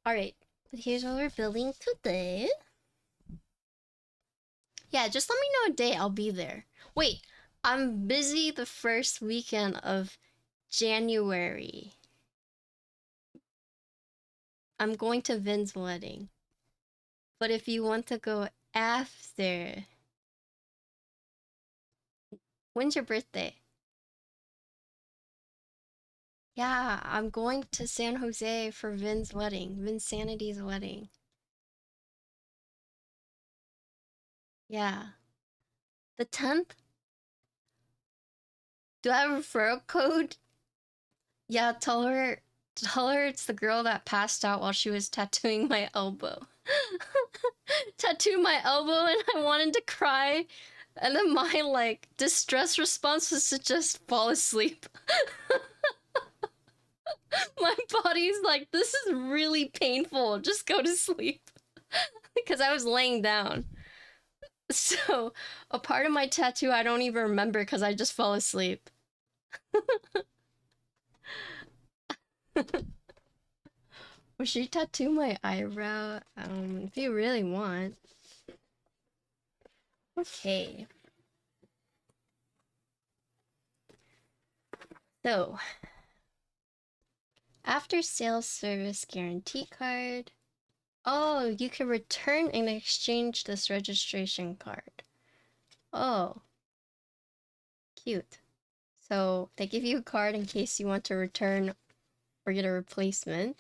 Alright, but here's what we're building today. Yeah, just let me know a day, I'll be there. Wait, I'm busy the first weekend of January. I'm going to Vin's wedding. But if you want to go after... When's your birthday? Yeah, I'm going to San Jose for Vin's wedding. Vinsanity's wedding. Yeah. The 10th? Do I have a referral code? Yeah, tell her it's the girl that passed out while she was tattooing my elbow. Tattooed my elbow and I wanted to cry. And then my like distress response was to just fall asleep. My body's like, this is really painful. Just go to sleep. Because I was laying down. So a part of my tattoo I don't even remember because I just fell asleep. Would she tattoo my eyebrow? If you really want. Okay. So, after sales service guarantee card. Oh, you can return and exchange this registration card. Oh. Cute. So, they give you a card in case you want to return or get a replacement.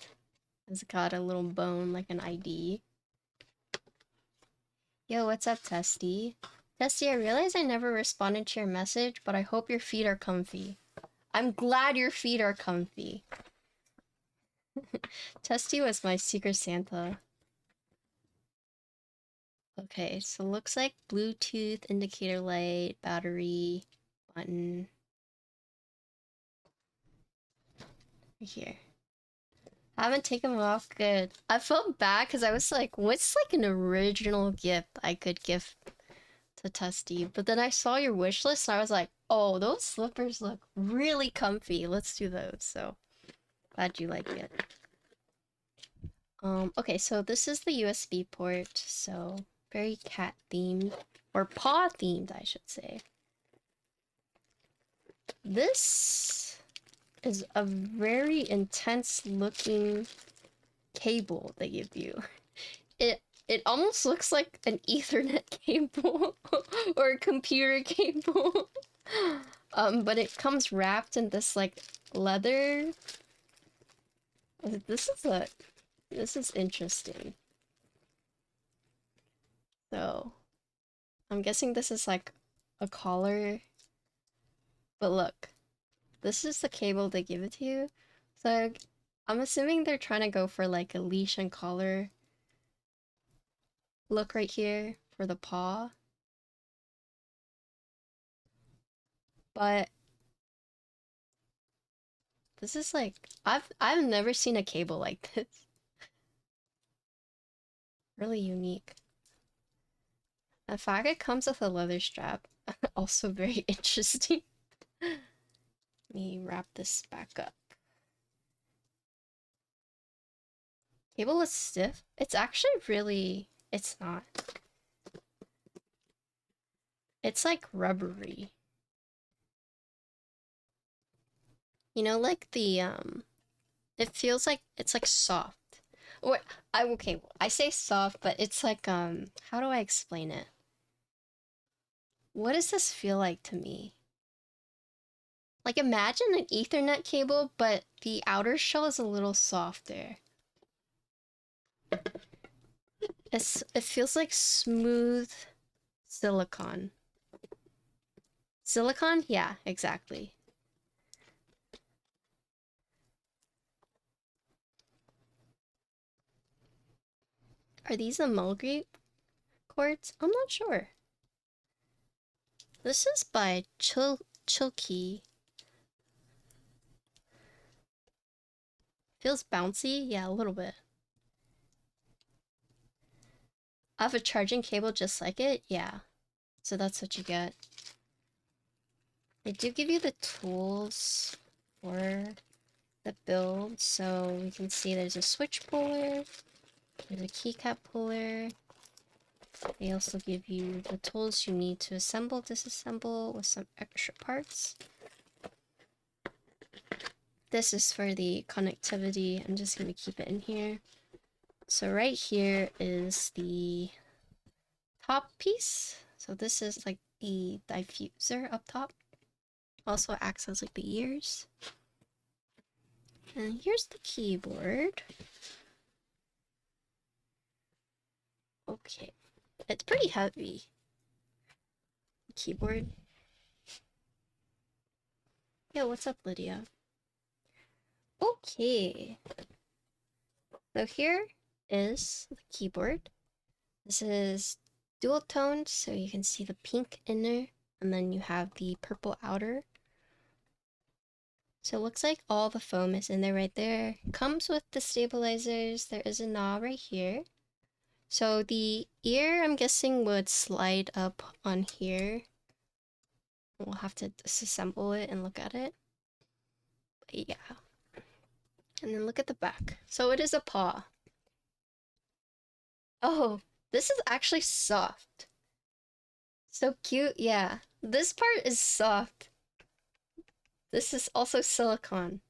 It's got a little bone like an ID. Yo, what's up, Testy? Testy, I realize I never responded to your message, but I hope your feet are comfy. I'm glad your feet are comfy. Testy was my Secret Santa. Okay, so looks like Bluetooth, indicator light, battery, button. Right here. I haven't taken them off. Good. I felt bad because I was like, what's like an original gift I could give to Testy? But then I saw your wish list and I was like, oh, those slippers look really comfy. Let's do those. So glad you like it. Okay, so this is the USB port. So very cat themed, or paw themed, I should say. This is a very intense looking cable they give you. It almost looks like an Ethernet cable or a computer cable. But it comes wrapped in this like leather. This is interesting. So I'm guessing this is like a collar. But look, this is the cable they give it to you. So I'm assuming they're trying to go for like a leash and collar look right here for the paw. But this is like, I've never seen a cable like this. Really unique. The fact it comes with a leather strap, also very interesting. Let me wrap this back up. Cable is stiff. It's actually really, it's not. It's like rubbery. You know, like the, it feels like it's like soft. Or, okay, I say soft, but it's like, how do I explain it? What does this feel like to me? Like imagine an Ethernet cable, but the outer shell is a little softer. It feels like smooth silicone. Silicone? Yeah, exactly. Are these the Mulgrave cords? I'm not sure. This is by Chilkey. Feels bouncy? Yeah, a little bit. I have a charging cable just like it? Yeah. So that's what you get. They do give you the tools for the build. So we can see there's a switch puller, there's a keycap puller. They also give you the tools you need to assemble, disassemble with some extra parts. This is for the connectivity. I'm just going to keep it in here. So right here is the top piece. So this is like the diffuser up top. Also acts as like the ears. And here's the keyboard. Okay. It's pretty heavy. Keyboard. Yo, what's up, Lydia? Okay. So here is the keyboard. This is dual toned, so you can see the pink inner, and then you have the purple outer. So it looks like all the foam is in there right there. Comes with the stabilizers. There is a knob right here. So the ear, I'm guessing, would slide up on here. We'll have to disassemble it and look at it. But yeah. And then look at the back. So it is a paw. Oh, this is actually soft. So cute, yeah. This part is soft. This is also silicone.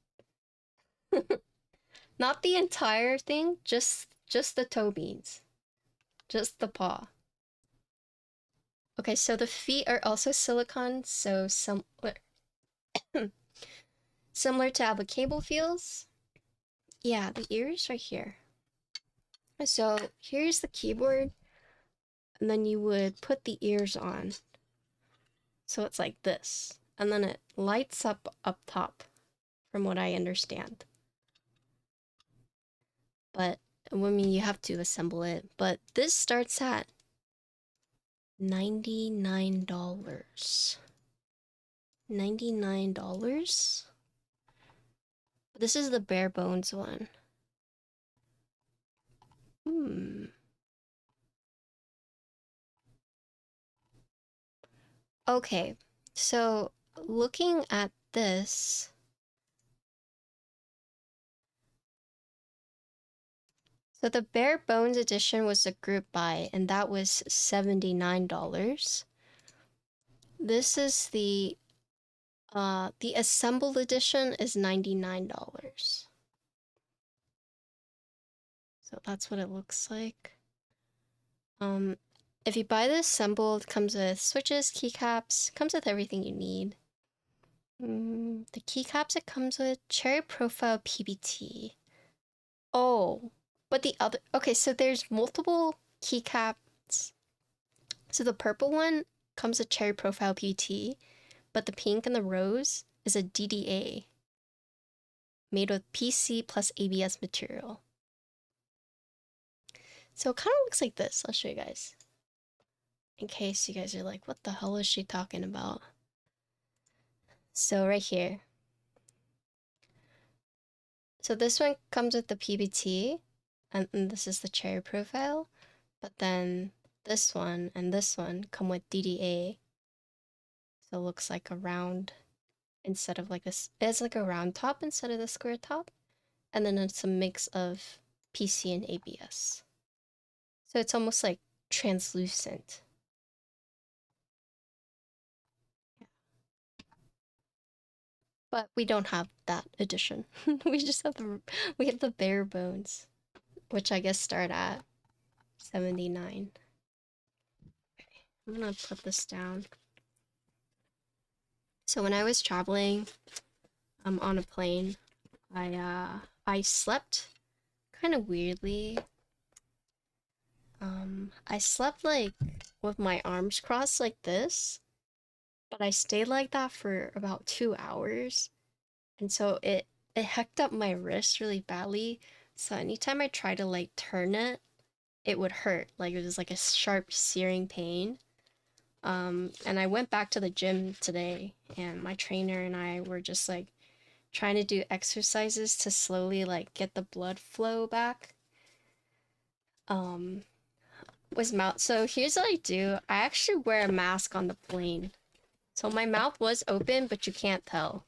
Not the entire thing, just the toe beans. Just the paw. Okay, so the feet are also silicone, so similar to how the cable feels. Yeah, the ears right here. So here's the keyboard, and then you would put the ears on. So it's like this, and then it lights up top, from what I understand. But I mean, you have to assemble it. But this starts at $99. $99? This is the bare bones one. Okay, so looking at this, so the bare bones edition was a group buy, and that was $79. This is the assembled edition is $99. So that's what it looks like. If you buy the assembled, it comes with switches, keycaps, comes with everything you need. The keycaps it comes with cherry profile PBT. Oh, but the other, okay, so there's multiple keycaps. So the purple one comes with cherry profile PBT, but the pink and the rose is a DDA made with PC plus ABS material. So it kind of looks like this. I'll show you guys. In case you guys are like, what the hell is she talking about? So right here. So this one comes with the PBT, and this is the cherry profile. But then this one and this one come with DDA. So it looks like a round instead of like this. It's like a round top instead of the square top. And then it's a mix of PC and ABS. So it's almost like translucent. But we don't have that edition. We just have we have the bare bones, which I guess start at $79. Okay, I'm gonna put this down. So when I was traveling on a plane, I slept kind of weirdly. I slept like with my arms crossed like this, but I stayed like that for about 2 hours. And so it hecked up my wrist really badly. So anytime I tried to like turn it, it would hurt. Like it was like a sharp searing pain. And I went back to the gym today, and my trainer and I were just like trying to do exercises to slowly like get the blood flow back. Was mouth. So here's what I do. I actually wear a mask on the plane. So my mouth was open, but you can't tell.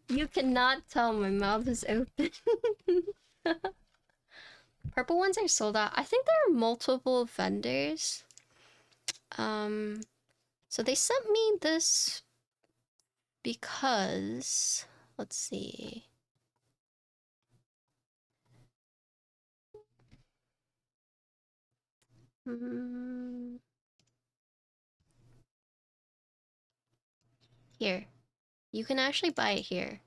You cannot tell my mouth is open. Purple ones are sold out. I think there are multiple vendors. So they sent me this because, let's see. Here. You can actually buy it here.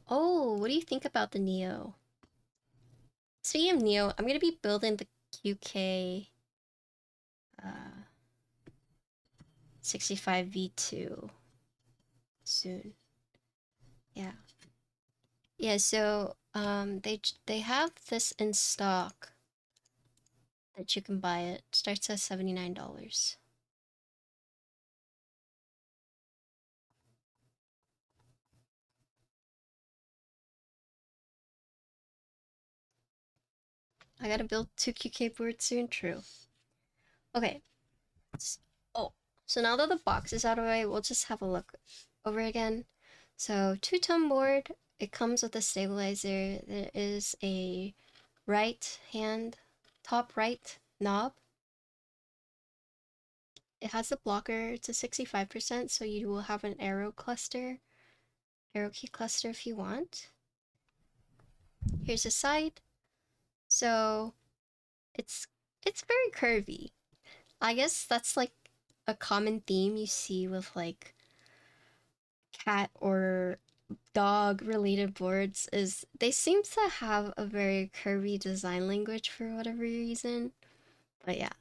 Oh, what do you think about the Neo? Speaking of Neo, I'm gonna be building the QK 65 V2 soon. Yeah. Yeah, so they have this in stock that you can buy it. Starts at $79. I gotta build 2 QK boards soon, true. Okay. Oh, so now that the box is out of the way, we'll just have a look over again. So 2-tone board, it comes with a stabilizer. There is a right hand, top right knob. It has a blocker to 65%, so you will have an arrow key cluster if you want. Here's the side. So it's very curvy. I guess that's like a common theme you see with like cat or dog related boards is they seem to have a very curvy design language for whatever reason. But yeah,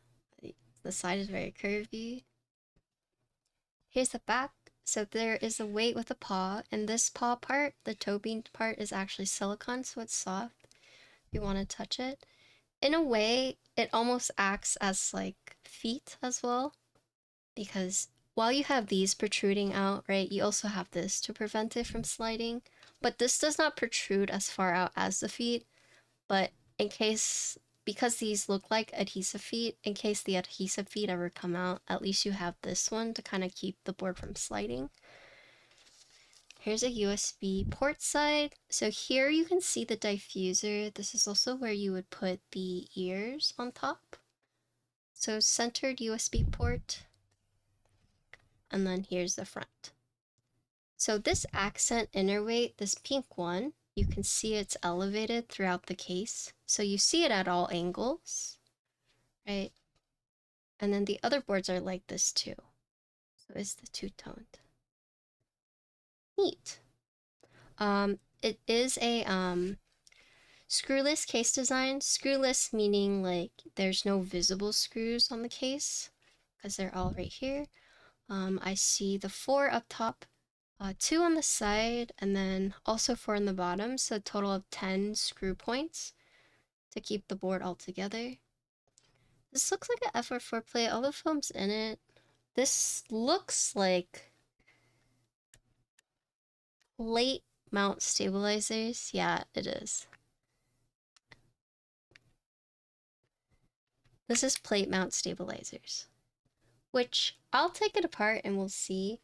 the side is very curvy. Here's the back. So there is a weight with a paw, and this paw part, the toe bean part, is actually silicone, so it's soft if you want to touch it. In a way, it almost acts as like feet as well, because while you have these protruding out, right, you also have this to prevent it from sliding. But this does not protrude as far out as the feet, but in case, because these look like adhesive feet, in case the adhesive feet ever come out, at least you have this one to kind of keep the board from sliding. Here's a USB port side. So here you can see the diffuser. This is also where you would put the ears on top. So centered USB port. And then here's the front. So this accent inner weight, this pink one, you can see it's elevated throughout the case. So you see it at all angles, right? And then the other boards are like this too. So it's the two-toned. Neat. It is a screwless case design. Screwless meaning like there's no visible screws on the case because they're all right here. I see the 4 up top, 2 on the side, and then also 4 on the bottom, so a total of 10 screw points to keep the board all together. This looks like an FR4 plate, all the foam's in it. This looks like plate mount stabilizers. Yeah, it is. This is plate mount stabilizers, which I'll take it apart and we'll see.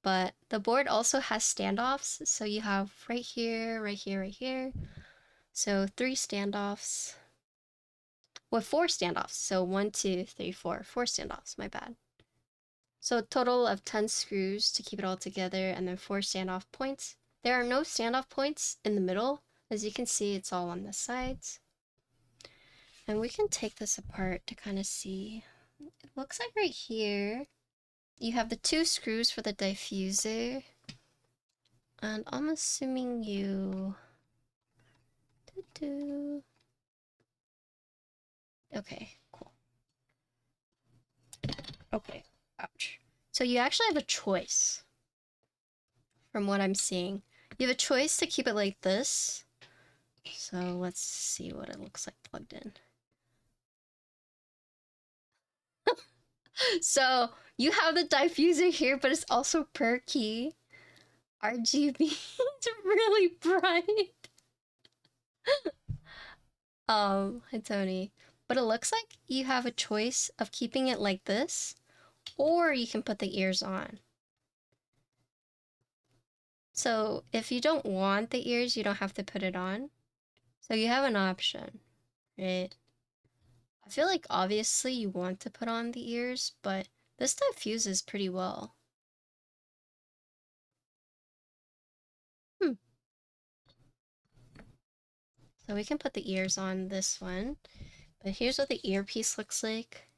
But the board also has standoffs, so you have right here, right here, right here. So 3 standoffs. Well, 4 standoffs. So 1, 2, 3, 4. 4 standoffs, my bad. So a total of 10 screws to keep it all together, and then 4 standoff points. There are no standoff points in the middle. As you can see, it's all on the sides. And we can take this apart to kind of see. It looks like right here, you have the 2 screws for the diffuser. And I'm assuming you... Okay, cool. Okay, ouch. So you actually have a choice, from what I'm seeing. You have a choice to keep it like this. So let's see what it looks like plugged in. So you have the diffuser here, but it's also per key. RGB. It's really bright. Hi Tony. But it looks like you have a choice of keeping it like this, or you can put the ears on. So if you don't want the ears, you don't have to put it on. So you have an option, right? I feel like obviously you want to put on the ears, but this stuff fuses pretty well. So we can put the ears on this one, but here's what the earpiece looks like.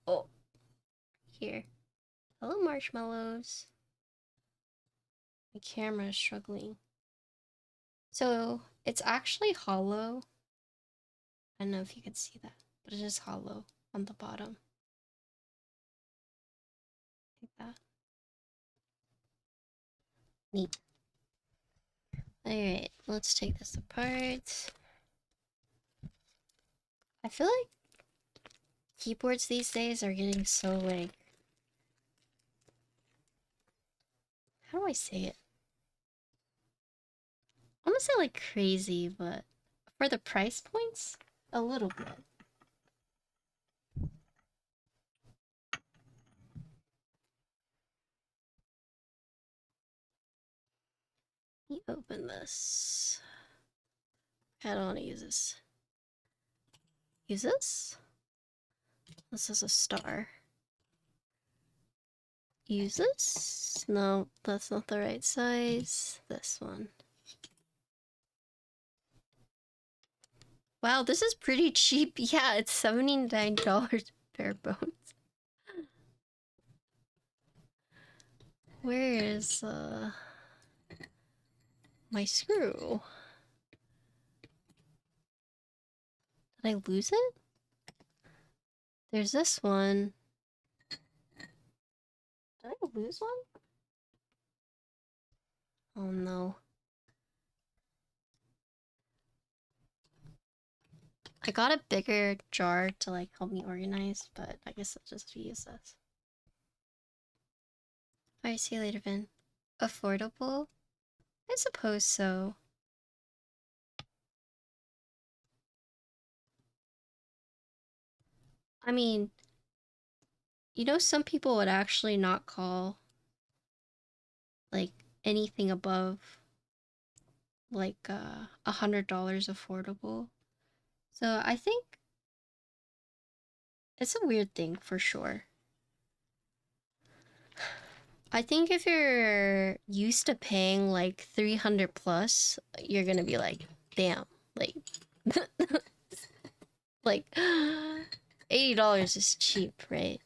Oh, here. Hello, marshmallows. My camera is struggling. So it's actually hollow. I don't know if you can see that, but it is hollow on the bottom. Like that. Neat. Alright, let's take this apart. I feel like keyboards these days are getting so like... How do I say it? I want to say like crazy, but for the price points, a little bit. Let me open this. I don't want to use this. Use this? This is a star. Use this? No, that's not the right size. This one. Wow, this is pretty cheap. Yeah, it's $79 bare bones. Where is my screw? Did I lose it? There's this one. Did I lose one? Oh no. I got a bigger jar to like help me organize, but I guess I'll just use this. Alright, see you later, Vin. Affordable? I suppose so. I mean, you know, some people would actually not call like anything above like $100 affordable. So I think it's a weird thing for sure. I think if you're used to paying like 300 plus, you're gonna be like, damn, like, like $80 is cheap, right?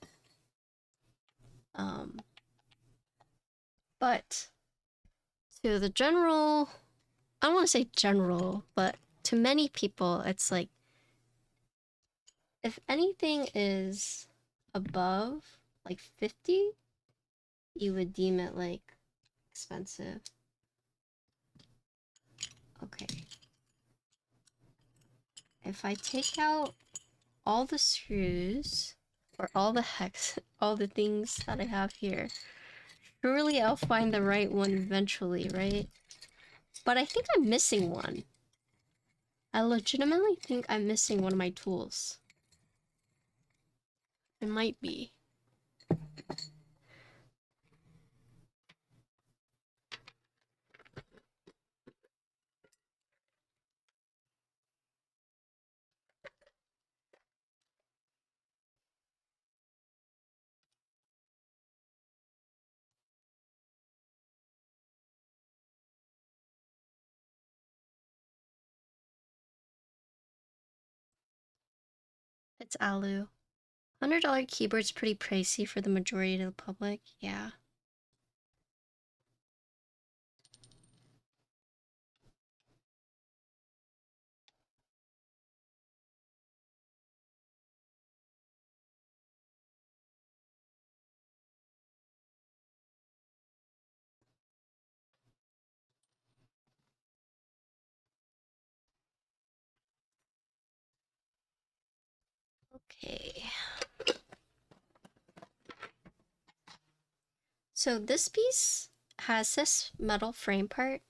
But to the general, I don't want to say general, but to many people, it's like, if anything is above like 50, you would deem it like expensive. Okay. If I take out all the screws, or all the hex, all the things that I have here, surely I'll find the right one eventually, right? But I think I'm missing one. I legitimately think I'm missing one of my tools. It might be. It's Alu. $100 keyboard's pretty pricey for the majority of the public, yeah. Okay. So this piece has this metal frame part,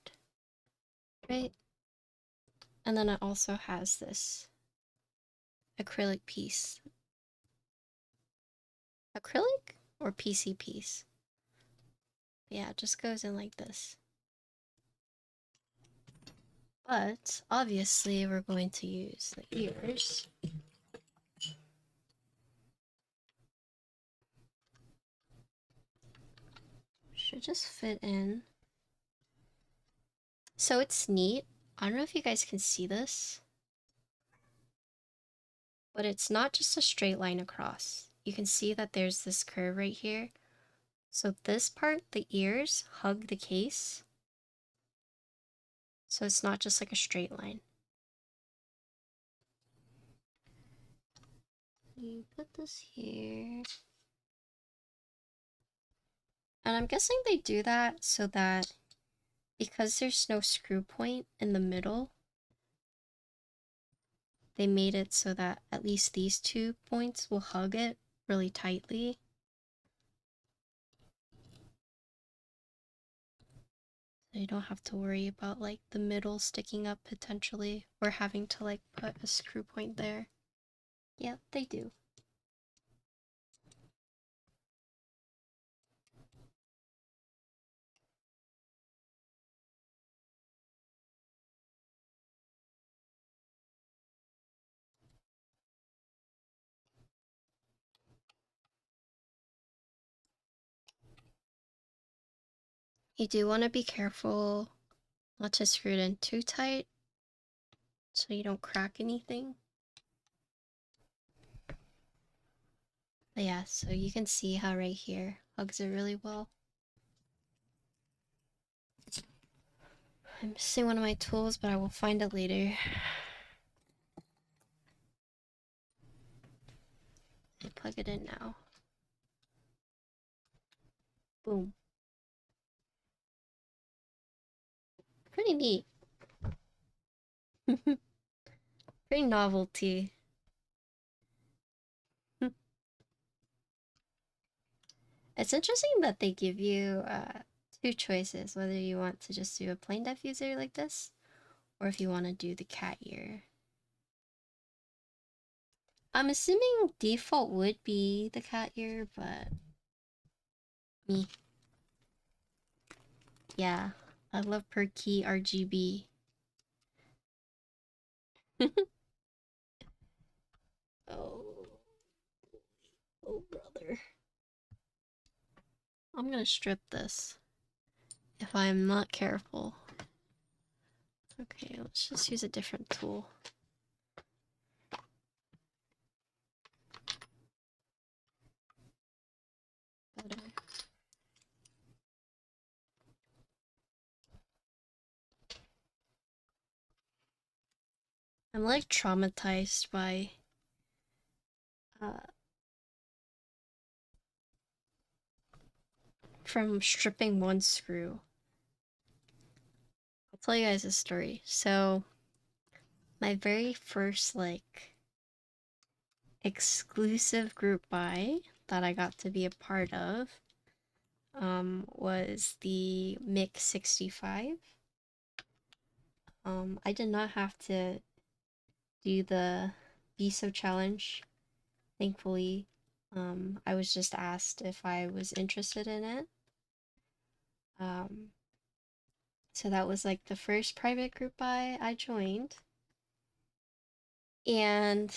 right? And then it also has this acrylic piece. Acrylic or PC piece? Yeah, it just goes in like this. But obviously we're going to use the ears. Should just fit in. So it's neat. I don't know if you guys can see this, but it's not just a straight line across. You can see that there's this curve right here. So this part, the ears, hug the case. So it's not just like a straight line. You put this here. And I'm guessing they do that so that because there's no screw point in the middle, they made it so that at least these 2 points will hug it really tightly. So you don't have to worry about like the middle sticking up potentially or having to like put a screw point there. Yeah, they do. You do want to be careful not to screw it in too tight so you don't crack anything. But yeah, so you can see how right here hugs it really well. I'm missing one of my tools, but I will find it later. I plug it in now. Boom. Pretty neat. Pretty novelty. It's interesting that they give you 2 choices, whether you want to just do a plain diffuser like this, or if you want to do the cat ear. I'm assuming default would be the cat ear, but me. Yeah, I love per key RGB. Oh, oh brother. I'm gonna strip this if I'm not careful. Okay, let's just use a different tool. Better. I'm like traumatized by from stripping one screw. I'll tell you guys a story. So my very first like exclusive group buy that I got to be a part of was the Paw65. I did not have to do the VSO challenge, thankfully. I was just asked if I was interested in it. So that was like the first private group buy I joined. And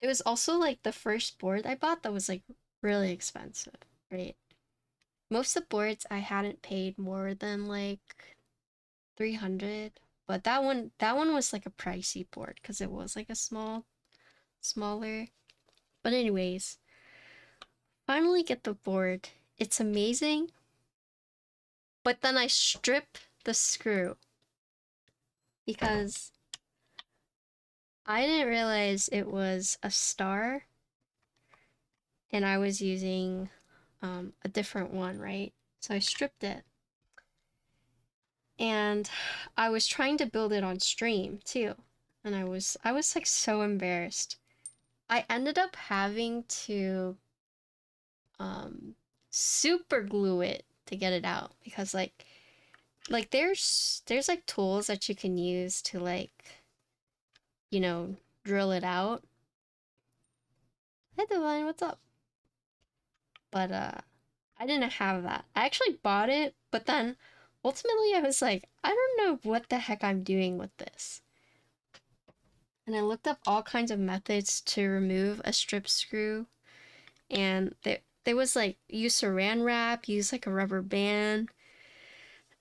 it was also like the first board I bought that was like really expensive, right? Most of the boards I hadn't paid more than like 300, but that one was like a pricey board because it was like a smaller. But anyways, finally get the board. It's amazing. But then I strip the screw because I didn't realize it was a star and I was using a different one, right? So I stripped it. And I was trying to build it on stream too. And I was like so embarrassed. I ended up having to super glue it to get it out because like like there's like tools that you can use to like, you know, drill it out. Hey Divine, what's up? But I didn't have that. I actually bought it, but then ultimately I was like, I don't know what the heck I'm doing with this. And I looked up all kinds of methods to remove a strip screw, and there was like use saran wrap, use like a rubber band,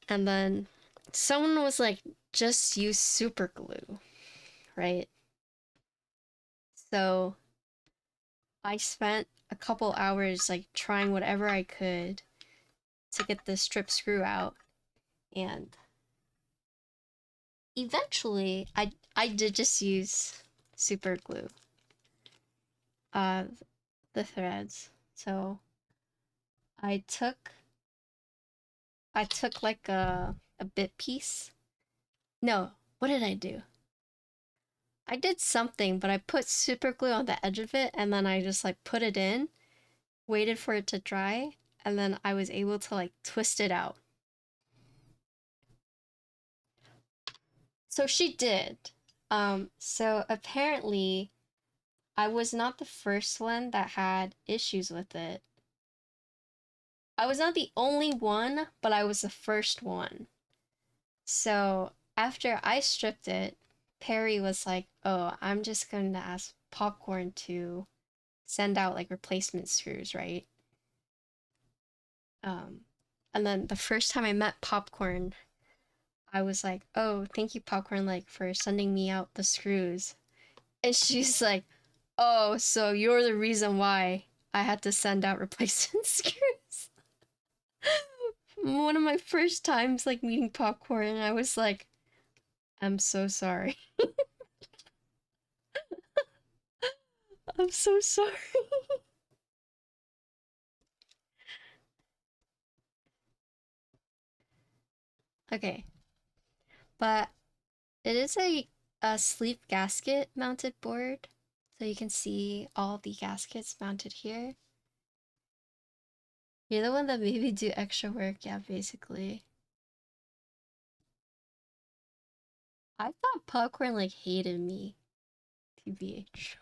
and then someone was like, just use super glue, right? So I spent a couple hours like trying whatever I could to get the strip screw out, and eventually I did just use super glue, uh the threads. So I took like a bit piece. No, what did I do? I did something, but I put super glue on the edge of it, and then I just like put it in, waited for it to dry, and then I was able to like twist it out. So she did. So apparently I was not the first one that had issues with it. I was not the only one, but I was the first one. So after I stripped it, Perry was like, "Oh, I'm just going to ask Popcorn to send out like replacement screws, right?" Um, and then the first time I met Popcorn, I was like, "Oh, thank you, Popcorn, like for sending me out the screws." And she's like, "Oh, so you're the reason why I had to send out replacement screws." One of my first times like meeting Popcorn, I was like, "I'm so sorry." I'm so sorry. Okay, but it is a sleeve gasket mounted board, so you can see all the gaskets mounted here. You're the one that made me do extra work, yeah, basically. I thought Popcorn like hated me, TBH.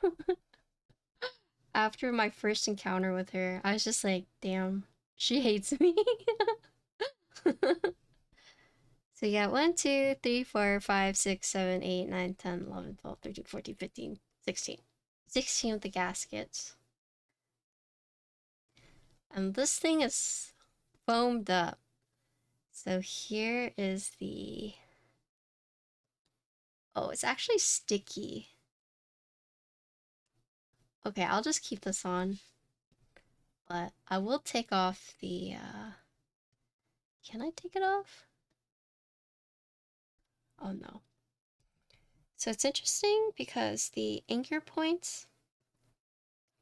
After my first encounter with her, I was just like, damn, she hates me. So yeah, 1, 2, 3, 4, 5, 6, 7, 8, 9, 10, 11, 12, 13, 14, 15, 16. 16 of the gaskets. And this thing is foamed up. So here is the... Oh, it's actually sticky. Okay, I'll just keep this on. But I will take off the... Can I take it off? Oh no. So it's interesting because the anchor points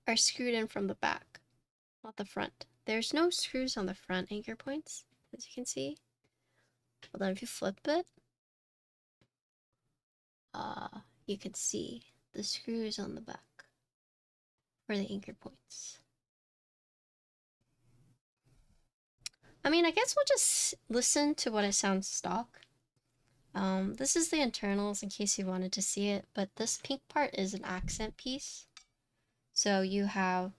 are screwed in from the back, not the front. There's no screws on the front anchor points, as you can see. But then if you flip it, you can see the screws on the back for the anchor points. I mean, I guess we'll just listen to what it sounds stock. This is the internals in case you wanted to see it, but this pink part is an accent piece. So you have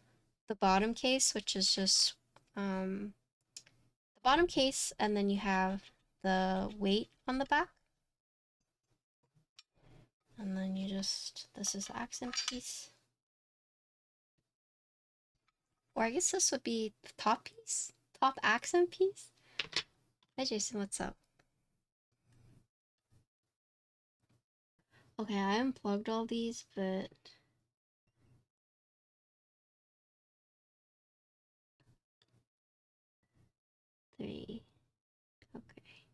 the bottom case, which is just the bottom case, and then you have the weight on the back. And then you just, this is the accent piece. Or I guess this would be the top piece? Top accent piece? Hi Jason, what's up? Okay, I unplugged all these, but... Three. Okay.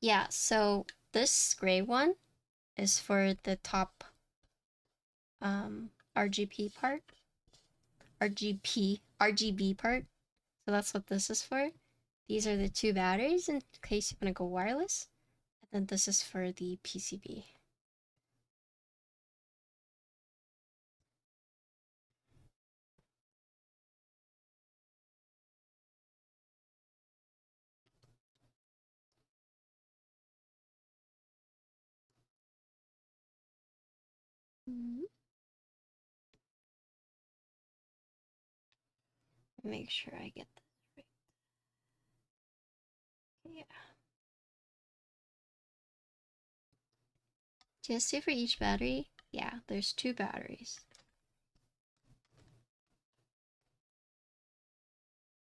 Yeah, so this gray one is for the top RGB part. RGB part. So that's what this is for. These are the two batteries in case you want to go wireless. And then this is for the PCB. Make sure I get this right. Yeah. Just for each battery? Yeah, there's 2 batteries.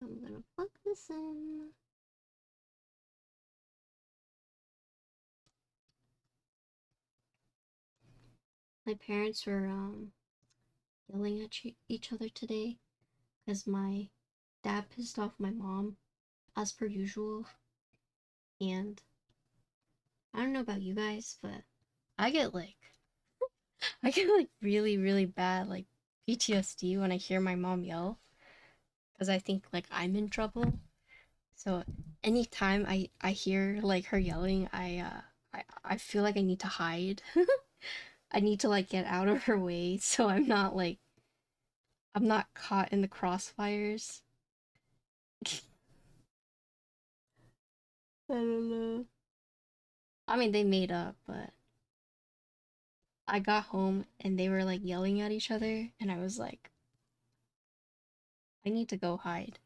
I'm gonna plug this in. My parents were yelling at each other today because my dad pissed off my mom as per usual, and I don't know about you guys, but I get like I get like really bad like PTSD when I hear my mom yell because I think like I'm in trouble. So anytime I hear like her yelling, I feel like I need to hide. I need to like get out of her way so I'm not caught in the crossfires. I don't know. I mean, they made up, but I got home and they were like yelling at each other, and I was like, I need to go hide.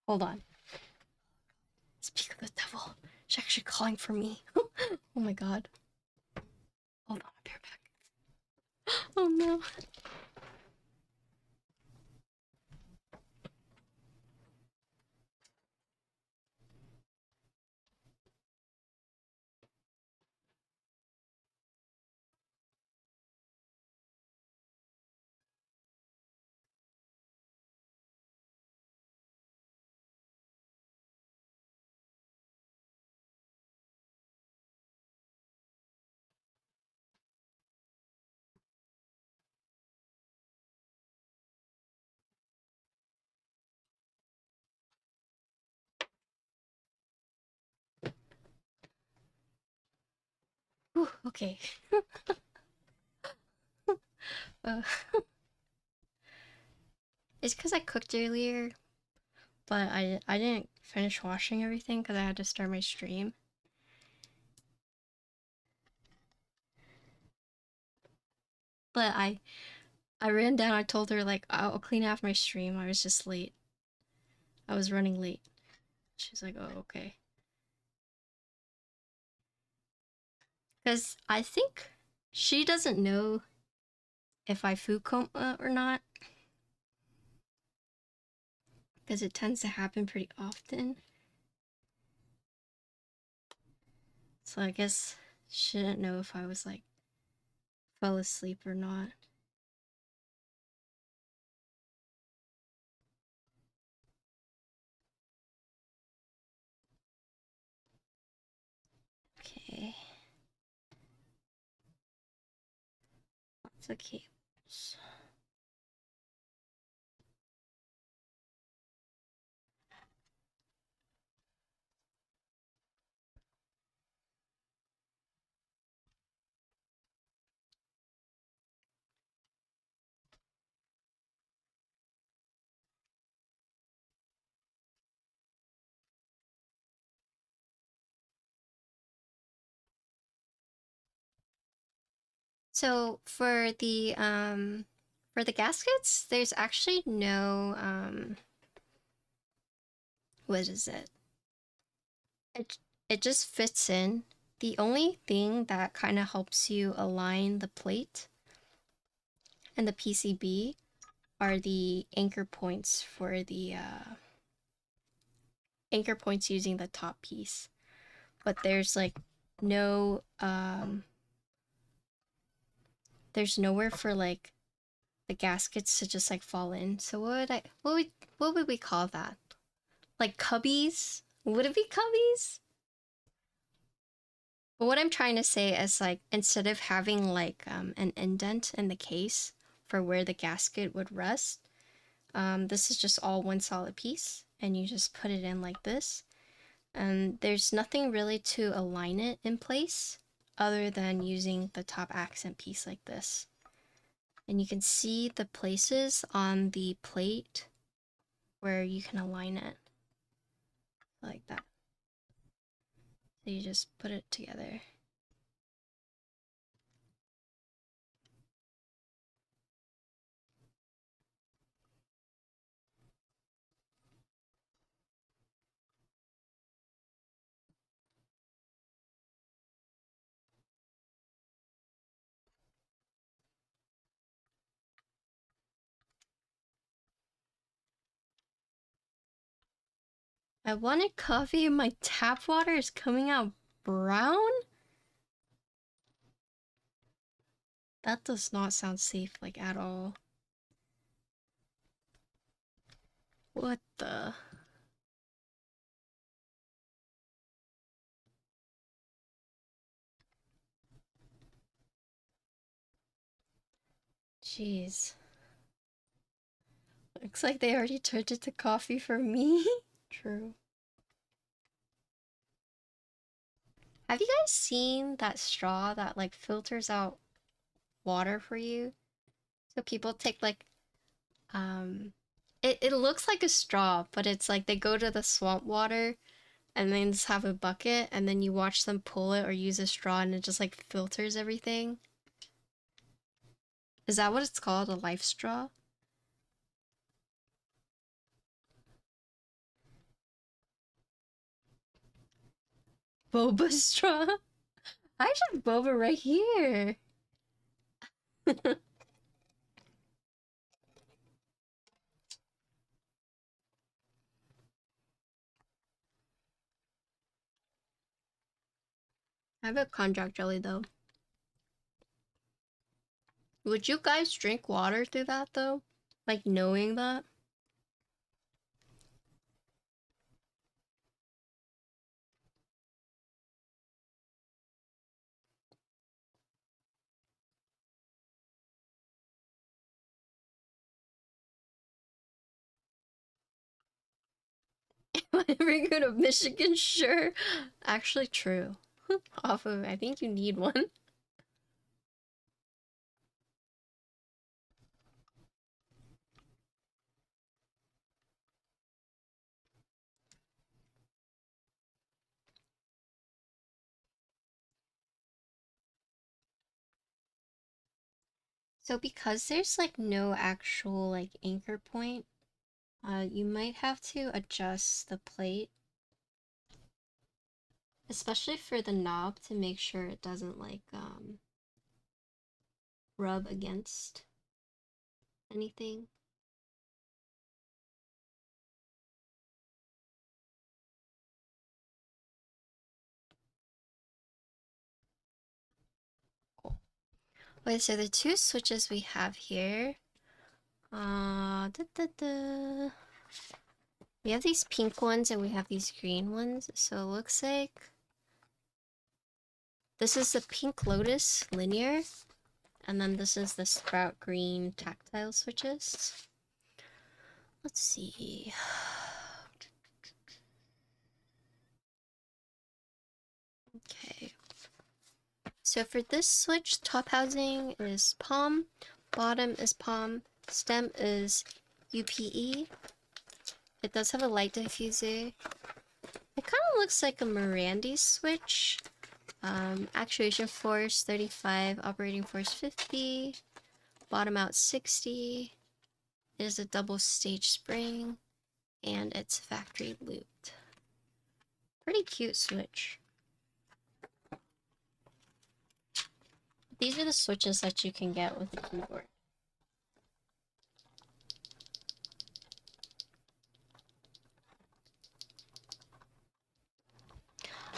Hold on. Speak of the devil. She's actually calling for me. Oh my god. Hold on, I'll be right back. Oh no. Whew, okay. uh, it's because I cooked earlier, but I didn't finish washing everything because I had to start my stream. But I ran down. I told her like I'll clean after my stream. I was just late. I was running late. She's like, oh okay. Because I think she doesn't know if I food coma or not. Because it tends to happen pretty often. So I guess she didn't know if I was like fell asleep or not. Okay. Lots of cables. So for the gaskets, there's actually no what is it? It it just fits in. The only thing that kind of helps you align the plate and the PCB are the anchor points for the anchor points using the top piece. But no there's nowhere for like the gaskets to just like fall in. So what would we call that? Like cubbies? Would it be cubbies? But what I'm trying to say is like instead of having like an indent in the case for where the gasket would rest, this is just all one solid piece, and you just put it in like this. And there's nothing really to align it in place other than using the top accent piece like this. And you can see the places on the plate where you can align it like that. So you just put it together. I wanted coffee and my tap water is coming out brown? That does not sound safe, like, at all. What the? Jeez. Looks like they already turned it to coffee for me. True. Have you guys seen that straw that like filters out water for you? So people take like it looks like a straw, but it's like they go to the swamp water and then just have a bucket and then you watch them pull it or use a straw and it just like filters everything. Is that what it's called? A life straw? Boba straw? I actually have boba right here. I have a konjac jelly though. Would you guys drink water through that though? Like knowing that? Whenever you go to Michigan, sure. Actually true. Off of, I think you need one. So because there's like no actual like anchor point, you might have to adjust the plate, especially for the knob to make sure it doesn't like rub against anything. Cool. Okay, so the two switches we have here, we have these pink ones and we have these green ones. So it looks like this is the pink Lotus Linear, and then this is the Sprout Green tactile switches. Let's see. Okay. So for this switch, top housing is palm, bottom is palm, stem is UPE. It does have a light diffuser. It kind of looks like a Mirandi switch. Actuation force 35, operating force 50, bottom out 60. It is a double stage spring, and it's factory looped. Pretty cute switch. These are the switches that you can get with the keyboard.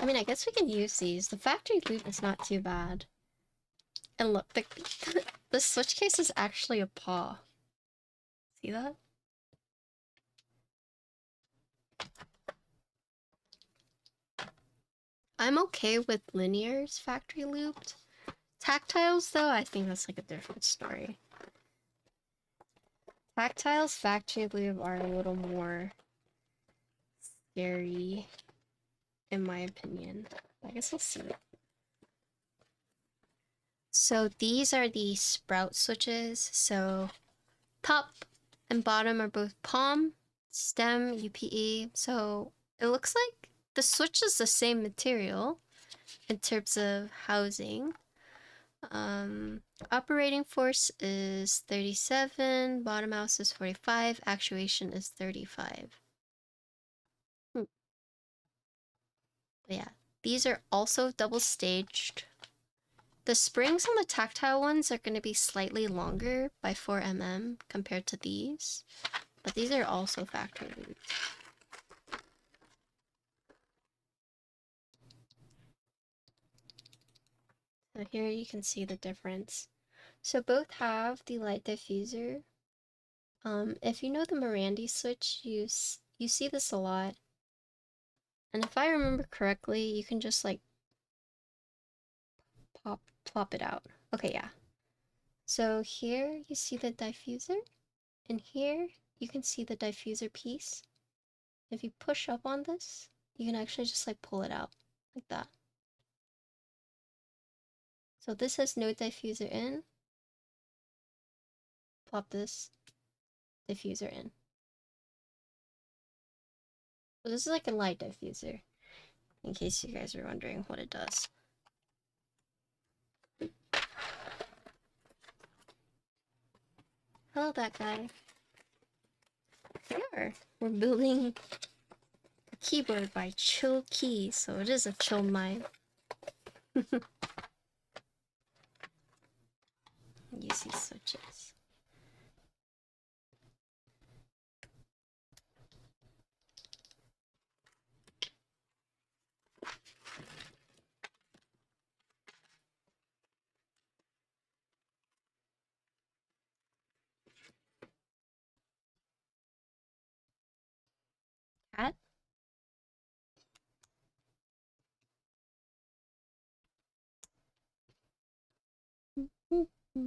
I mean, I guess we can use these. The factory loop is not too bad. And look, the switch case is actually a paw. See that? I'm okay with linears factory looped. Tactiles, though, I think that's like a different story. Tactiles factory loop are a little more scary, in my opinion. I guess we'll see. So these are the sprout switches. So top and bottom are both palm, stem, UPE. So it looks like the switch is the same material in terms of housing. Operating force is 37, bottom mouse is 45, actuation is 35. But yeah, these are also double staged. The springs on the tactile ones are going to be slightly longer by 4 mm compared to these, but these are also factory moved. So here you can see the difference. So both have the light diffuser. If you know the Mirandi switch, you see this a lot. And if I remember correctly, you can just like plop it out. Okay, yeah. So here you see the diffuser, and here you can see the diffuser piece. If you push up on this, you can actually just like pull it out like that. So this has no diffuser in. Plop this diffuser in. So this is like a light diffuser, in case you guys are wondering what it does. Hello, that guy. We're building a keyboard by Chill Key, so it is a chill mind. Use these switches. Cat? I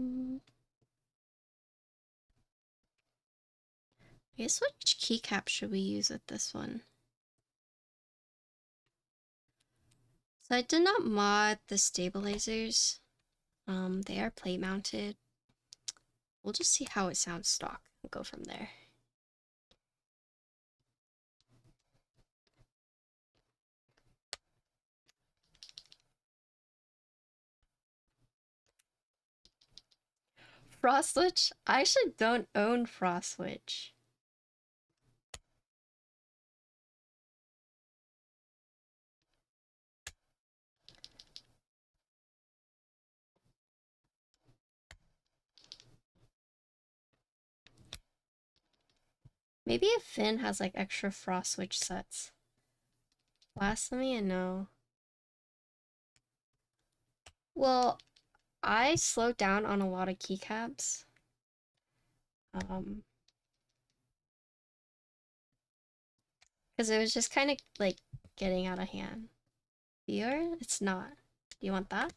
guess which keycap should we use with this one? So I did not mod the stabilizers. They are plate mounted. We'll just see how it sounds stock and go from there. Frost Switch? I actually don't own Frost Switch. Maybe if Finn has like extra Frost Switch sets. Blasphemy and no. Well, I slowed down on a lot of keycaps. Because it was just kind of like getting out of hand. Viewer? It's not. Do you want that?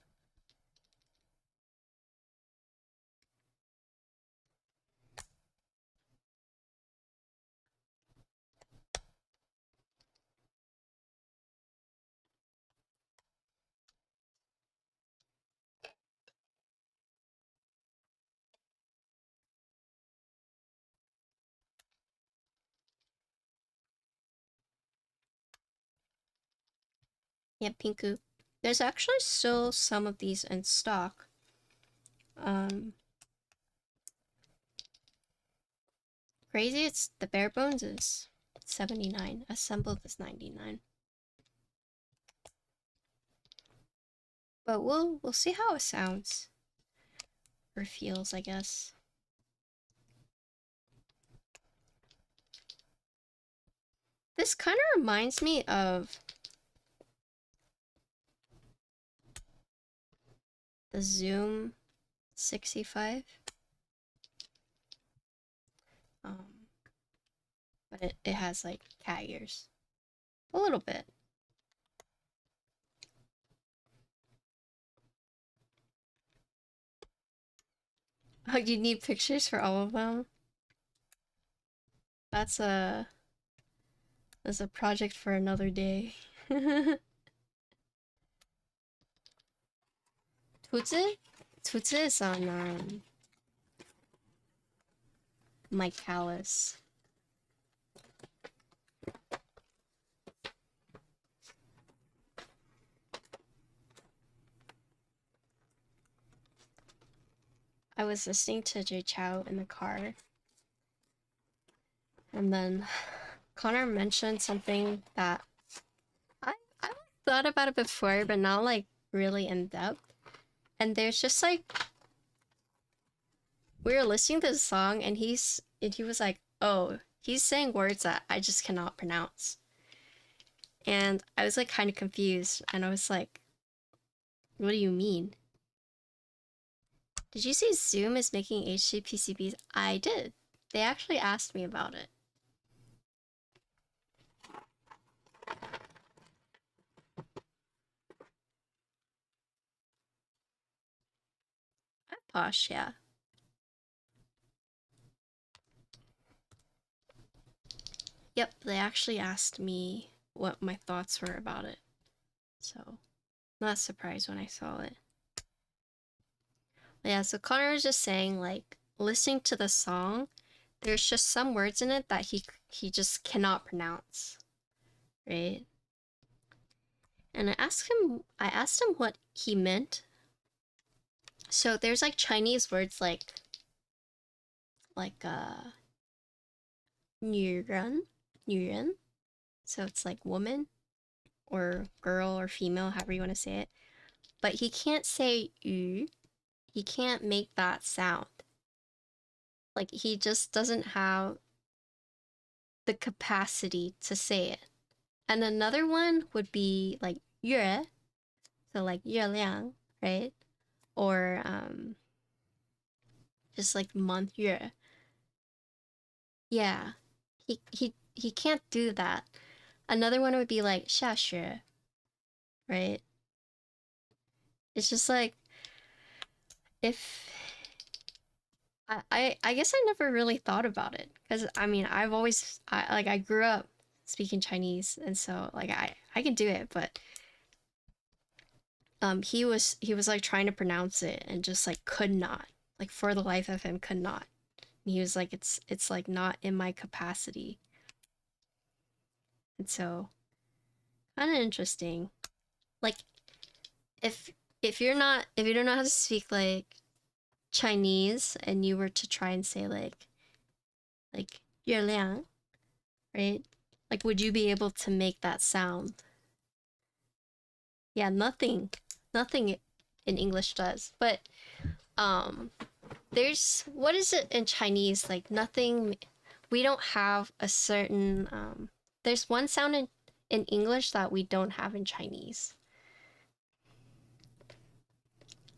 Yeah, Pinku. There's actually still some of these in stock. Crazy, it's the bare bones is 79. Assembled is 99. But we'll see how it sounds. Or feels, I guess. This kind of reminds me of the Zoom 65. But it has like cat ears. A little bit. Oh, you need pictures for all of them? That's a project for another day. Tutsi? Tutsu is on my callus. I was listening to Jay Chow in the car, and then Connor mentioned something that I thought about it before, but not like really in depth. And there's just like we were listening to the song, and he was like, "Oh, he's saying words that I just cannot pronounce," and I was like kind of confused, and I was like, "What do you mean?" Did you see Zoom is making HD PCBs? I did. They actually asked me about it. I'm posh, yeah. Yep, they actually asked me what my thoughts were about it. So, not surprised when I saw it. Yeah, so Connor was just saying, like, listening to the song, there's just some words in it that he just cannot pronounce, right? And I asked him what he meant. So there's like Chinese words like 女人, so it's like woman or girl or female, however you want to say it. But he can't say yu. He can't make that sound. Like he just doesn't have the capacity to say it. And another one would be like yue, so like 月亮, right? Or just like month yue. Yeah. He can't do that. Another one would be like 下雪, right? It's just like if I guess I never really thought about it because I mean I grew up speaking Chinese, and so like I can do it, but he was like trying to pronounce it and just like could not, like for the life of him could not. And he was like it's like not in my capacity. And so kind of interesting. Like if if you don't know how to speak like Chinese and you were to try and say like 月亮, right? Like would you be able to make that sound? Yeah, nothing in English does. But um there's what is it in Chinese? Like nothing, we don't have a certain there's one sound in English that we don't have in Chinese.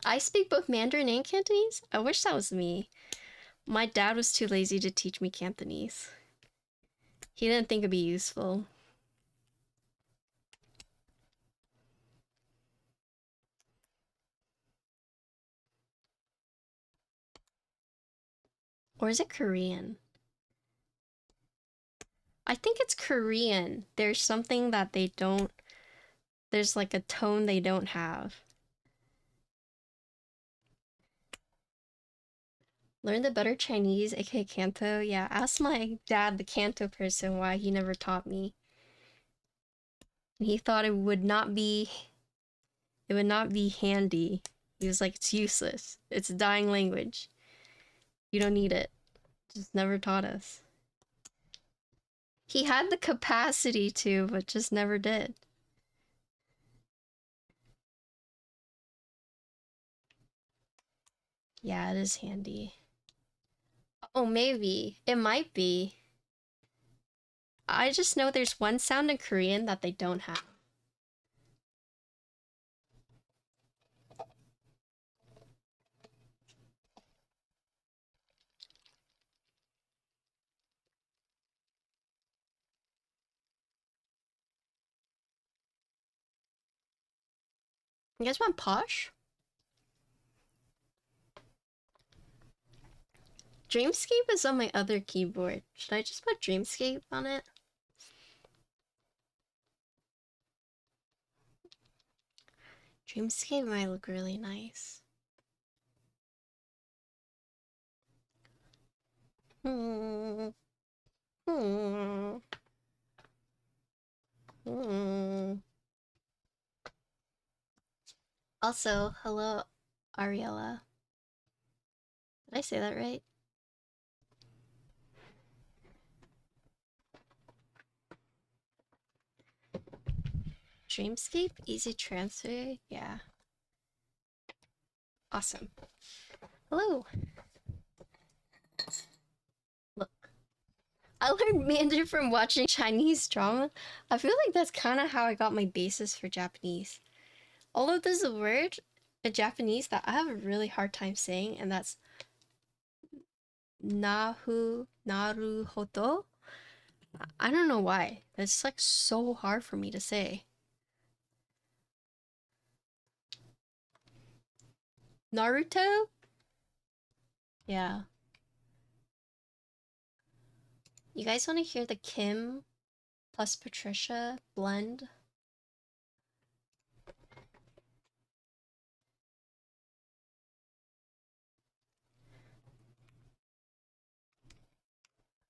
I speak both Mandarin and Cantonese. I wish that was me. My dad was too lazy to teach me Cantonese. He didn't think it'd be useful. Or is it Korean? I think it's Korean. There's something that they don't, there's like a tone they don't have. Learn the better Chinese, aka Canto. Yeah, ask my dad, the Canto person, why he never taught me. And he thought it would not be handy. He was like, it's useless. It's a dying language. You don't need it. Just never taught us. He had the capacity to, but just never did. Yeah, it is handy. Oh, maybe. It might be. I just know there's one sound in Korean that they don't have. You guys want posh? Dreamscape is on my other keyboard. Should I just put Dreamscape on it? Dreamscape might look really nice. Hmm. Hmm. Hmm. Also, hello, Ariella. Did I say that right? Dreamscape? Easy transfer? Yeah. Awesome. Hello. Look. I learned Mandarin from watching Chinese drama. I feel like that's kind of how I got my basis for Japanese. Although there's a word in Japanese that I have a really hard time saying, and that's naruhodo. I don't know why. It's like so hard for me to say. Naruto? Yeah. You guys want to hear the Kim plus Patricia blend?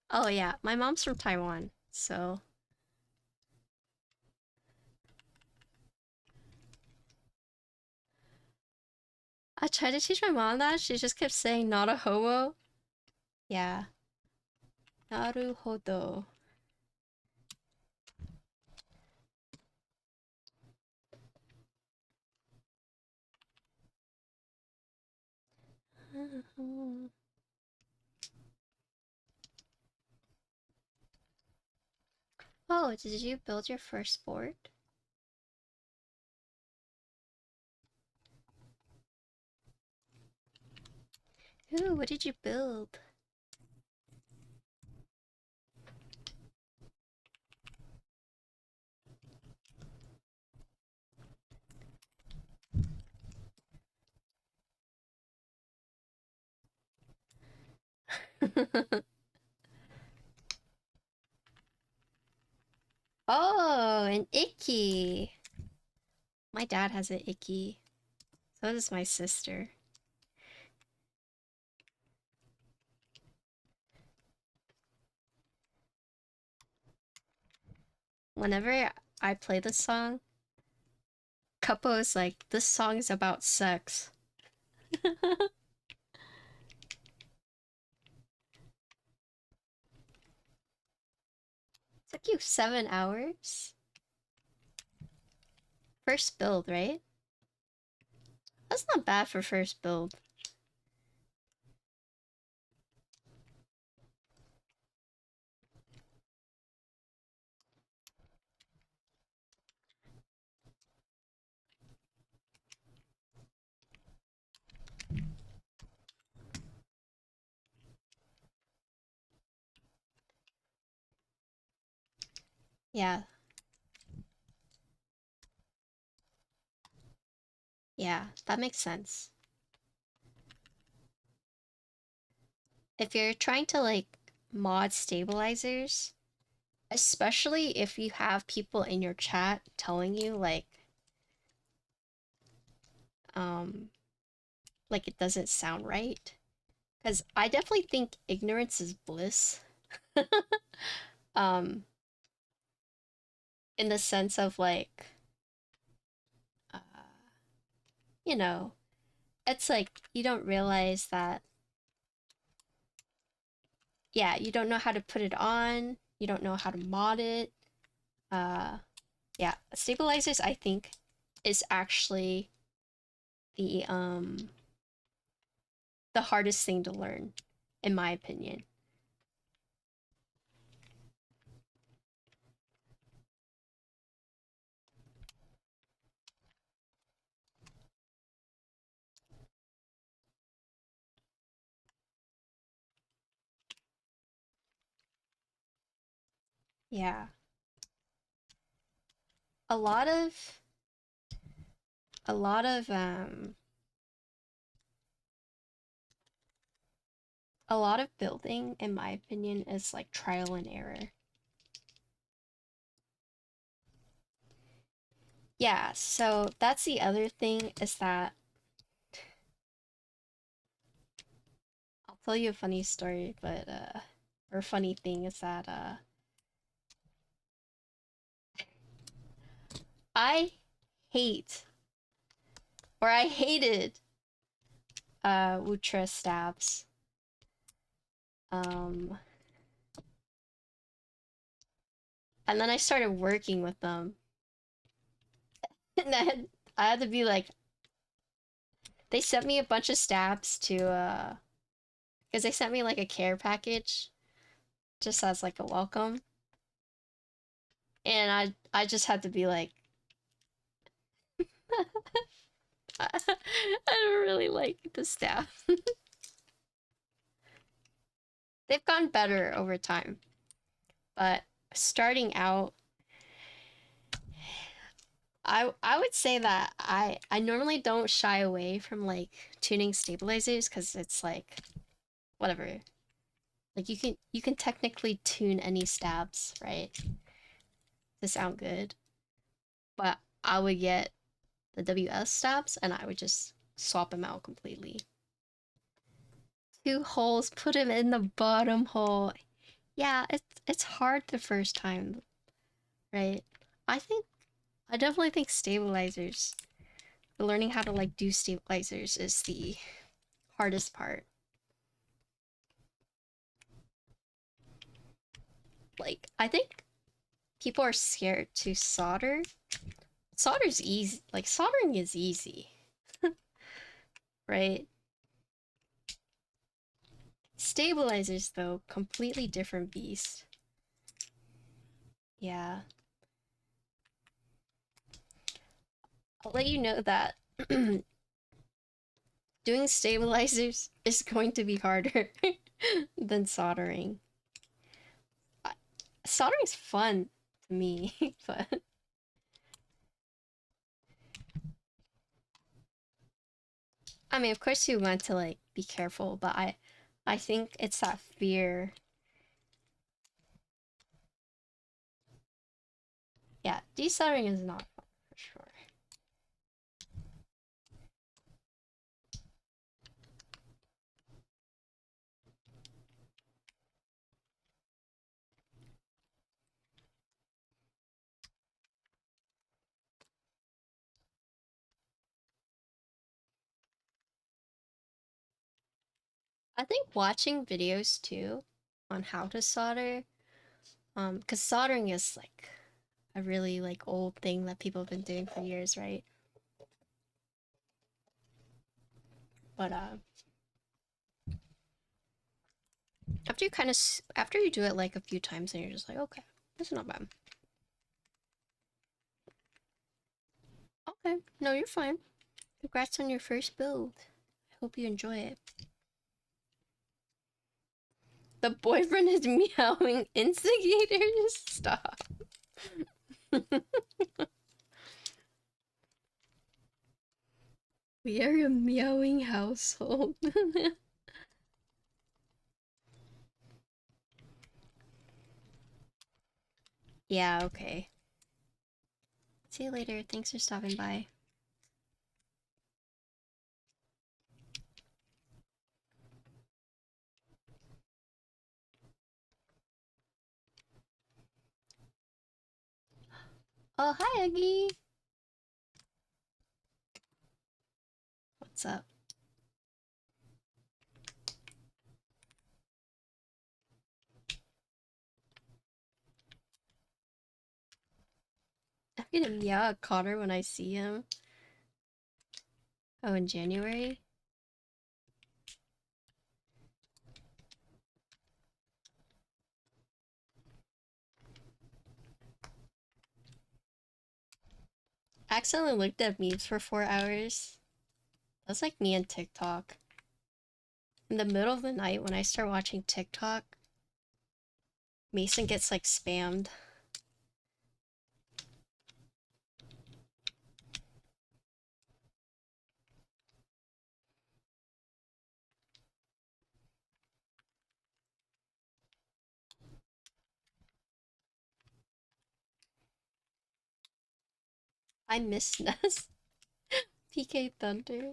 Oh yeah, my mom's from Taiwan, so I tried to teach my mom that. She just kept saying not a hobo. Yeah. Naruhodo. Oh, did you build your first board? Ooh, what did you build? Oh, an icky. My dad has an icky. So does my sister. Whenever I play this song, Couple is like, this song is about sex. It took you 7 hours? First build, right? That's not bad for first build. Yeah, yeah, that makes sense. If you're trying to like mod stabilizers, especially if you have people in your chat telling you um like it doesn't sound right, because I definitely think ignorance is bliss. um in the sense of like uh, you know, it's like you don't realize that, yeah, you don't know how to put it on, you don't know how to mod it. uh yeah, stabilizers I think is actually the the hardest thing to learn, in my opinion. Yeah. A lot of a lot of a lot of building, in my opinion, is like trial and error. Yeah, so that's the other thing is that I'll tell you a funny story, but or funny thing is that I hate or I hated Ultra stabs. Um and then I started working with them. And I had to be like, they sent me a bunch of stabs to because they sent me like a care package just as like a welcome. And I just had to be like I don't really like the staff. They've gotten better over time. But starting out, I would say that I normally don't shy away from like tuning stabilizers because it's like whatever. Like you can technically tune any stabs, right? To sound good. But I would get the WS stabs and I would just swap them out completely. Two holes, put him in the bottom hole. Yeah, it's hard the first time, right? I think I definitely think stabilizers, learning how to like do stabilizers is the hardest part. Like I think people are scared to solder. Solder's easy. Like soldering is easy, right? Stabilizers though, completely different beast. Yeah. I'll let you know that doing stabilizers is going to be harder than soldering. Soldering's fun to me, but I mean, of course you want to like be careful, but I think it's that fear. Yeah, desoldering is not fun for sure. I think watching videos too on how to solder, because soldering is like a really like old thing that people have been doing for years, right? But after you kind of after you do it like a few times, and you're just like, okay, that's not bad. Okay, no, you're fine. Congrats on your first build. I hope you enjoy it. The boyfriend is meowing instigators. Stop. We are a meowing household. Yeah, okay. See you later. Thanks for stopping by. Oh, hi, Aggie. What's up? I'm gonna meow at Connor when I see him. Oh, in January? I accidentally looked at memes for 4 hours. That's like me and TikTok. In the middle of the night when I start watching TikTok, Mason gets like spammed. I miss Ness. PK Thunder.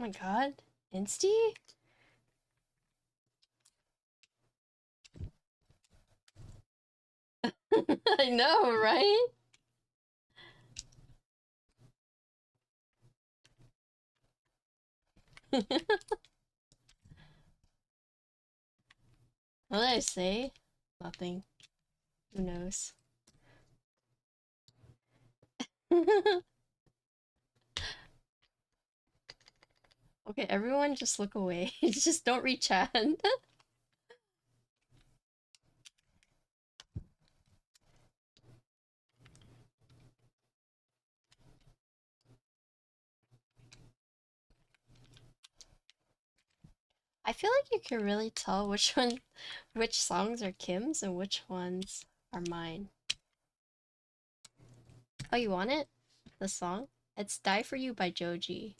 my god. Insty? I know, right? What did I say? Nothing. Who knows? Okay, everyone just look away. Just don't reach hand. I feel like you can really tell which songs are Kim's and which ones are mine. Oh, you want it? The song? It's Die For You by Joji.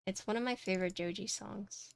It's one of my favorite Joji songs.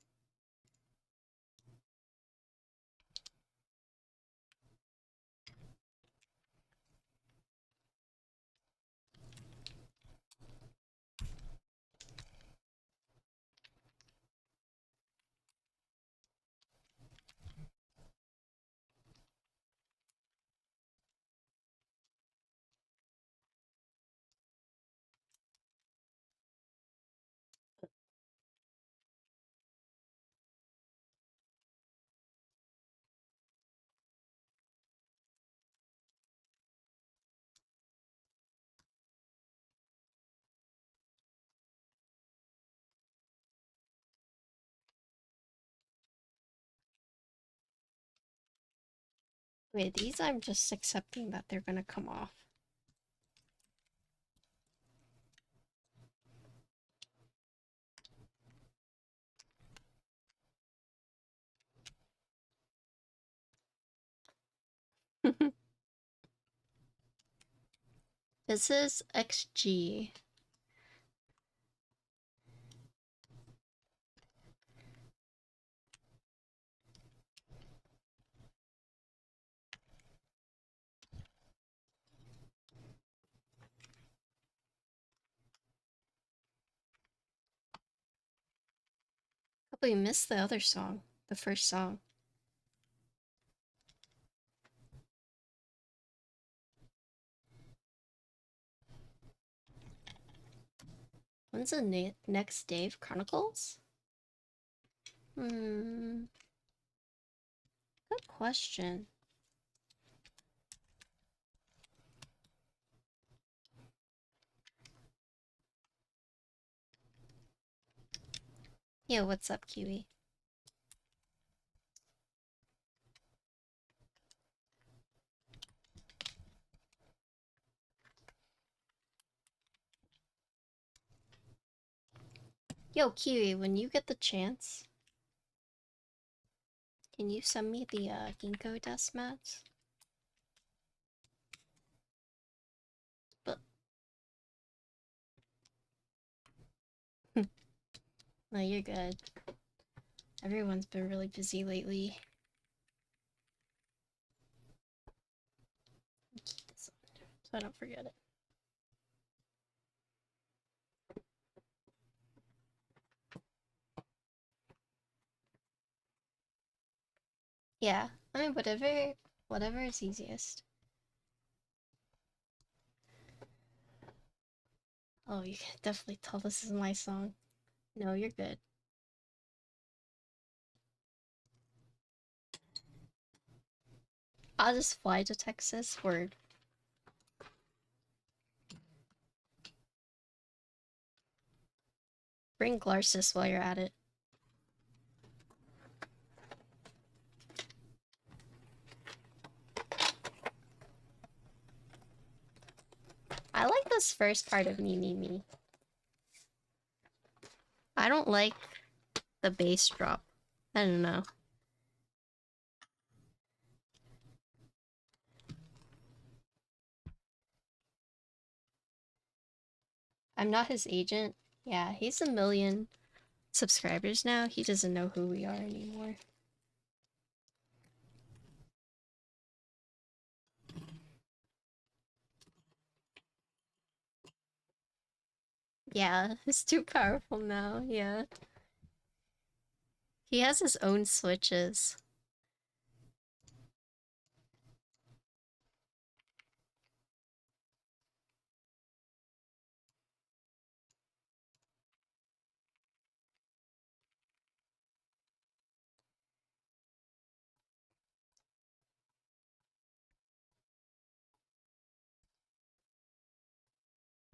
Wait, these I'm just accepting that they're gonna come off. This is XG. Oh, we missed the other song. The first song. When's the next Dave Chronicles? Good question. Yo, what's up, Kiwi? Yo, Kiwi, when you get the chance, can you send me the ginkgo dust mats? But no, you're good. Everyone's been really busy lately. Keep this on so I don't forget it. Yeah, I mean, whatever is easiest. Oh, you can definitely tell this is my song. No, you're good. I'll just fly to Texas or bring Glarsis while you're at it. I like this first part of Me Me Me. I don't like the bass drop. I don't know. I'm not his agent. Yeah, he's 1 million subscribers now. He doesn't know who we are anymore. Yeah, it's too powerful now, yeah. He has his own switches.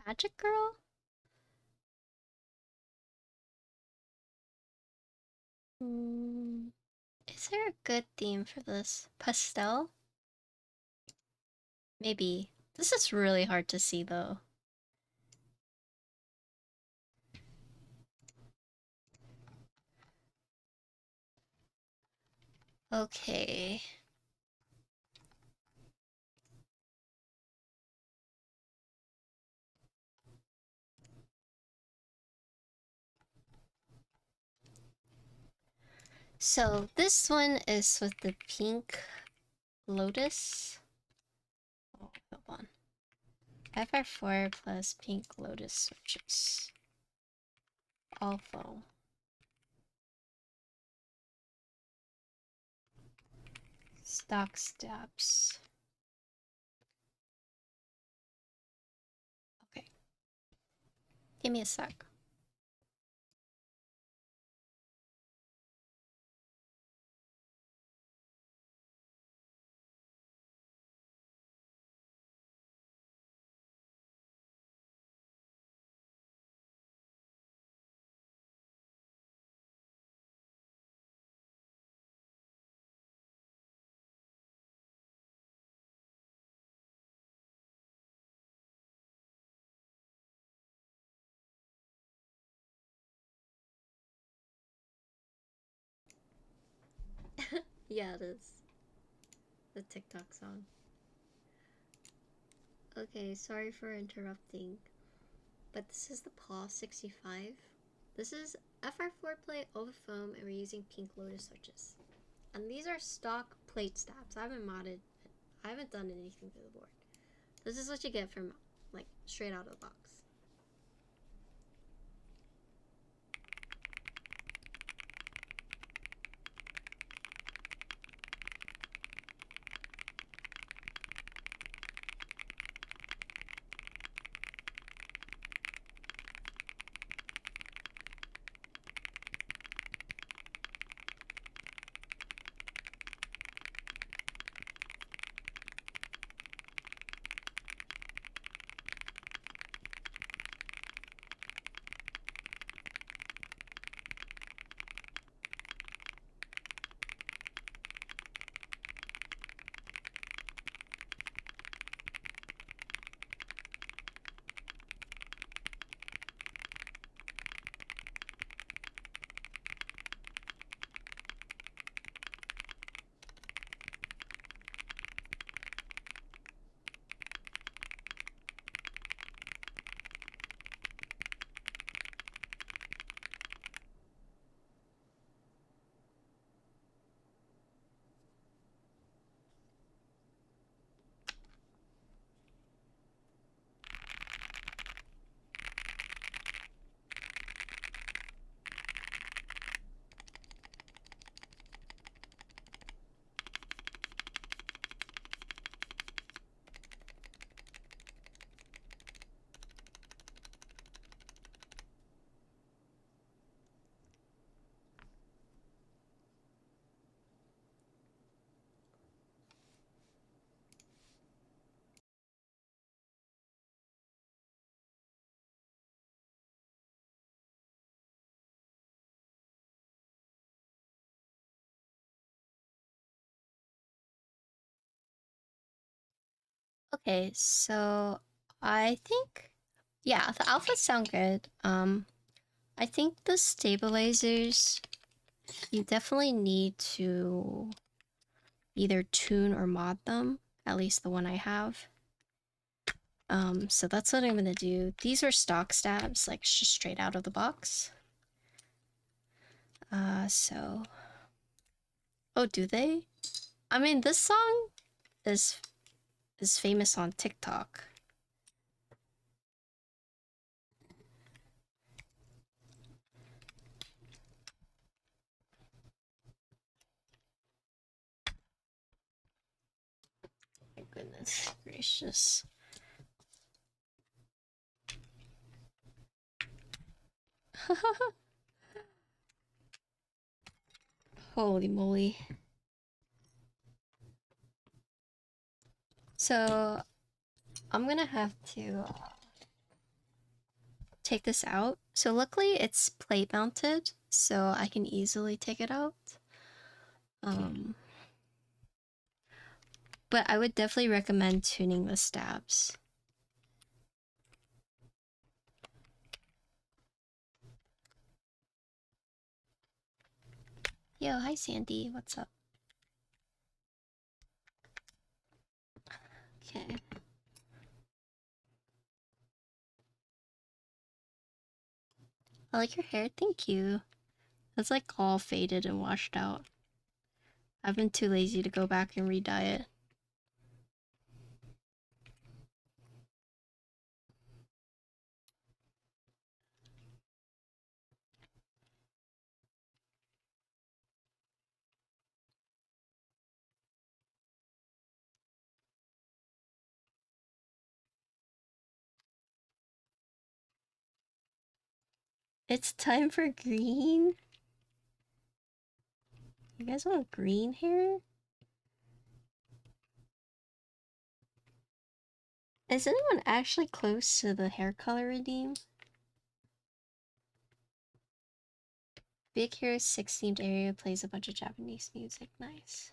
Magic Girl? Hmm. Is there a good theme for this? Pastel? Maybe. This is really hard to see though. Okay. So this one is with the pink Lotus. Oh, hold on. FR4 plus pink Lotus switches. All foam. Stock stabs. Okay. Give me a sec. Yeah, it is. The TikTok song. Okay, sorry for interrupting. But this is the Paw65. This is FR4 plate over foam, and we're using pink Lotus switches. And these are stock plate stabs. I haven't modded. I haven't done anything to the board. This is what you get from, like, straight out of the box. Okay, so I think, yeah, the alphas sound good. I think the stabilizers, you definitely need to either tune or mod them, at least the one I have. So that's what I'm gonna do. These are stock stabs, like just straight out of the box. So, oh, do they? I mean, this song is famous on TikTok. Goodness gracious. Holy moly. So, I'm gonna have to take this out. So luckily it's plate mounted, so I can easily take it out. But I would definitely recommend tuning the stabs. Yo, hi Sandy, what's up? Okay. I like your hair, thank you. It's like all faded and washed out. I've been too lazy to go back and re-dye it. It's time for green? You guys want green hair? Is anyone actually close to the hair color redeem? Big Hero 6 themed area plays a bunch of Japanese music. Nice.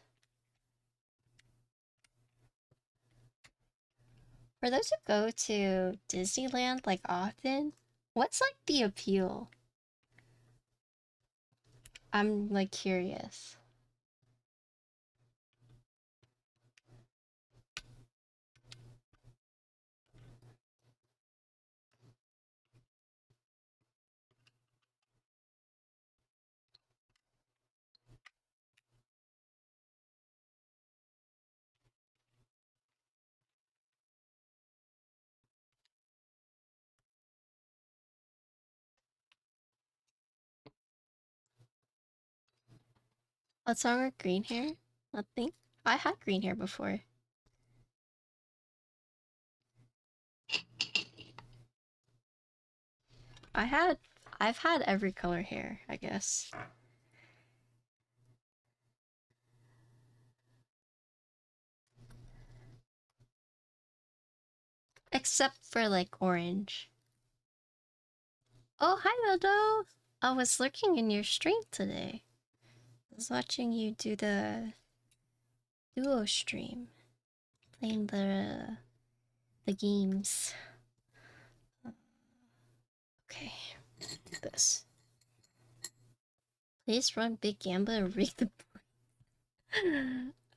For those who go to Disneyland like often, what's like the appeal? I'm like curious. What's wrong with green hair? Nothing. I had green hair before. I've had every color hair, I guess. Except for like orange. Oh, hi Modo! I was lurking in your stream today. I was watching you do the duo stream. Playing the games. Okay, this. Please run Big Gamba and read the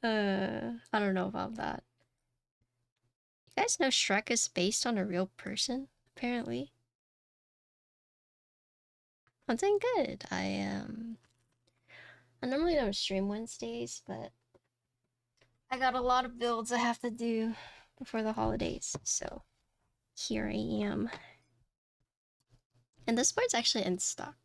I don't know about that. You guys know Shrek is based on a real person, apparently. I'm doing good. I normally don't stream Wednesdays, but I got a lot of builds I have to do before the holidays, so here I am. And this board's actually in stock.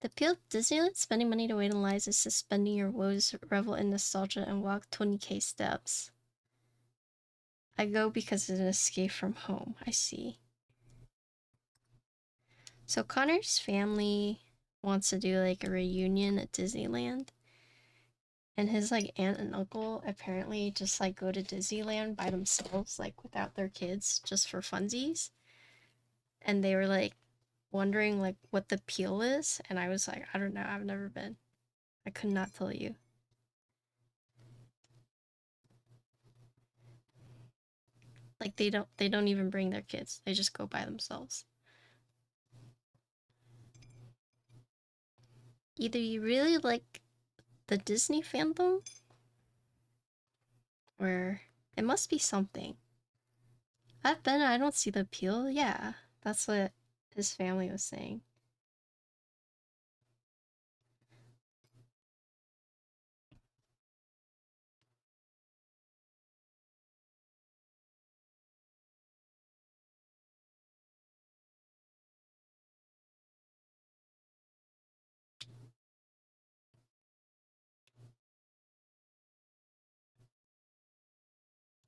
The appeal of Disneyland spending money to wait in lines is suspending your woes, revel in nostalgia, and walk 20k steps. I go because it's an escape from home. I see. So Connor's family wants to do like a reunion at Disneyland. And his like aunt and uncle apparently just like go to Disneyland by themselves, like without their kids, just for funsies. And they were like wondering like what the appeal is, and I was like, I don't know, I've never been. I could not tell you. Like they don't even bring their kids. They just go by themselves. Either you really like the Disney fandom, or it must be something. I've been, I don't see the appeal. Yeah, that's what his family was saying.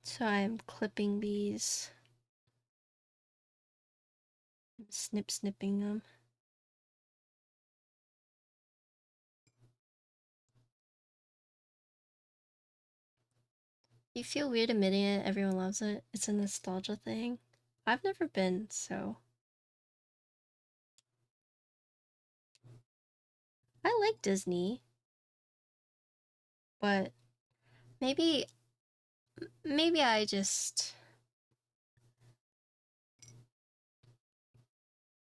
So I'm clipping these. I'm snipping them. You feel weird admitting it, everyone loves it. It's a nostalgia thing. I've never been, so. I like Disney. But maybe I just,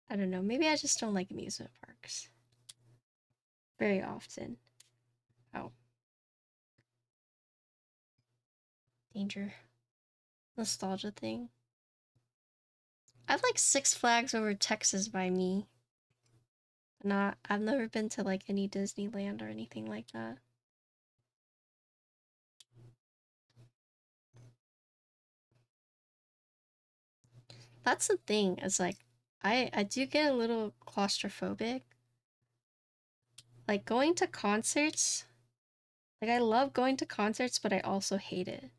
I don't know, maybe I just don't like amusement parks very often. Oh. Danger. Nostalgia thing. I've like Six Flags over Texas by me. I've never been to like any Disneyland or anything like that. That's the thing, it's like I do get a little claustrophobic. Like going to concerts, like I love going to concerts, but I also hate it.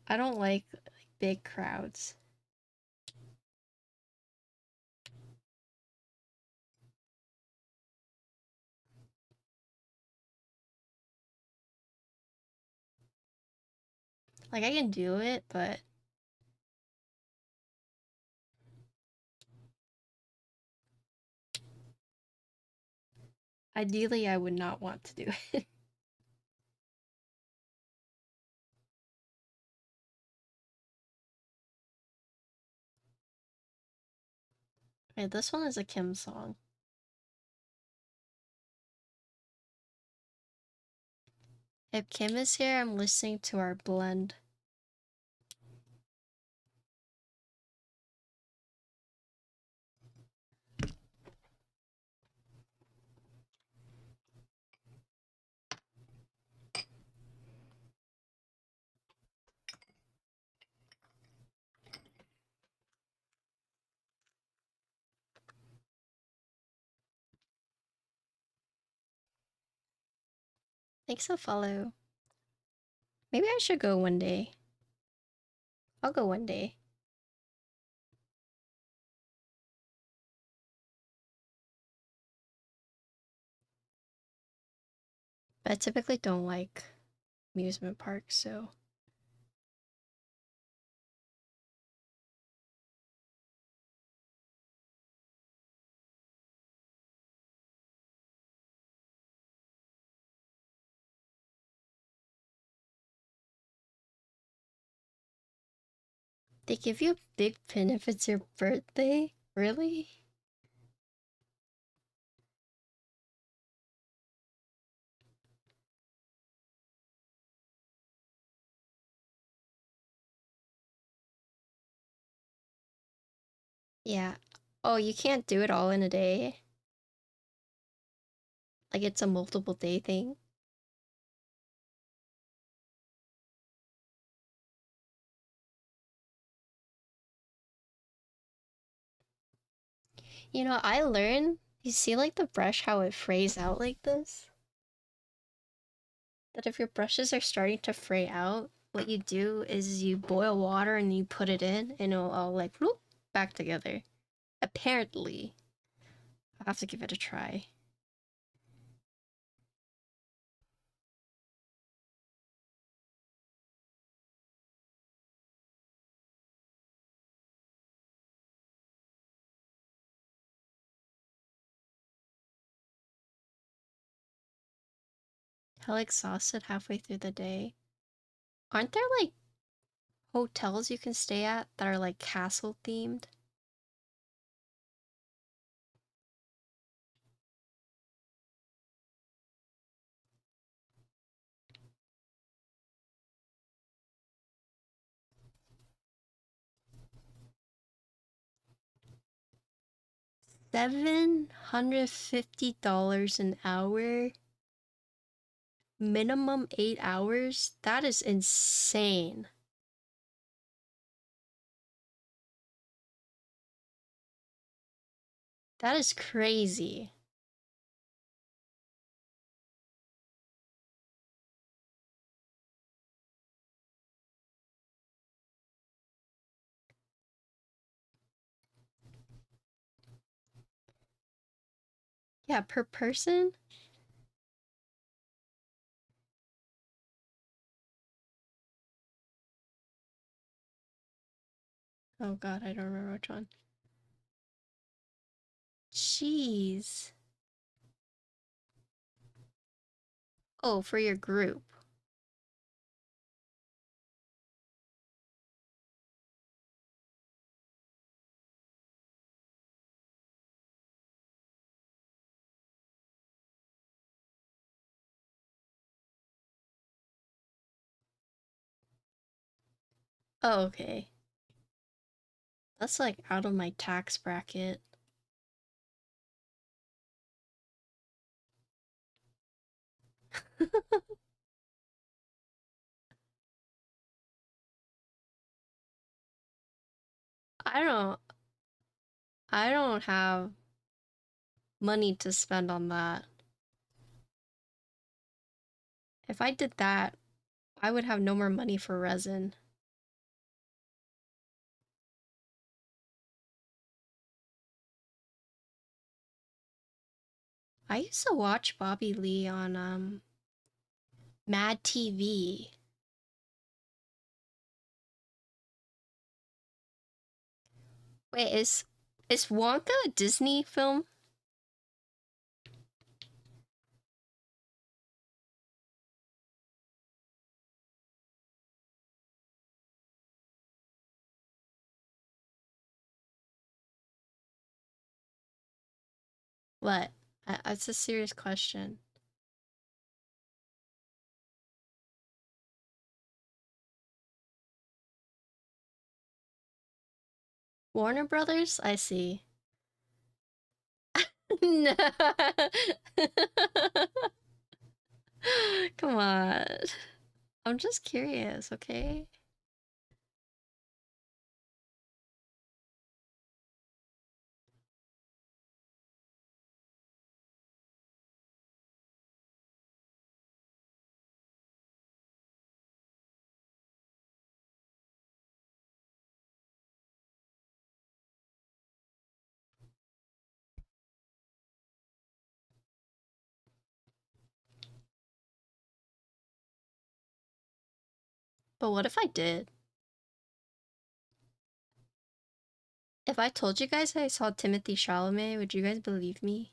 I don't like big crowds. Like I can do it, but ideally I would not want to do it. Okay, this one is a Kim song. If Kim is here, I'm listening to our blend. Thanks for follow. Maybe I should go one day. I'll go one day. But I typically don't like amusement parks, so. They give you a big pin if it's your birthday? Really? Yeah. Oh, you can't do it all in a day? Like it's a multiple day thing? You know, I learned, you see like the brush, how it frays out like this? That if your brushes are starting to fray out, what you do is you boil water and you put it in and it'll all like whoop, back together. Apparently. I'll have to give it a try. Hell exhausted halfway through the day. Aren't there like hotels you can stay at that are like castle themed? $750 an hour? Minimum 8 hours? That is insane. That is crazy. Yeah, per person? Oh god, I don't remember which one. Jeez. Oh, for your group. Oh, okay. That's like out of my tax bracket. I don't I don't have money to spend on that. If I did that, I would have no more money for resin. I used to watch Bobby Lee on Mad TV. Wait, is Wonka a Disney film? What? It's a serious question. Warner Brothers? I see. No. Come on. I'm just curious, okay? But what if I did? If I told you guys I saw Timothy Chalamet, would you guys believe me?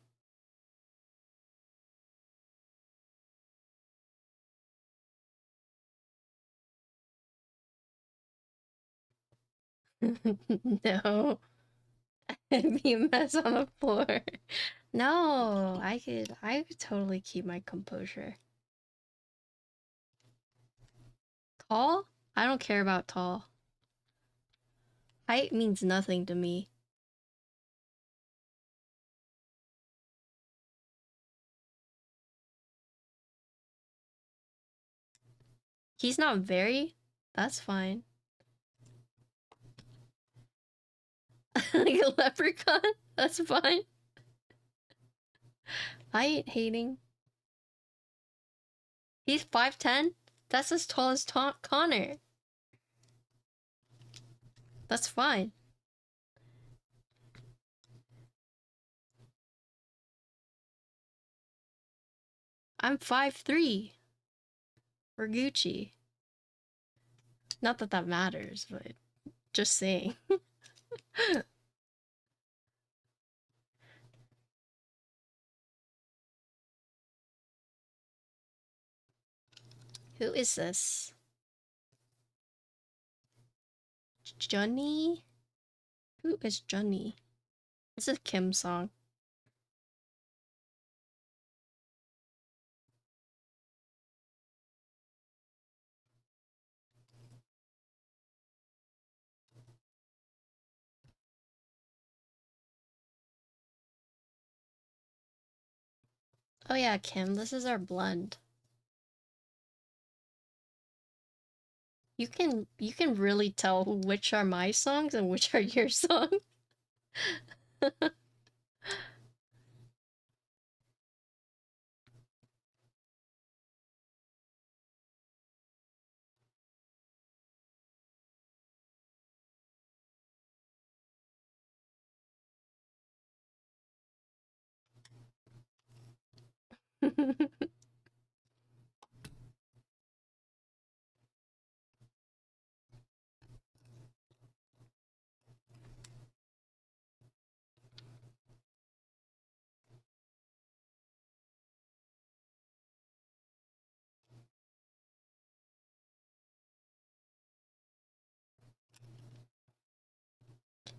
No. It'd be a mess on the floor. No, I could totally keep my composure. Tall? I don't care about tall. Height means nothing to me. He's not very. That's fine. Like a leprechaun? That's fine. I ain't hating. He's 5'10"? That's as tall as Connor. That's fine. I'm 5'3" for Gucci. Not that that matters, but just saying. Who is this? Johnny? Who is Johnny? This is Kim's song. Oh yeah, Kim, this is our blend. You can really tell which are my songs and which are your songs.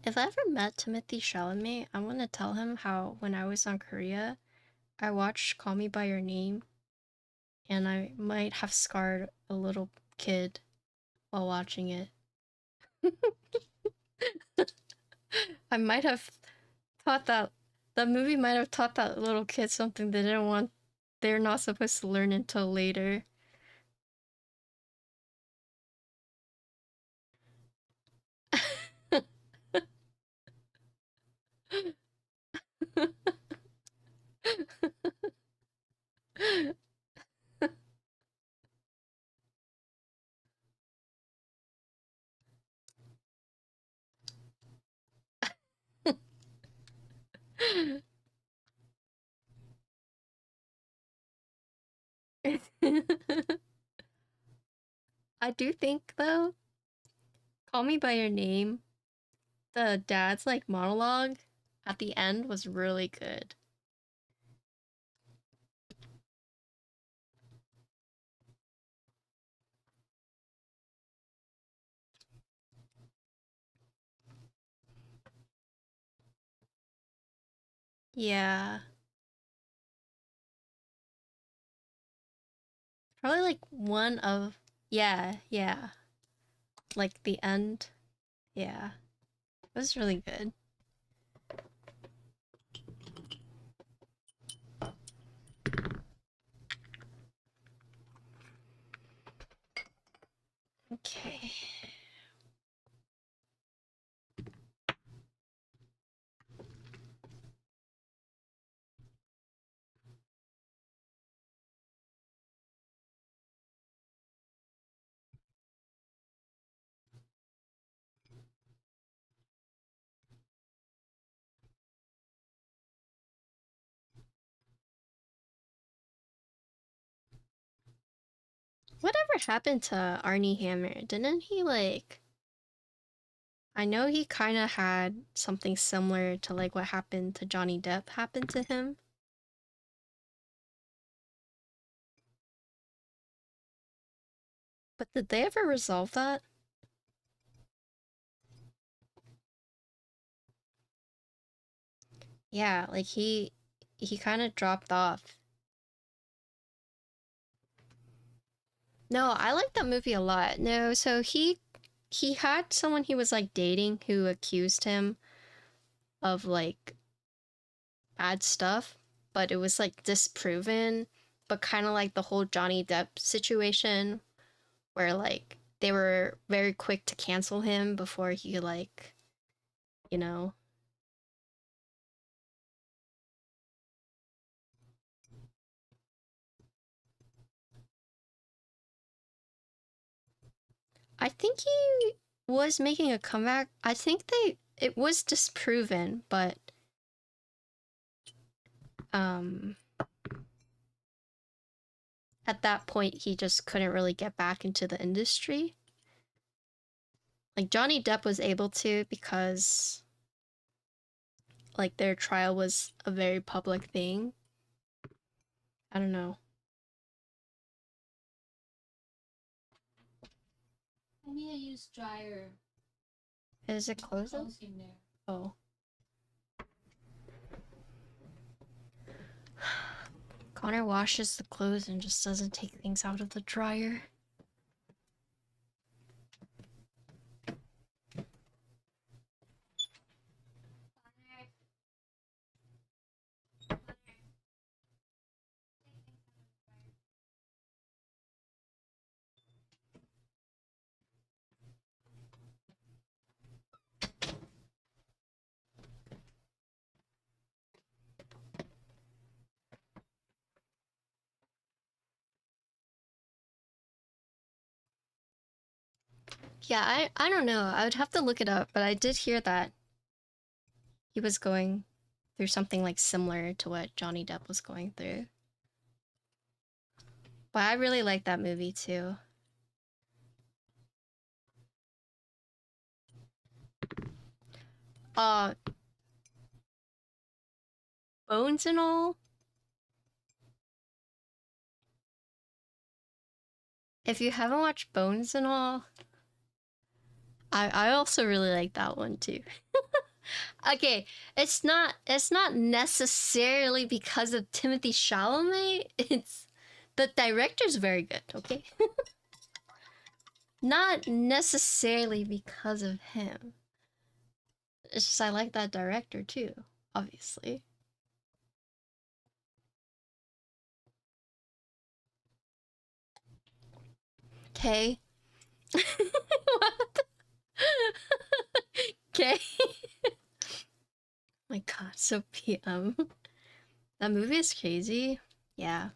If I ever met Timothy Chalamet, I want to tell him how when I was on Korea, I watched Call Me by Your Name, and I might have scarred a little kid while watching it. I might have taught that movie might have taught that little kid something they're not supposed to learn until later. I do think though, Call Me by Your Name, the dad's like monologue at the end was really good. Yeah. Probably like one of yeah, yeah. Like the end. Yeah. It was really good. Okay. Whatever happened to Arnie Hammer? Didn't he like I know he kind of had something similar to like what happened to Johnny Depp happen to him. But did they ever resolve that? Yeah, like he kind of dropped off. No, I like that movie a lot. No, so he had someone he was like dating who accused him of like bad stuff, but it was like disproven, but kind of like the whole Johnny Depp situation where like they were very quick to cancel him before he like, you know. I think he was making a comeback. I think it was disproven, but um at that point he just couldn't really get back into the industry. Like Johnny Depp was able to because like their trial was a very public thing. I don't know. I need to use dryer. Is it closing? Closing there. Oh. Connor washes the clothes and just doesn't take things out of the dryer. Yeah, I don't know. I would have to look it up, but I did hear that he was going through something like similar to what Johnny Depp was going through. But I really like that movie too. Uh, Bones and All. If you haven't watched Bones and All, I also really like that one too. Okay, it's not necessarily because of Timothy Chalamet. It's the director's very good, okay? Not necessarily because of him. It's just I like that director too, obviously. Okay. What? Okay. My god, so PM. That movie is crazy. Yeah.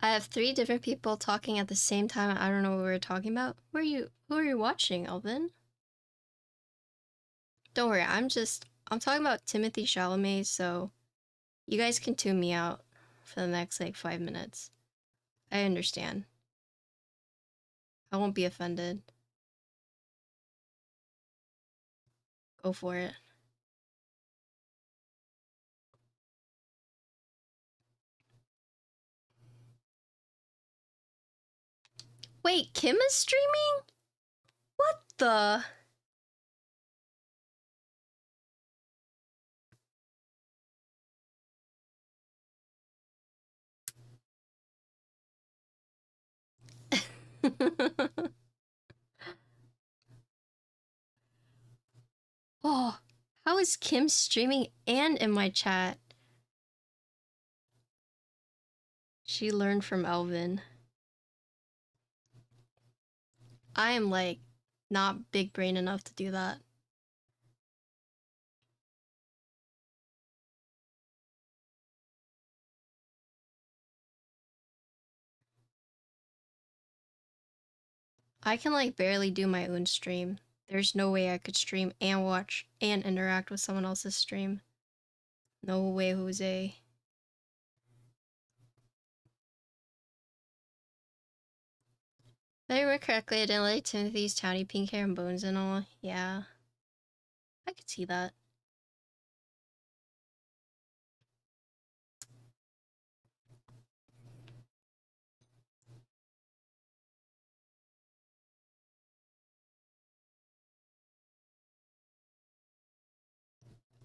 I have three different people talking at the same time. I don't know what we were talking about. Who are you watching, Alvin? Don't worry, I'm talking about Timothy Chalamet, so you guys can tune me out for the next like 5 minutes. I understand. I won't be offended. Go for it. Wait, Kim is streaming? What the? Oh, how is Kim streaming and in my chat? She learned from Elvin. I am like not big brain enough to do that. I can like barely do my own stream. There's no way I could stream and watch and interact with someone else's stream. No way, Jose. If I remember correctly, I didn't like Timothy's towny pink hair and bones and all. Yeah, I could see that.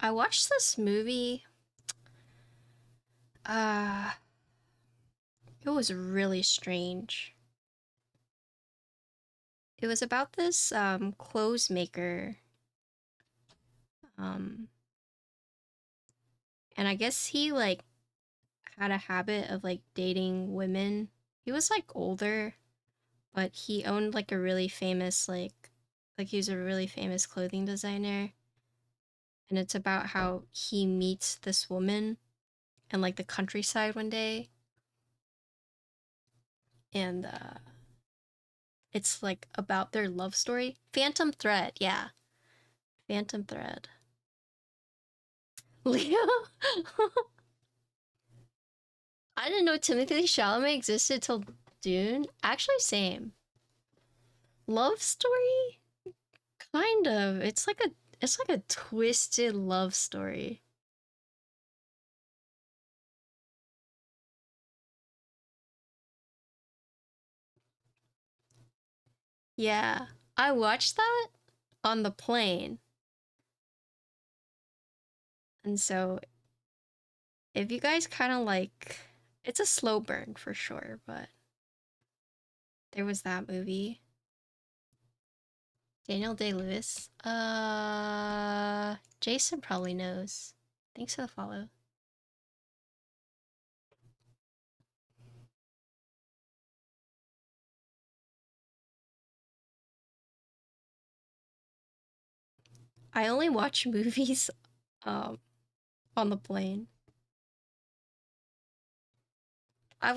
I watched this movie. Uh, it was really strange. It was about this clothes maker. Um, and I guess he like had a habit of like dating women. He was like older, but he owned like a really famous like he was a really famous clothing designer. And it's about how he meets this woman in like the countryside one day, and it's like about their love story. Phantom Thread, yeah. Phantom Thread. Leo? I didn't know Timothy Chalamet existed till Dune. Actually, same. Love story? Kind of. It's like a twisted love story. Yeah. I watched that on the plane. And so if you guys kind of like, it's a slow burn for sure, but there was that movie. Daniel Day-Lewis. Jason probably knows. Thanks for the follow. I only watch movies um on the plane. I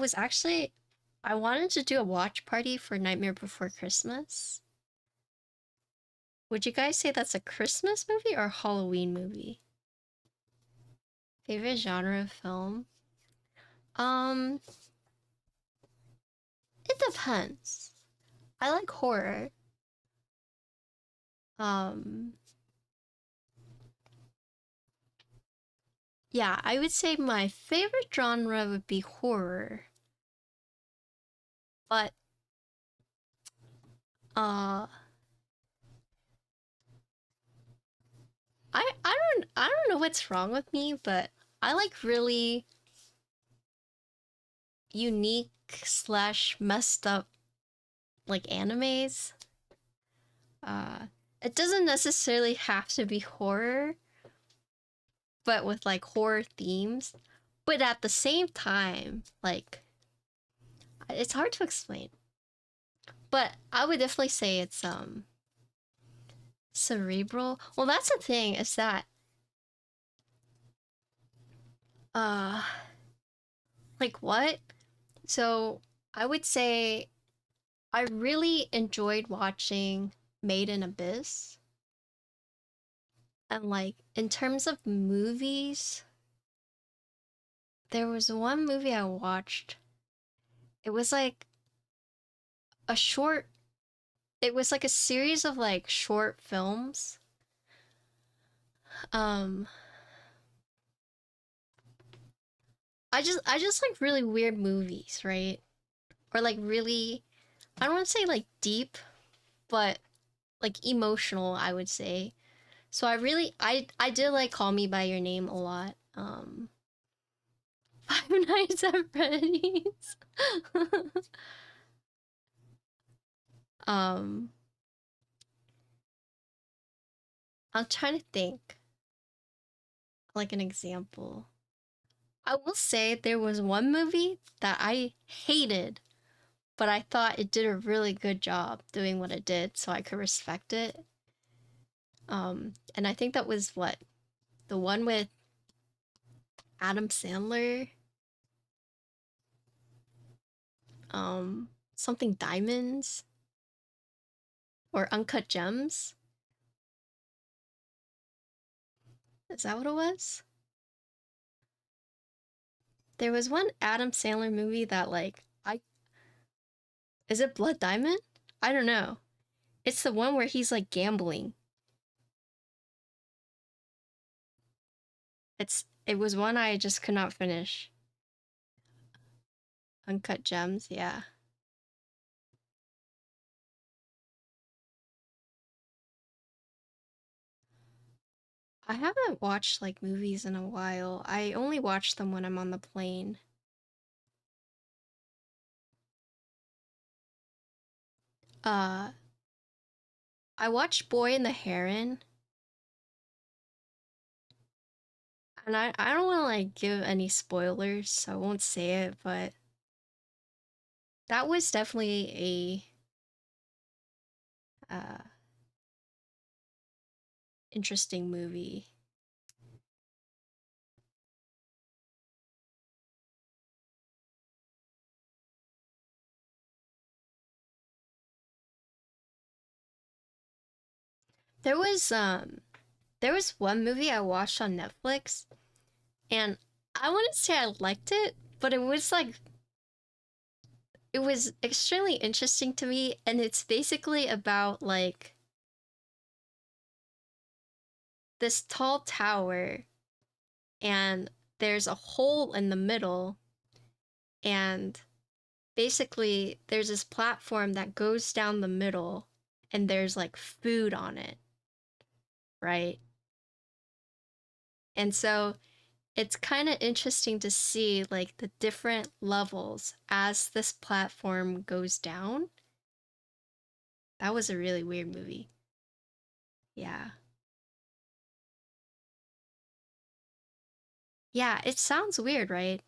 wanted to do a watch party for Nightmare Before Christmas, Would you guys say that's a Christmas movie or a Halloween movie? Favorite genre of film? Um, it depends. I like horror. Um, yeah, I would say my favorite genre would be horror. But uh I don't know what's wrong with me, but I like really unique slash messed up like animes. Uh it doesn't necessarily have to be horror, but with like horror themes. But at the same time, like it's hard to explain. But I would definitely say it's cerebral. Well, that's the thing, is that uh like what? So I would say I really enjoyed watching Made in Abyss. And like in terms of movies, there was one movie I watched. It was like a short it was like a series of like short films. Um I just like really weird movies, right? Or like really, I don't want to say like deep, but like emotional, I would say. So I did like Call Me by Your Name a lot. Five Nights at Freddy's. um, I'm trying to think like an example. I will say there was one movie that I hated, but I thought it did a really good job doing what it did, so I could respect it. And I think that was what, the one with Adam Sandler, something Diamonds or Uncut Gems. Is that what it was? There was one Adam Sandler movie that like I is it Blood Diamond? I don't know. It's the one where he's like gambling. It was one I just could not finish. Uncut Gems, yeah. I haven't watched like movies in a while. I only watch them when I'm on the plane. Uh I watched Boy and the Heron, and I don't want to like give any spoilers, so I won't say it, but that was definitely a interesting movie. There was um there was one movie I watched on Netflix, and I wouldn't say I liked it, but it was extremely interesting to me, and it's basically about like this tall tower, and there's a hole in the middle, and basically there's this platform that goes down the middle, and there's like food on it, right? And so it's kind of interesting to see like the different levels as this platform goes down. That was a really weird movie. Yeah. Yeah, it sounds weird, right?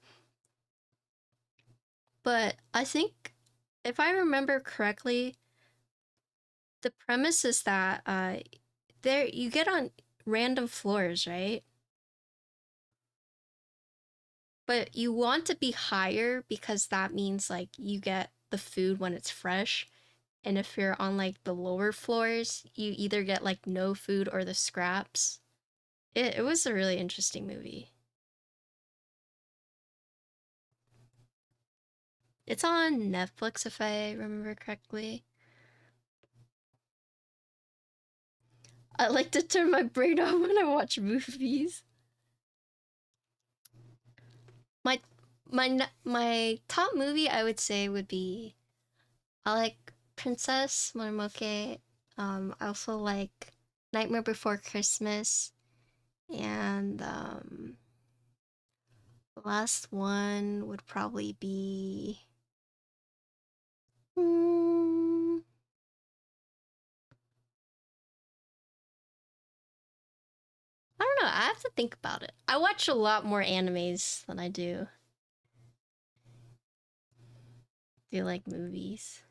But I think if I remember correctly, the premise is that there you get on random floors, right? But you want to be higher because that means like you get the food when it's fresh. And if you're on like the lower floors, you either get like no food or the scraps. It was a really interesting movie. It's on Netflix if I remember correctly. I like to turn my brain off when I watch movies. My my top movie I would say would be I like Princess Mononoke. I also like Nightmare Before Christmas, and the last one would probably be. Hmm, I don't know. I have to think about it. I watch a lot more animes than I do like movies.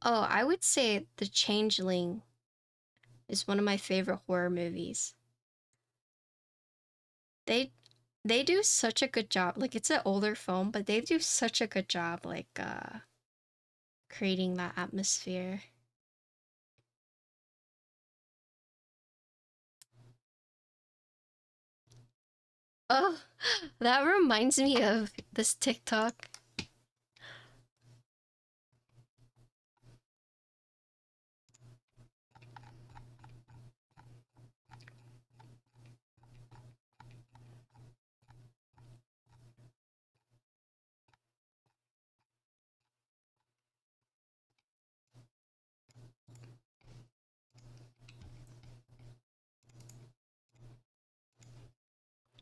Oh, I would say The Changeling is one of my favorite horror movies. They they do such a good job. Like it's an older film, but they do such a good job like creating that atmosphere. Oh, that reminds me of this TikTok.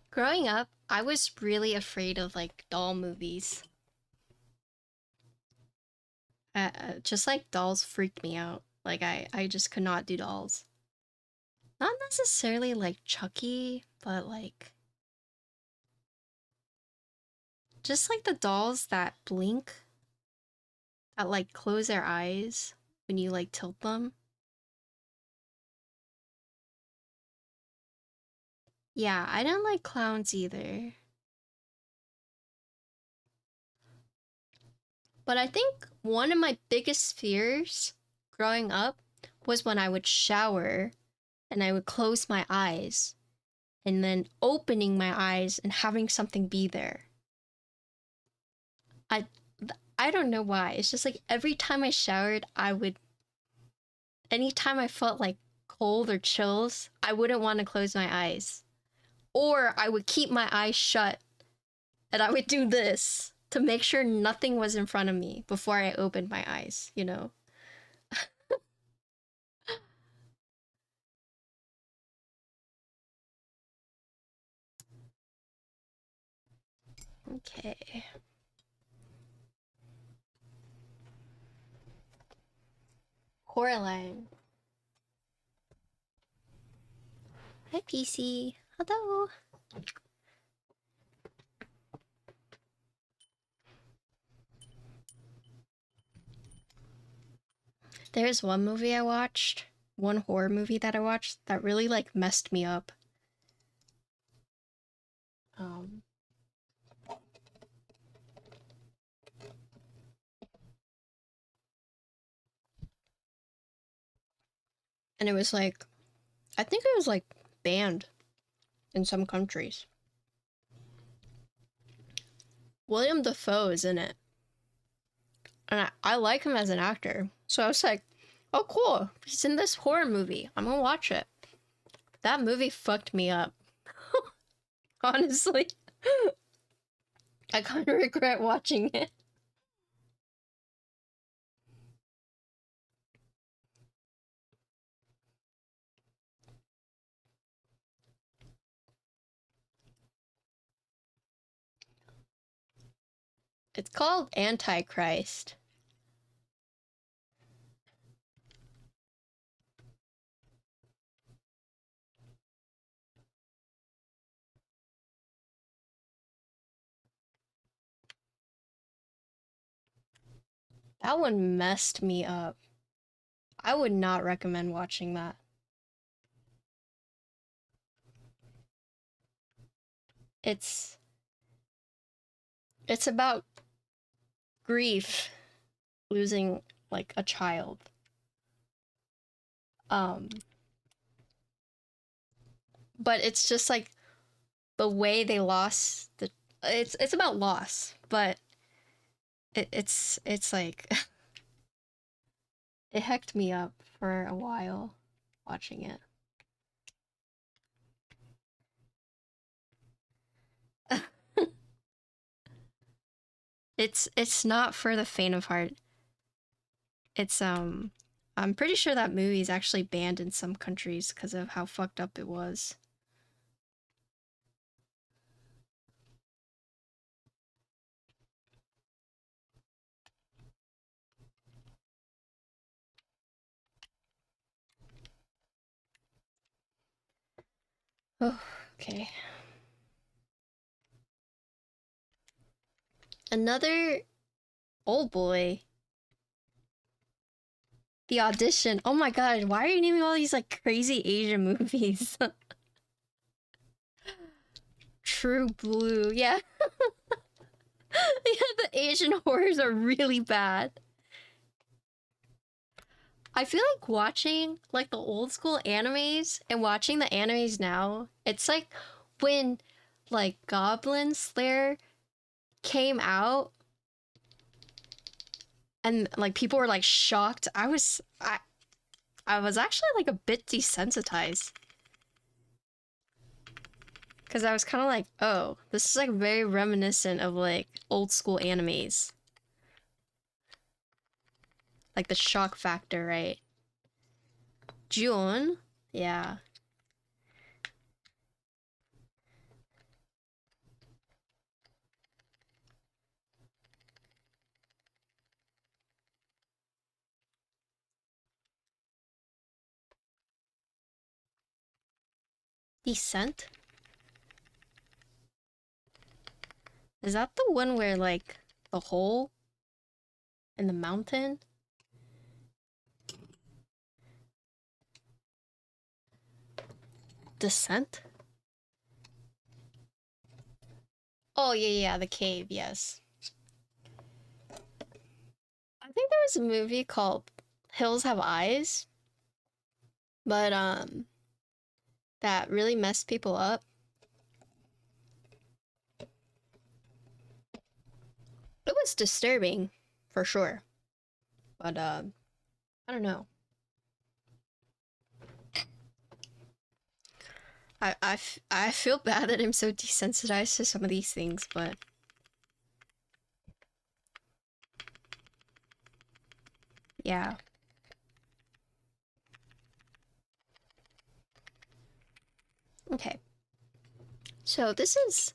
Growing up, I was really afraid of like doll movies. Just like dolls freaked me out. Like I just could not do dolls. Not necessarily like Chucky, but like just like the dolls that blink, that like close their eyes when you like tilt them. Yeah, I don't like clowns either. But I think one of my biggest fears growing up was when I would shower and I would close my eyes and then opening my eyes and having something be there. I I don't know why. It's just like every time I showered, I would anytime I felt like cold or chills, I wouldn't want to close my eyes. Or I would keep my eyes shut and I would do this to make sure nothing was in front of me before I opened my eyes, you know? Okay. Coraline. Hi, PC. Hello. There's one movie I watched, one horror movie that I watched that really like messed me up. Um, and it was like, I think it was like banned in some countries. William Dafoe is in it, and I like him as an actor. So I was like, oh, cool. He's in this horror movie. I'm gonna watch it. That movie fucked me up. Honestly, I kind of regret watching it. It's called Antichrist. That one messed me up. I would not recommend watching that. It's it's about grief, losing like a child. Um but it's just like the way they lost the it's about loss, but it's like it hecked me up for a while watching it. It's not for the faint of heart. It's I'm pretty sure that movie is actually banned in some countries because of how fucked up it was. Oh, okay. Another old boy. The Audition. Oh my god, why are you naming all these like crazy Asian movies? True Blue. Yeah. Yeah, the Asian horrors are really bad. I feel like watching like the old school animes and watching the animes now, it's like when like Goblin Slayer came out and like people were like shocked. I was actually like a bit desensitized because I was kind of like, oh, this is like very reminiscent of like old school animes, like the shock factor, right? June, yeah, Descent. Is that the one where like the hole in the mountain? Descent? Oh yeah, yeah, the cave, yes. I think there was a movie called Hills Have Eyes, but that really messed people up. It was disturbing, for sure. But I don't know. I feel bad that I'm so desensitized to some of these things, but yeah. Okay. So this is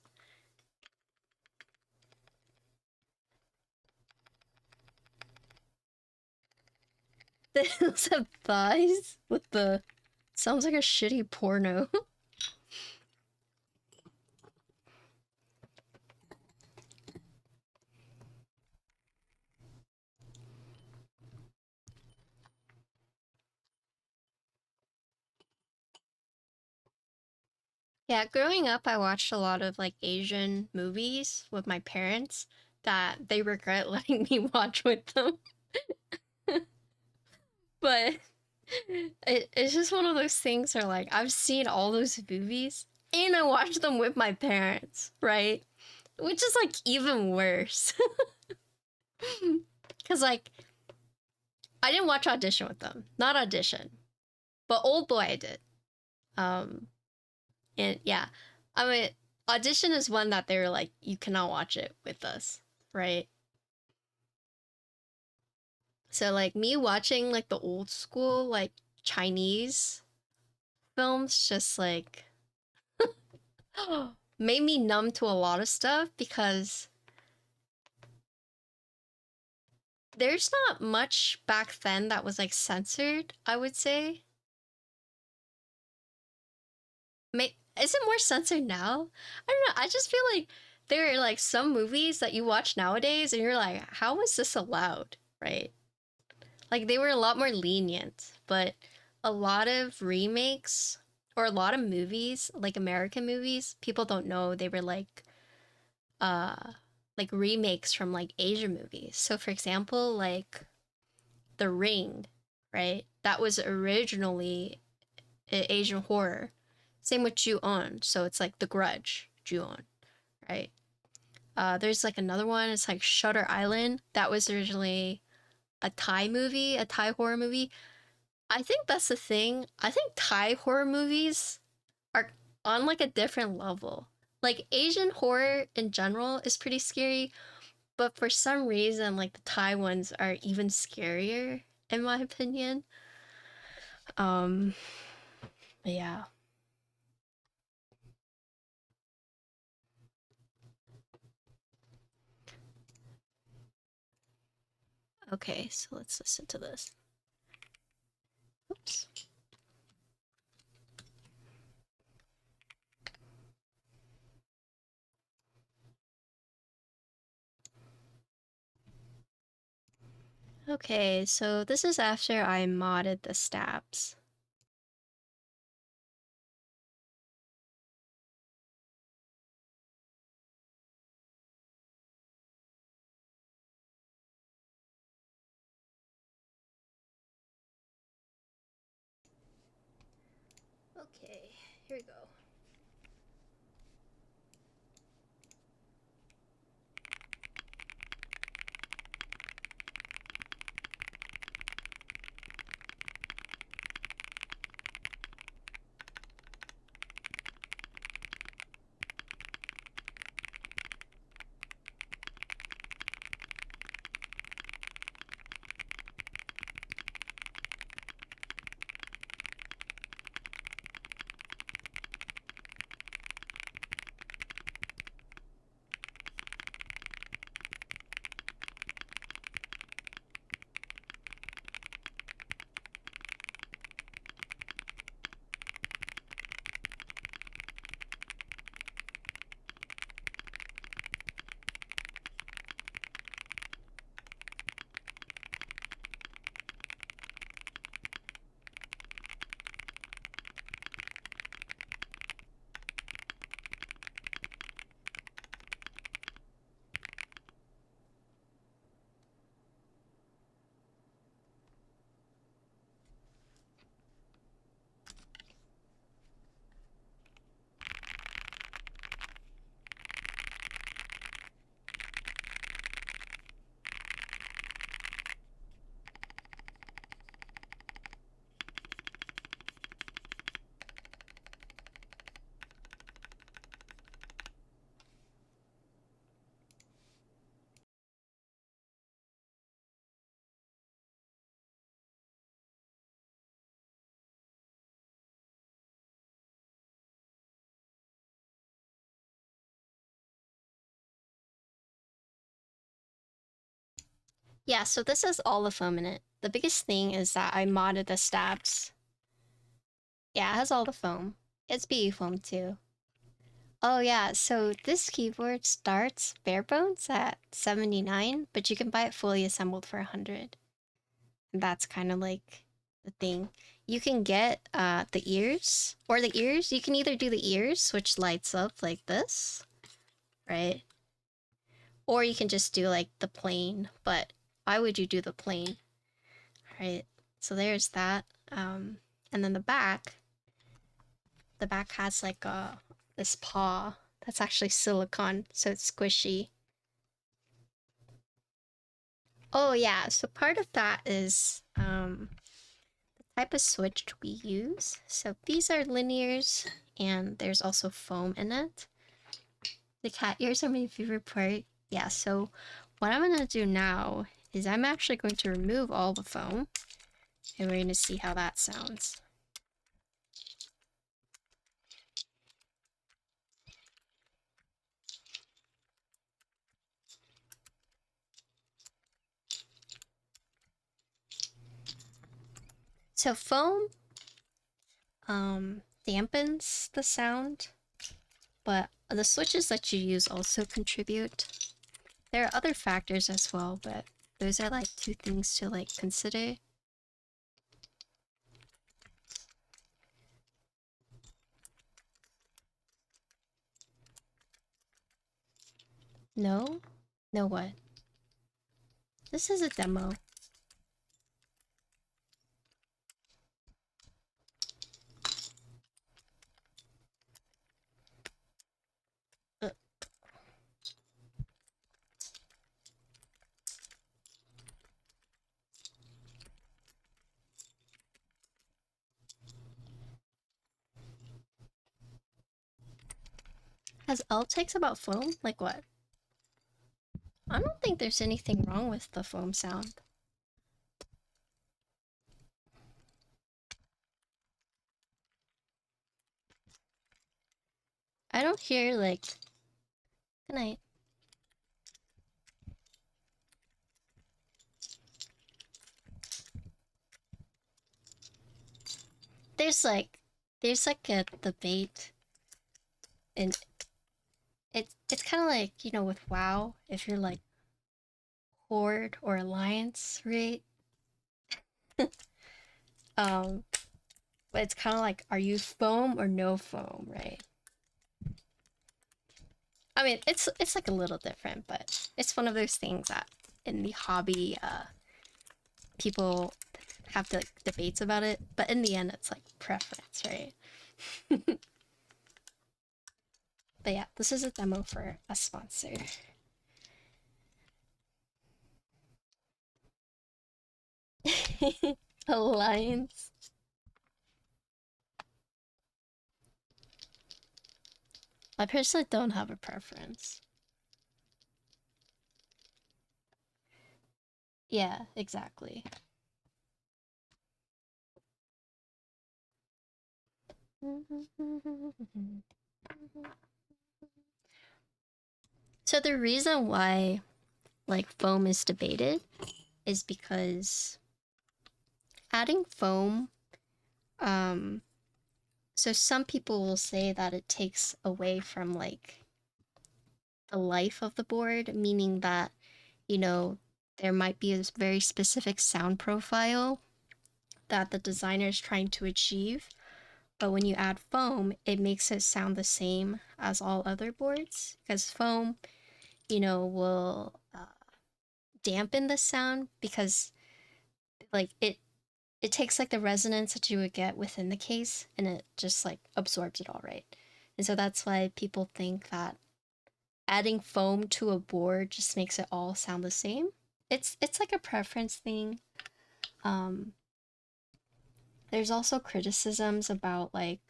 the Hills Have Thighs with the sounds like a shitty porno. Yeah, growing up, I watched a lot of like Asian movies with my parents that they regret letting me watch with them. But it's just one of those things where like I've seen all those movies and I watched them with my parents, right? Which is like even worse. Cause like I didn't watch Audition with them. Not Audition. But Old Boy I did. Um and yeah. I mean Audition is one that they were like, you cannot watch it with us, right? So like me watching like the old school like Chinese films just like made me numb to a lot of stuff because there's not much back then that was like censored, I would say. Is it more censored now? I don't know. I just feel like there are like some movies that you watch nowadays and you're like, how is this allowed? right? Like they were a lot more lenient, but a lot of remakes or a lot of movies, like American movies, people don't know they were uh like remakes from like Asian movies. So for example, like The Ring, right? That was originally Asian horror. Same with Ju-on. So it's like The Grudge, Ju-on, right? There's like another one. It's like Shutter Island. That was originally a Thai movie, a Thai horror movie. I think that's the thing. I think Thai horror movies are on like a different level. Like Asian horror in general is pretty scary, but for some reason, like the Thai ones are even scarier, in my opinion. Um, yeah. Okay, so let's listen to this. Oops. Okay, so this is after I modded the stabs. Okay, here we go. Yeah, so this has all the foam in it. The biggest thing is that I modded the stabs. Yeah, it has all the foam. It's BE foam too. Oh yeah, so this keyboard starts bare bones at 79, but you can buy it fully assembled for 100. And that's kind of like the thing. You can get the ears, or the ears. You can either do the ears, which lights up like this, right? Or you can just do like the plain, but why would you do the plain, right? So there's that. And then the back has like this paw that's actually silicone, so it's squishy. Oh yeah, so part of that is the type of switch we use. So these are linears, and there's also foam in it. The cat ears are my favorite part. Yeah, so what I'm gonna do now is I'm actually going to remove all the foam, and we're gonna see how that sounds. So foam dampens the sound, but the switches that you use also contribute. There are other factors as well, but those are like two things to like consider. No? No what? This is a demo. Uh, Has L takes about foam? Like what? I don't think there's anything wrong with the foam sound. I don't hear like... Good night. There's like... There's like a debate, and it's kind of like, you know, with WoW, if you're like Horde or Alliance, right? um, but it's kind of like, are you foam or no foam, right? I mean, it's like a little different, but it's one of those things that in the hobby, people have like debates about it. But in the end, it's like preference, right? But yeah, this is a demo for a sponsor. Alliance. I personally don't have a preference. Yeah, exactly. So the reason why like foam is debated is because adding foam, um, so some people will say that it takes away from like the life of the board, meaning that, you know, there might be a very specific sound profile that the designer is trying to achieve. But when you add foam, it makes it sound the same as all other boards because foam, you know, will dampen the sound because like it takes like the resonance that you would get within the case and it just like absorbs it all right. And so that's why people think that adding foam to a board just makes it all sound the same. It's like a preference thing. Um there's also criticisms about like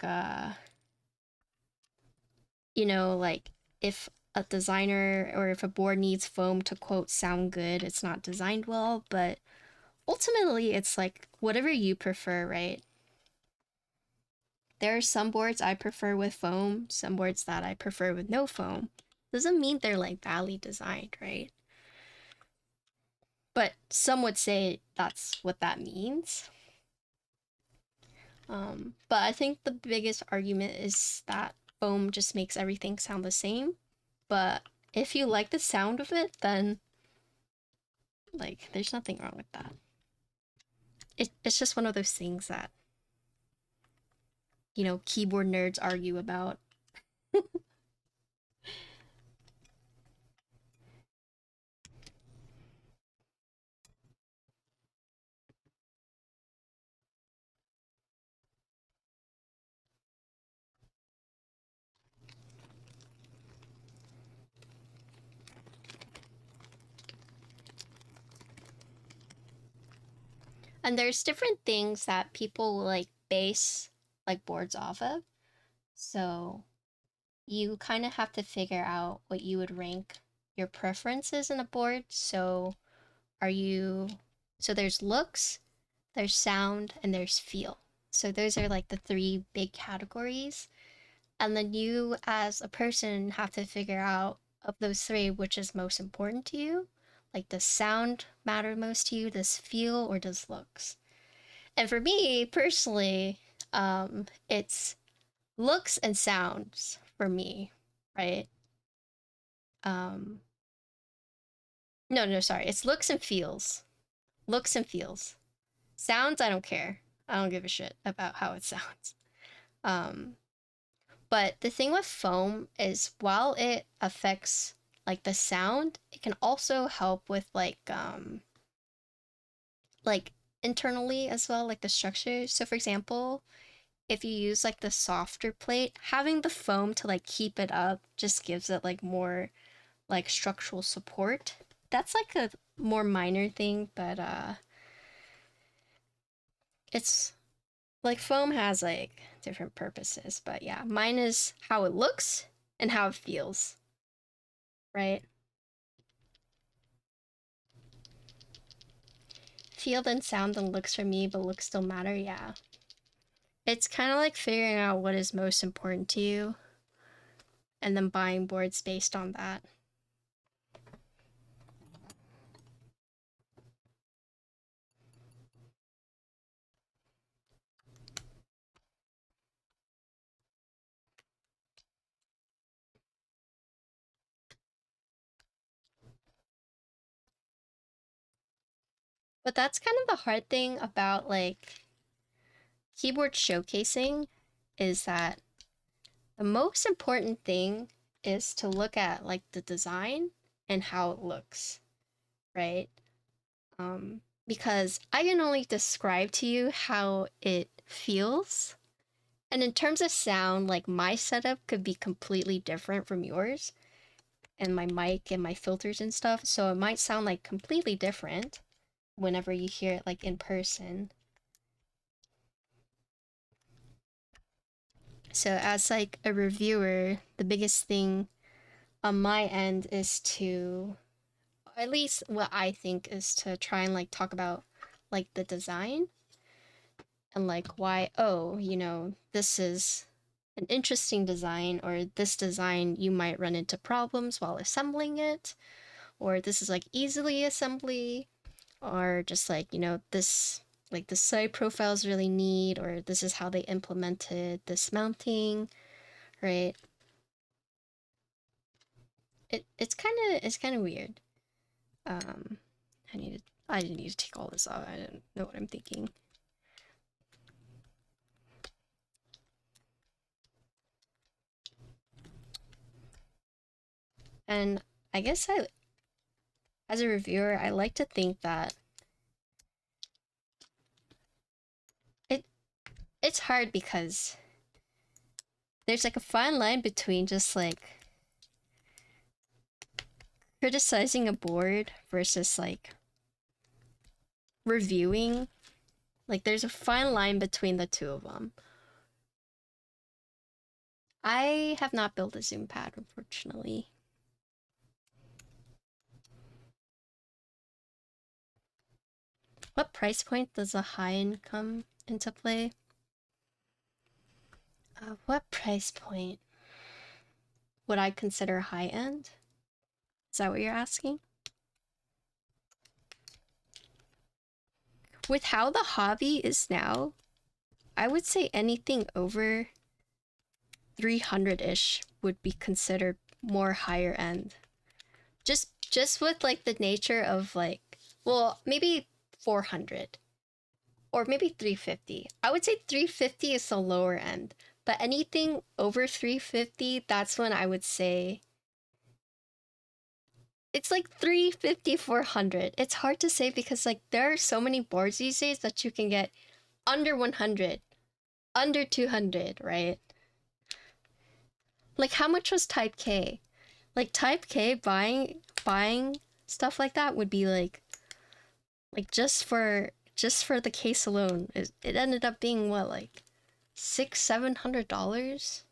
you know, like if a designer or if a board needs foam to quote sound good, it's not designed well, but ultimately it's like whatever you prefer, right? There are some boards I prefer with foam, some boards that I prefer with no foam. Doesn't mean they're like badly designed, right? But some would say that's what that means. But I think the biggest argument is that foam just makes everything sound the same. But if you like the sound of it, then like there's nothing wrong with that. It's just one of those things that, you know, keyboard nerds argue about. And there's different things that people like base like boards off of. So you kind of have to figure out what you would rank your preferences in a board. So are you so there's looks, there's sound, and there's feel. So those are like the three big categories. And then you as a person have to figure out of those three which is most important to you. Like does sound matter most to you? Does feel or does looks? And for me personally, it's looks and sounds for me, right? Um, No, sorry. It's looks and feels. Looks and feels. Sounds, I don't care. I don't give a shit about how it sounds. Um, but the thing with foam is while it affects like the sound, it can also help with like internally as well, like the structure. So for example, if you use like the softer plate, having the foam to like keep it up just gives it like more like structural support. That's like a more minor thing, but it's like foam has like different purposes. But yeah, mine is how it looks and how it feels, right? Feel and sound and looks for me, but looks still matter, yeah. It's kind of like figuring out what is most important to you and then buying boards based on that. But that's kind of the hard thing about like keyboard showcasing is that the most important thing is to look at like the design and how it looks, right? Because I can only describe to you how it feels. And in terms of sound, like my setup could be completely different from yours and my mic and my filters and stuff. So it might sound like completely different whenever you hear it like in person. So as like a reviewer, the biggest thing on my end is to, at least what I think is to try and like talk about like the design and like why, oh, this is an interesting design, or this design you might run into problems while assembling it, or this is like easily assembly, or just like, this like the side profile is really neat, or this is how they implemented this mounting, right? It's kind of weird. Um, I didn't need to take all this off. I didn't know what I'm thinking. And I guess as a reviewer, I like to think that it it's hard because there's like a fine line between just like criticizing a board versus like reviewing. Like there's a fine line between the two of them. I have not built a zoom pad, unfortunately. What price point does a high end come into play? What price point would I consider high end? Is that what you're asking? With how the hobby is now, I would say anything over 300-ish would be considered more higher end. Just with like the nature of like, well, maybe 400 or maybe 350. I would say 350 is the lower end, but anything over 350, that's when I would say it's like 350, 400. It's hard to say because like there are so many boards these days that you can get under 100, under 200, right? Like how much was Type K? Like Type K buying stuff like that would be like just for the case alone, it ended up being what, like $600-700.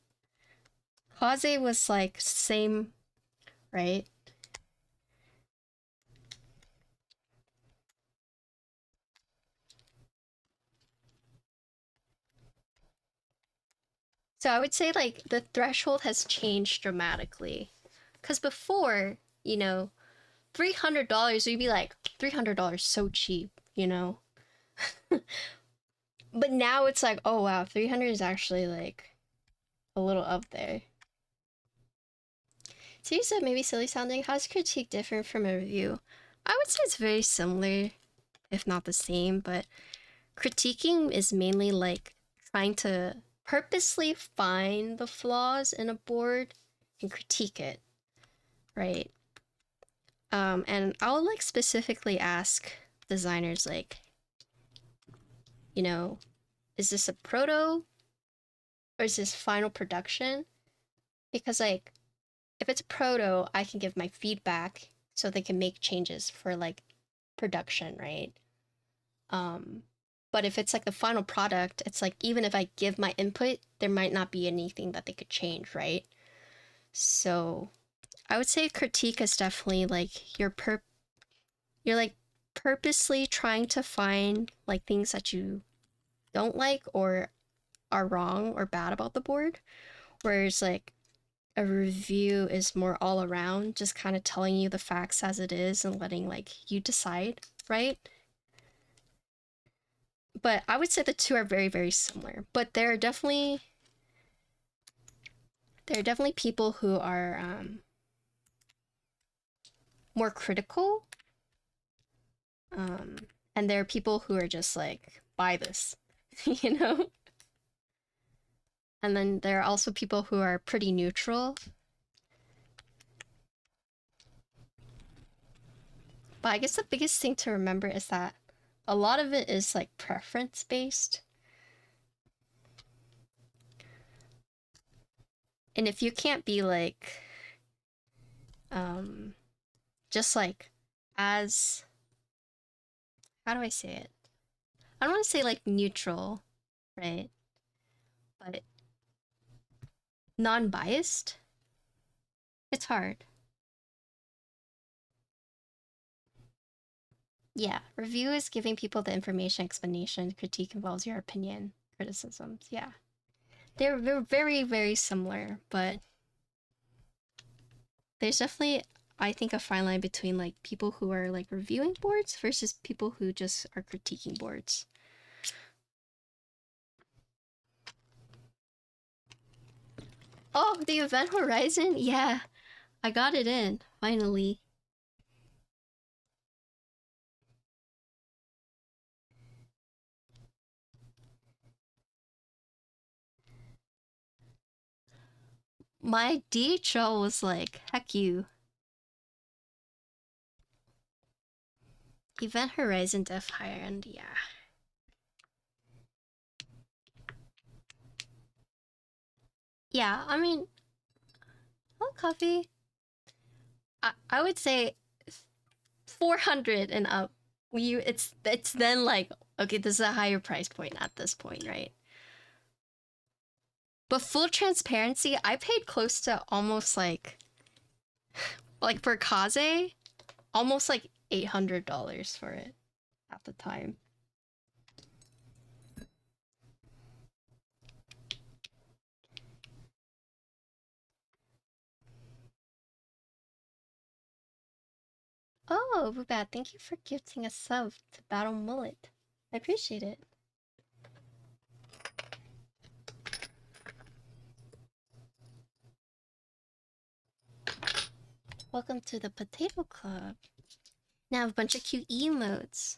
Kaze was like same, right? So I would say like the threshold has changed dramatically. Cause before, $300, you'd be like, $300 so cheap. But now it's like, oh wow, 300 is actually like a little up there. So you said maybe silly sounding. How's critique different from a review? I would say it's very similar, if not the same, but critiquing is mainly like trying to purposely find the flaws in a board and critique it, right? And I'll like specifically ask designers like, you know, is this a proto or is this final production? Because like if it's a proto, I can give my feedback so they can make changes for like production, right? Um, but if it's like the final product, it's like even if I give my input, there might not be anything that they could change, right? So I would say critique is definitely like you're like purposely trying to find like things that you don't like or are wrong or bad about the board. Whereas like a review is more all around, just kind of telling you the facts as it is and letting like you decide, right? But I would say the two are very, very similar. But there are definitely people who are more critical, um, and there are people who are just like buy this, you know. And then there are also people who are pretty neutral. But I guess the biggest thing to remember is that a lot of it is like preference based. And if you can't be like um just like as how do I say it? I don't want to say like neutral, right? But non-biased. It's hard. Yeah, review is giving people the information, explanation. Critique involves your opinion, criticisms. Yeah, they're very very similar, but there's definitely I think a fine line between like people who are like reviewing boards versus people who just are critiquing boards. Oh, the Event Horizon? Yeah, I got it in finally. My DHL was like, heck you. Event Horizon Def Higher End, yeah. Yeah, I mean, well, coffee. I would say 400 and up. It's then like okay, this is a higher price point at this point, right? But full transparency, I paid close to almost like for Kaze, almost like $800 for it at the time. Oh, Bubat, thank you for gifting a sub to Battle Mullet. I appreciate it. Welcome to the Potato Club. Now I have a bunch of cute emotes.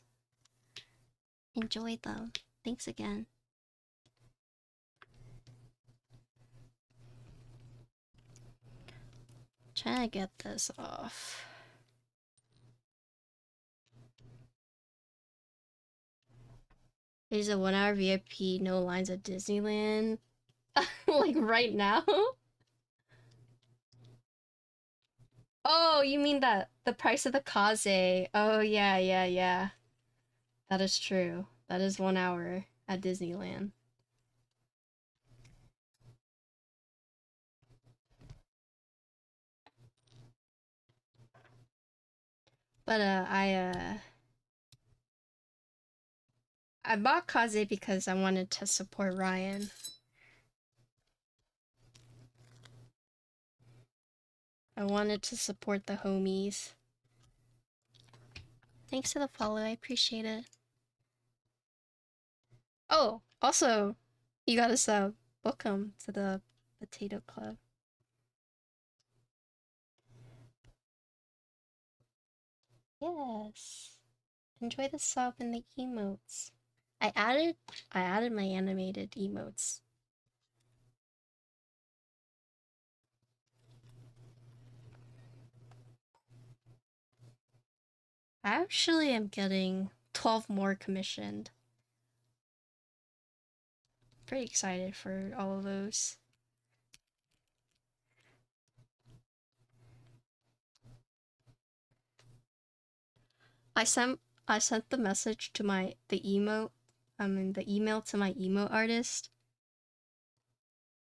Enjoy them. Thanks again. Trying to get this off. There's a 1 hour VIP, no lines at Disneyland. Like right now? Oh, you mean that the price of the kaze. Oh yeah, yeah, yeah. That is true. That is 1 hour at Disneyland. But I bought kaze because I wanted to support Ryan. I wanted to support the homies. Thanks for the follow, I appreciate it. Oh, also, you got a sub. Welcome to the Potato Club. Yes. Enjoy the sub and the emotes. I added my animated emotes. I actually am getting 12 more commissioned. Pretty excited for all of those. I sent the message to the email to my emo artist,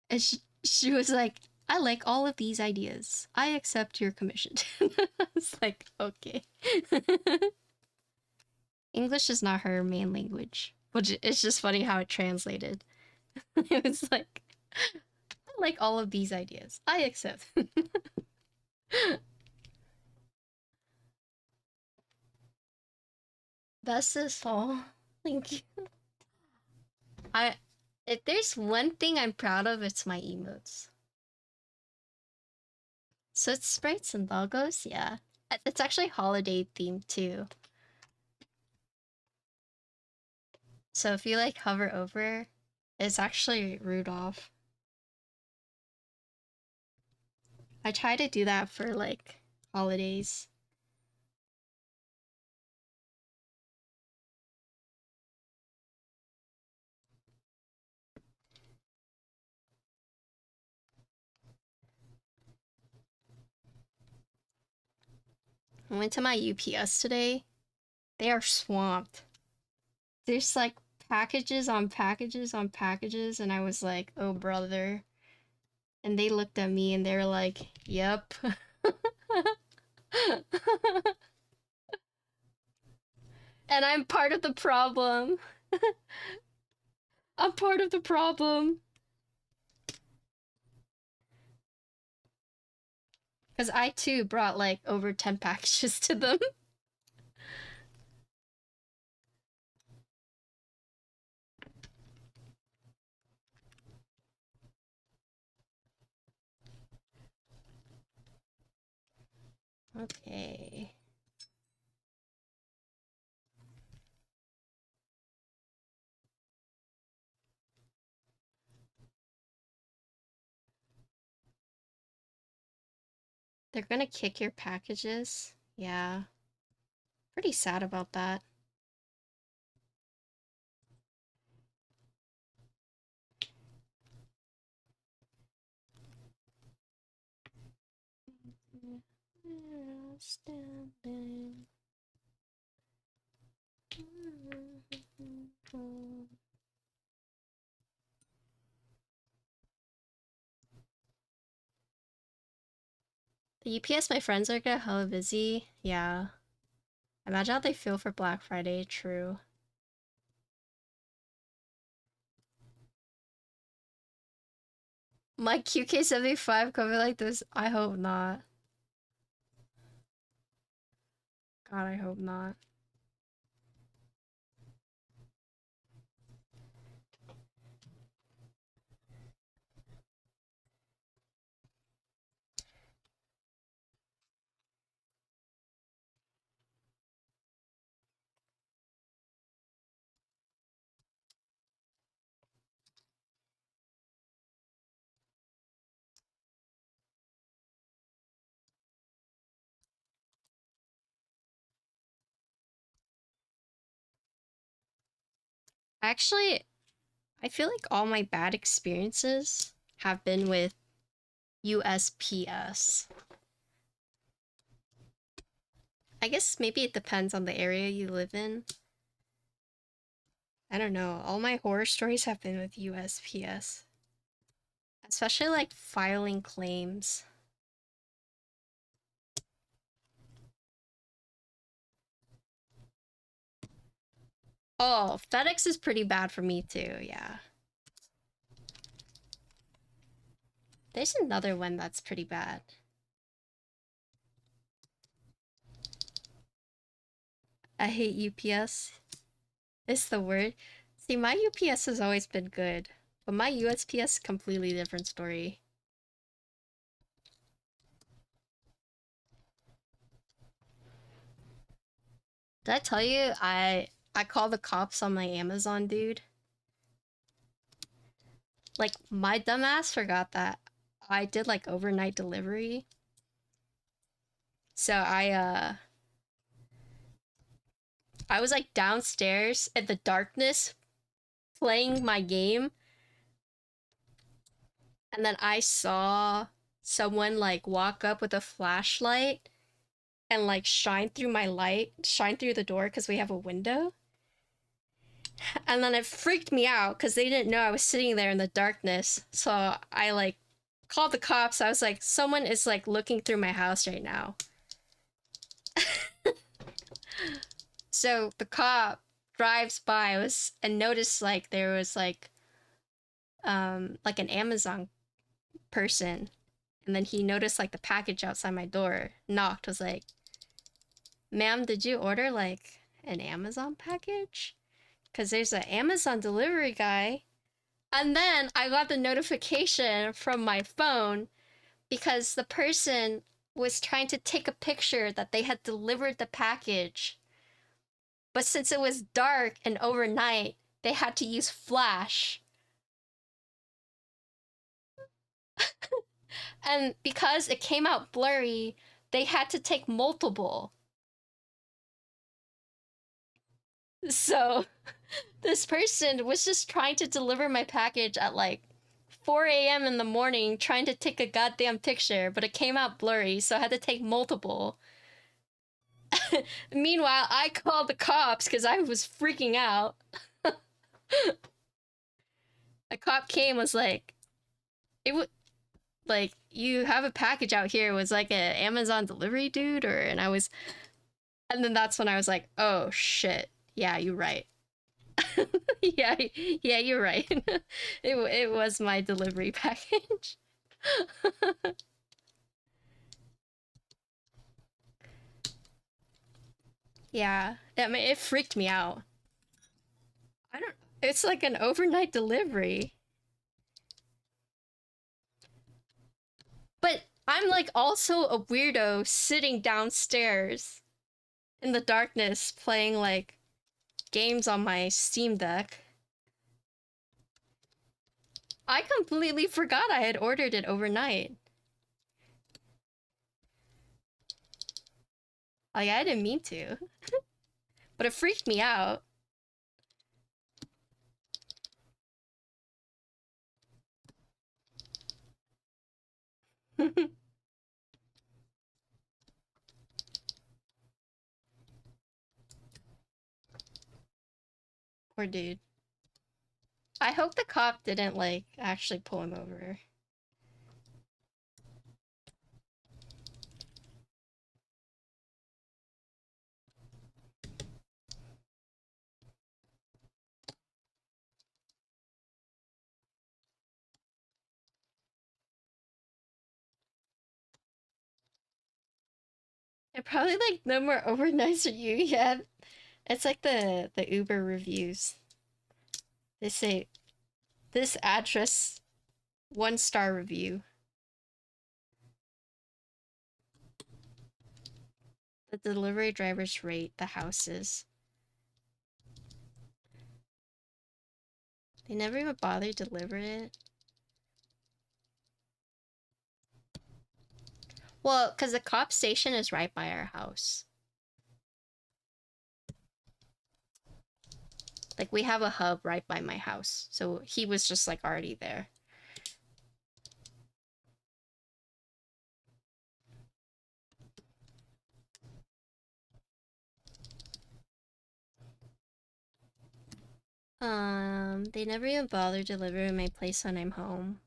and she was like, "I like all of these ideas. I accept your commission." I was like, "Okay." English is not her main language, which it's just funny how it translated. It was like, "I like all of these ideas. I accept." That's just all. Thank you. I if there's one thing I'm proud of, it's my emotes. So it's sprites and logos, yeah. It's actually holiday themed too. So if you like hover over, it's actually Rudolph. I try to do that for like holidays. I went to my UPS today. They are swamped. There's like packages on packages on packages, and I was like, oh brother. And they looked at me and they were like, yep. And I'm part of the problem. I'm part of the problem. Because I too brought like over 10 packages to them. Okay. They're gonna kick your packages. Yeah. Pretty sad about that. Standing. The UPS, my friends are getting hella busy. Yeah. Imagine how they feel for Black Friday. True. My QK75 cover like this? I hope not. God, I hope not. Actually, I feel like all my bad experiences have been with USPS. I guess maybe it depends on the area you live in. I don't know. All my horror stories have been with USPS. Especially like filing claims. Oh, FedEx is pretty bad for me too, yeah. There's another one that's pretty bad. I hate UPS. It's the word. See, my UPS has always been good, but my USPS completely different story. Did I tell you I called the cops on my Amazon dude? Like my dumbass forgot that I did like overnight delivery. So I was like downstairs in the darkness playing my game, and then I saw someone like walk up with a flashlight and like shine through the door because we have a window. And then it freaked me out because they didn't know I was sitting there in the darkness. So I like called the cops. I was like, someone is like looking through my house right now. So the cop drives by and noticed like there was like an Amazon person, and then he noticed like the package outside my door, knocked, was like, "Ma'am, did you order like an Amazon package? Because there's an Amazon delivery guy." And then I got the notification from my phone because the person was trying to take a picture that they had delivered the package. But since it was dark and overnight, they had to use flash. And because it came out blurry, they had to take multiple. So this person was just trying to deliver my package at like 4 a.m. in the morning, trying to take a goddamn picture, but it came out blurry, so I had to take multiple. Meanwhile, I called the cops because I was freaking out. A cop came, was like, it was like, you have a package out here. Was like an Amazon delivery dude, or and then that's when I was like, oh shit, yeah, you're right. Yeah, yeah, you're right. It was my delivery package. Yeah, I mean, it freaked me out. I don't. It's like an overnight delivery, but I'm like also a weirdo sitting downstairs in the darkness playing like games on my Steam Deck. I completely forgot I had ordered it overnight. Like I didn't mean to, but it freaked me out. Poor dude. I hope the cop didn't like actually pull him over. It probably like no more overnights for you yet. It's like the Uber reviews. They say this address 1-star review. The delivery drivers rate the houses. They never even bother to deliver it. Well, because the cop station is right by our house. Like we have a hub right by my house. So he was just like already there. They never even bother delivering my place when I'm home.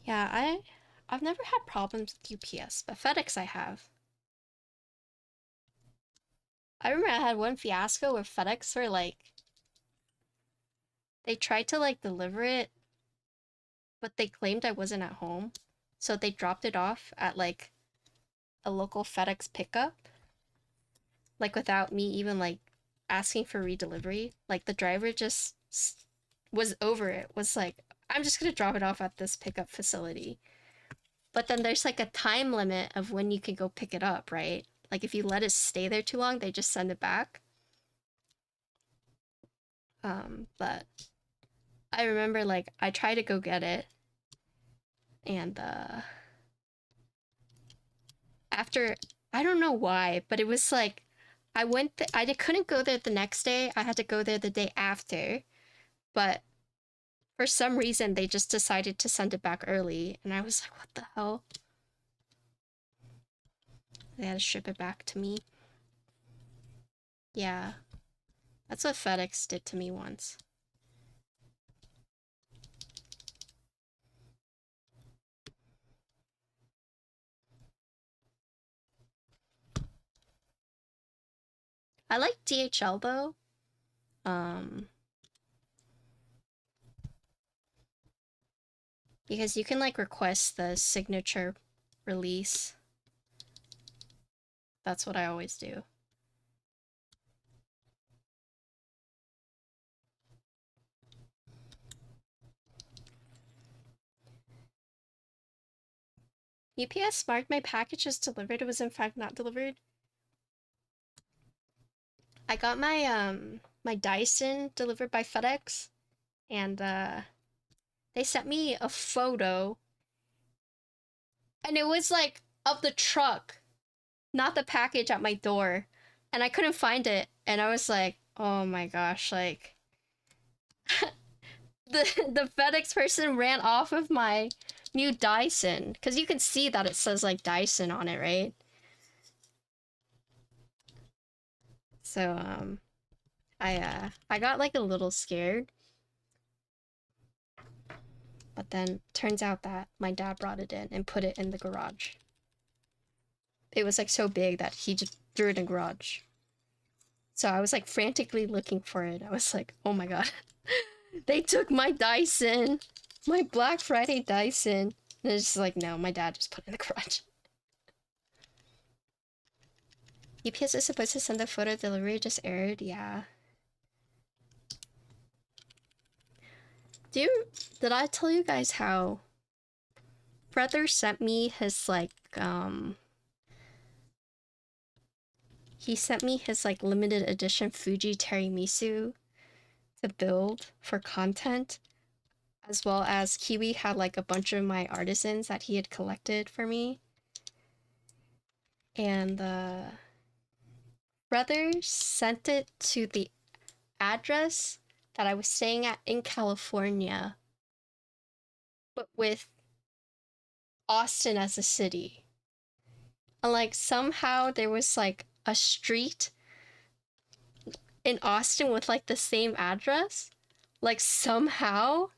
Yeah, I've never had problems with UPS, but FedEx I have. I remember I had one fiasco where FedEx were like, they tried to like deliver it, but they claimed I wasn't at home. So they dropped it off at like a local FedEx pickup, like without me even like asking for redelivery. Like the driver just was over it, was like, I'm just gonna drop it off at this pickup facility. But then there's like a time limit of when you can go pick it up, right? Like if you let it stay there too long, they just send it back. But I remember like I tried to go get it, and after, I don't know why, but it was like I couldn't go there the next day. I had to go there the day after, but for some reason they just decided to send it back early, and I was like, what the hell? They had to ship it back to me. Yeah, that's what FedEx did to me once. I like DHL though. Because you can like request the signature release. That's what I always do. UPS marked my package as delivered. It was in fact not delivered. I got my Dyson delivered by FedEx, and they sent me a photo, and it was like of the truck, not the package at my door, and I couldn't find it, and I was like, oh my gosh, like the FedEx person ran off of my new Dyson, because you can see that it says like Dyson on it, right? So I got like a little scared, but then turns out that my dad brought it in and put it in the garage. It was like so big that he just threw it in the garage. So I was like frantically looking for it. I was like, oh my god. They took my Dyson, my Black Friday Dyson. And it's just like, no, my dad just put it in the garage. UPS is supposed to send a photo delivery, just aired, yeah. Did I tell you guys how brother sent me his like he sent me his like limited edition Fuji tiramisu to build for content, as well as Kiwi had like a bunch of my artisans that he had collected for me. And brother sent it to the address that I was staying at in California, but with Austin as a city. And like somehow there was like a street in Austin with like the same address. Like somehow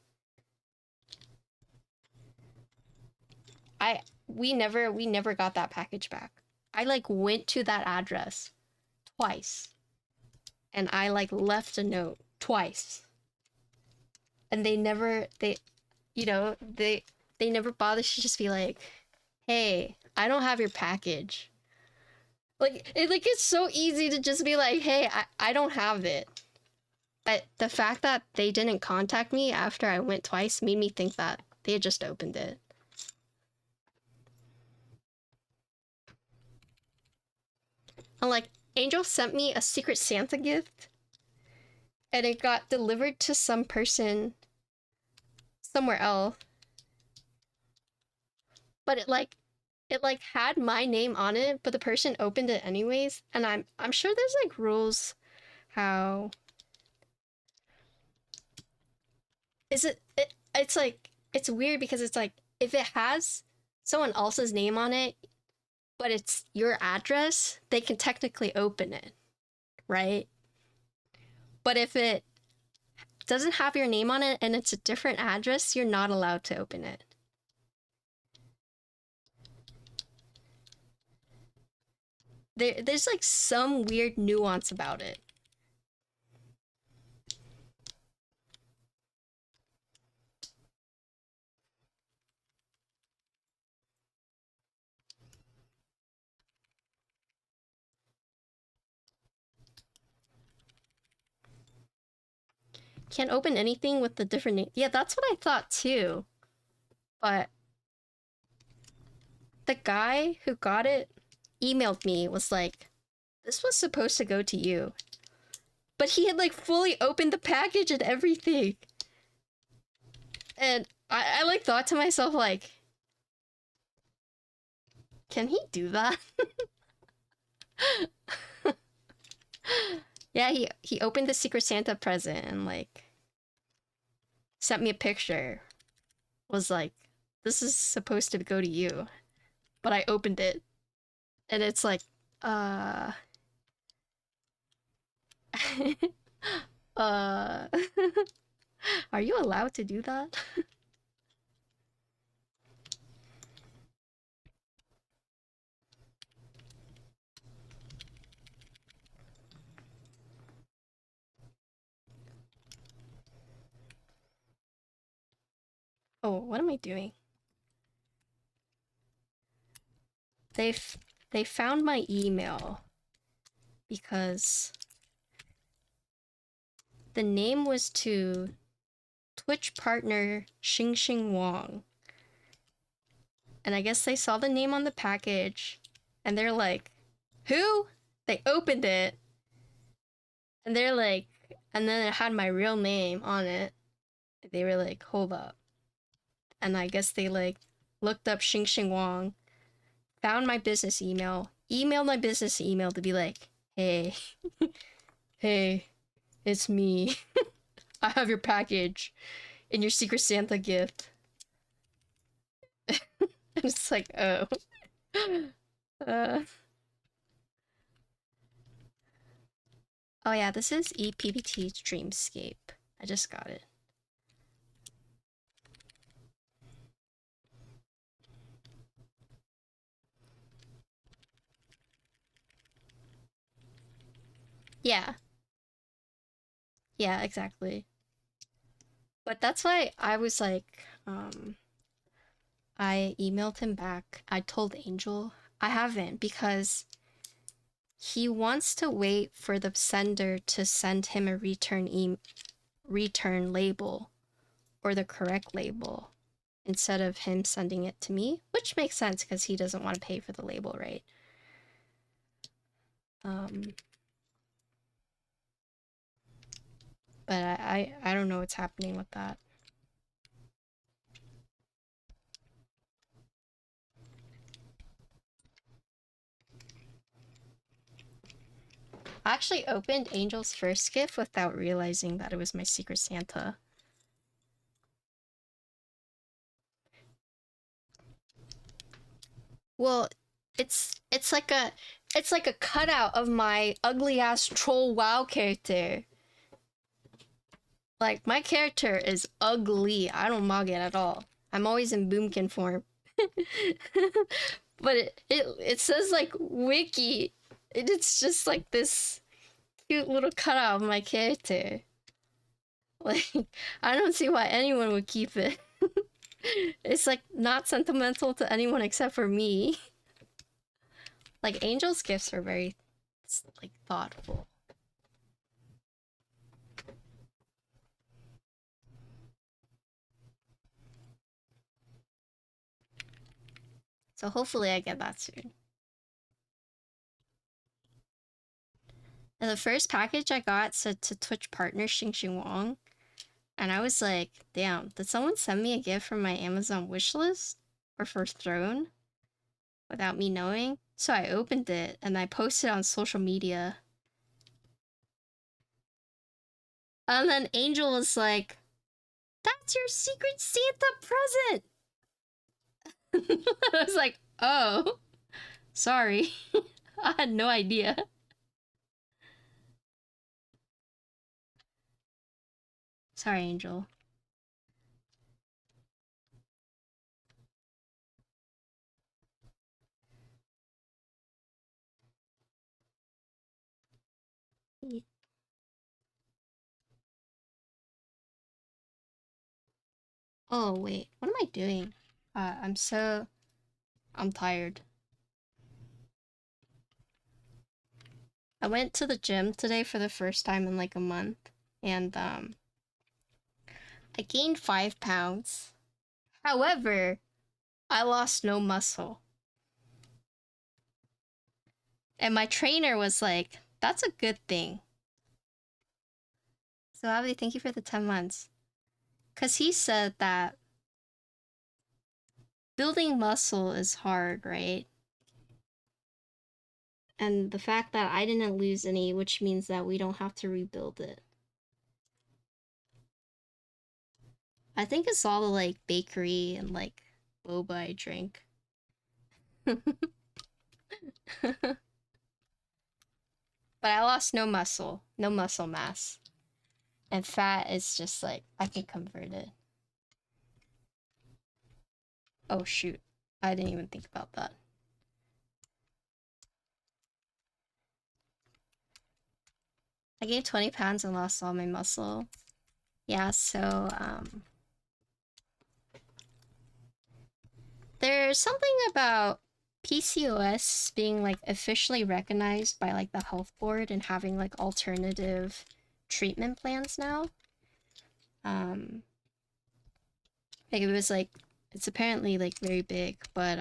we never got that package back. I like went to that address twice. And I like left a note twice. And they never never bothered to just be like, "Hey, I don't have your package." Like it's so easy to just be like, "Hey, I don't have it." But the fact that they didn't contact me after I went twice made me think that they had just opened it. And like, Angel sent me a Secret Santa gift, and it got delivered to some person somewhere else. But it had my name on it, but the person opened it anyways, and I'm sure there's like rules how it's like it's weird because it's like if it has someone else's name on it but it's your address, they can technically open it, right? But if it doesn't have your name on it and it's a different address, you're not allowed to open it. There's like some weird nuance about it. Can't open anything with the different name. Yeah, that's what I thought too. But the guy who got it emailed me was like, this was supposed to go to you. But he had like fully opened the package and everything. And I like thought to myself like, can he do that? Yeah, he opened the Secret Santa present and like sent me a picture. Was like, this is supposed to go to you. But I opened it and it's like, uh uh are you allowed to do that? Oh, what am I doing? They found my email because the name was to Twitch partner Xing Wang. And I guess they saw the name on the package and they're like, who? They opened it and they're like, and then it had my real name on it. They were like, hold up. And I guess they like looked up Xing Wang, found my business email, emailed my business email to be like, hey, hey, it's me. I have your package and your Secret Santa gift. And it's like, oh. uh, oh yeah, this is EPBT Dreamscape. I just got it. Yeah. Yeah, exactly. But that's why I was like, I emailed him back. I told Angel I haven't because he wants to wait for the sender to send him a return label or the correct label instead of him sending it to me, which makes sense because he doesn't want to pay for the label, right? But I don't know what's happening with that. I actually opened Angel's first gift without realizing that it was my Secret Santa. Well, it's like a cutout of my ugly ass troll WoW character. Like my character is ugly. I don't mog it at all. I'm always in boomkin form. But it says like wiki. It's just like this cute little cutout of my character. Like I don't see why anyone would keep it. It's like not sentimental to anyone except for me. Like Angel's gifts are very like thoughtful. So hopefully I get that soon. And the first package I got said to Twitch partner Xing Wang. And I was like, damn, did someone send me a gift from my Amazon wishlist? Or for Throne? Without me knowing? So I opened it and I posted on social media. And then Angel was like, that's your Secret Santa present! I was like, oh, sorry. I had no idea. Sorry, Angel. Oh, wait. What am I doing? I'm tired. I went to the gym today for the first time in like a month. And, I gained 5 pounds. However, I lost no muscle. And my trainer was like, that's a good thing. So Abby, thank you for the 10 months. Because he said that building muscle is hard, right? And the fact that I didn't lose any, which means that we don't have to rebuild it. I think it's all the like bakery and like boba I drink. But I lost no muscle mass. And fat is just like, I can convert it. Oh shoot, I didn't even think about that. I gained 20 pounds and lost all my muscle. Yeah, so there's something about PCOS being like officially recognized by like the health board and having like alternative treatment plans now. Like it was like, it's apparently like very big, but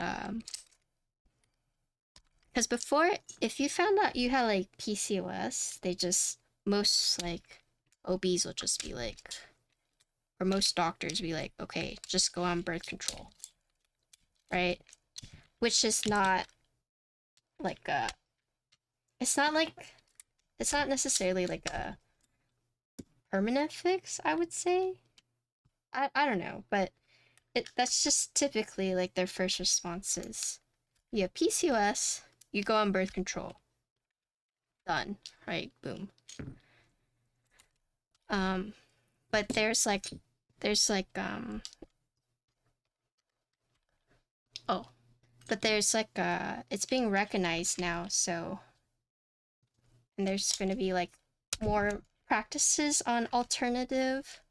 because before, if you found out you had like PCOS, they just, most like OBs will just be like, or most doctors be like, okay, just go on birth control, right? Which is not like a, it's not like, it's not necessarily like a permanent fix, I would say. I don't know, but that's just typically like their first responses. You have PCOS, you go on birth control. Done, right? Boom. But there's like oh, but there's like it's being recognized now, so, and there's gonna be like more practices on alternative.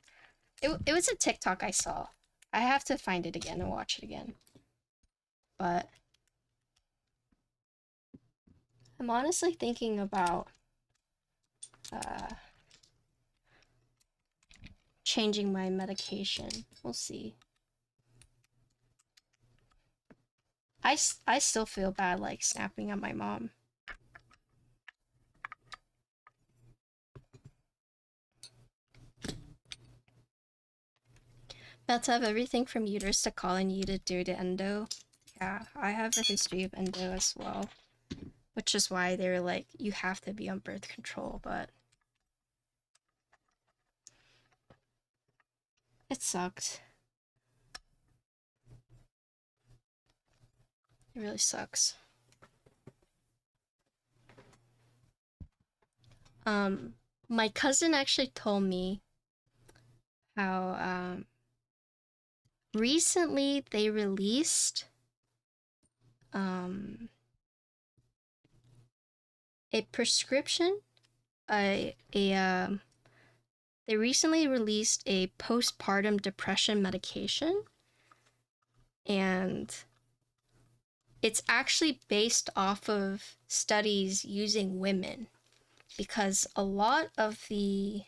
It was a TikTok I saw. I have to find it again and watch it again. But I'm honestly thinking about uh changing my medication. We'll see. I still feel bad like snapping at my mom. About to have everything from uterus to colon you due to endo. Yeah, I have a history of endo as well, which is why they're like, you have to be on birth control, but it sucked. It really sucks. My cousin actually told me how recently they released a prescription, they recently released a postpartum depression medication, and it's actually based off of studies using women, because a lot of the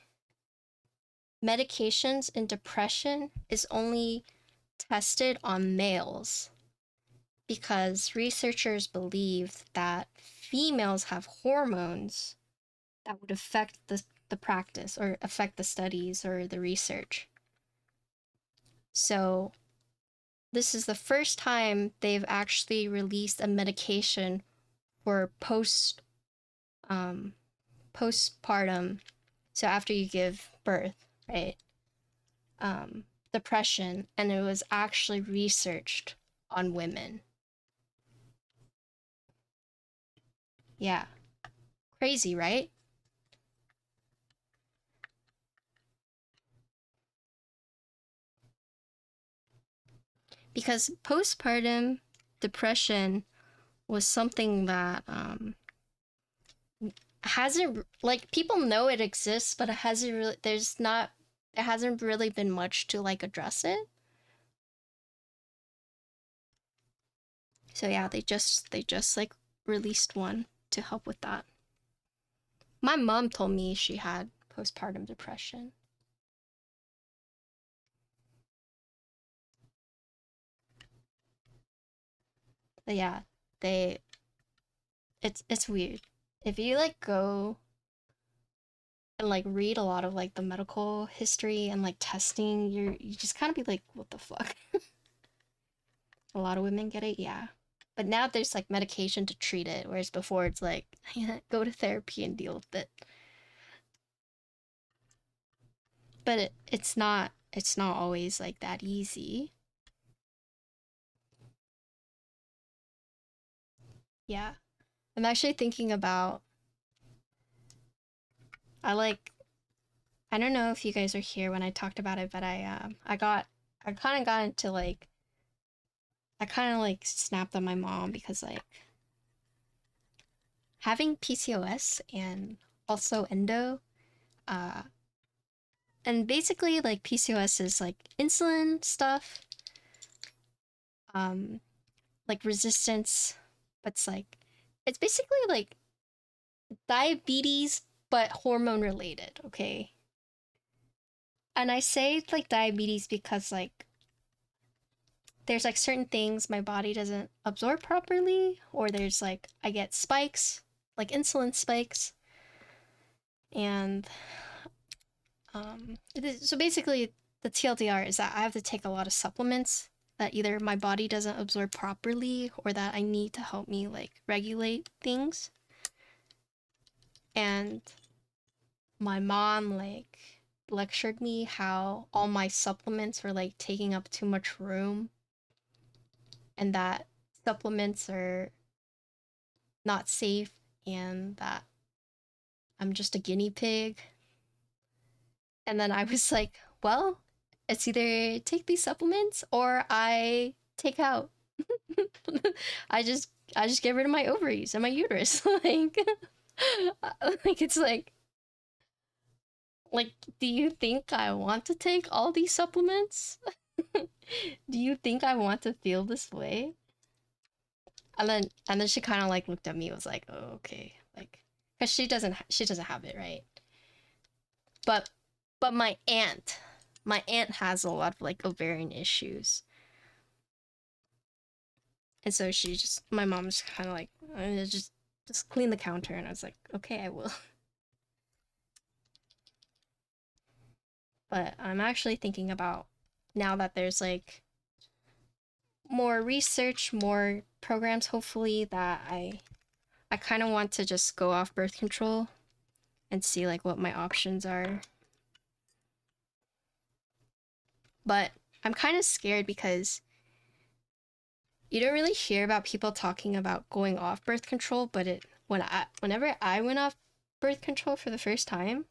medications in depression is only tested on males, because researchers believe that females have hormones that would affect the practice or affect the studies or the research. So this is the first time they've actually released a medication for postpartum, so after you give birth, right? Depression, and it was actually researched on women. Yeah. Crazy, right? Because postpartum depression was something that hasn't, like, people know it exists, but it hasn't really, it hasn't really been much to like address it. So yeah, they just like released one to help with that. My mom told me she had postpartum depression. But yeah, they it's weird. If you like go and like read a lot of like the medical history and like testing, you just kind of be like, what the fuck? A lot of women get it, yeah. But now there's like medication to treat it, whereas before it's like, yeah, go to therapy and deal with it. But it's not always like that easy. Yeah. I'm actually thinking about I like I don't know if you guys are here when I talked about it, but I kind of got into like I kind of like snapped on my mom because like having PCOS and also endo uh and basically like PCOS is like insulin stuff, um like resistance, but it's basically like diabetes but hormone related, okay? And I say like diabetes because like there's like certain things my body doesn't absorb properly, or there's like I get spikes, like insulin spikes, and so basically the TLDR is that I have to take a lot of supplements that either my body doesn't absorb properly or that I need to help me like regulate things. And my mom like lectured me how all my supplements were like taking up too much room and that supplements are not safe and that I'm just a guinea pig. And then I was like, well, it's either take these supplements or I take out. I just get rid of my ovaries and my uterus. Like it's like do you think I want to take all these supplements? Do you think I want to feel this way? And then she kind of like looked at me and was like, "Oh, okay." Like cuz she doesn't have it, right? But but my aunt has a lot of like ovarian issues. And so my mom's kind of like, just clean the counter. And I was like, okay, I will. But I'm actually thinking about now that there's like more research, more programs, hopefully, that I kind of want to just go off birth control and see like what my options are. But I'm kind of scared because you don't really hear about people talking about going off birth control, but whenever I went off birth control for the first time,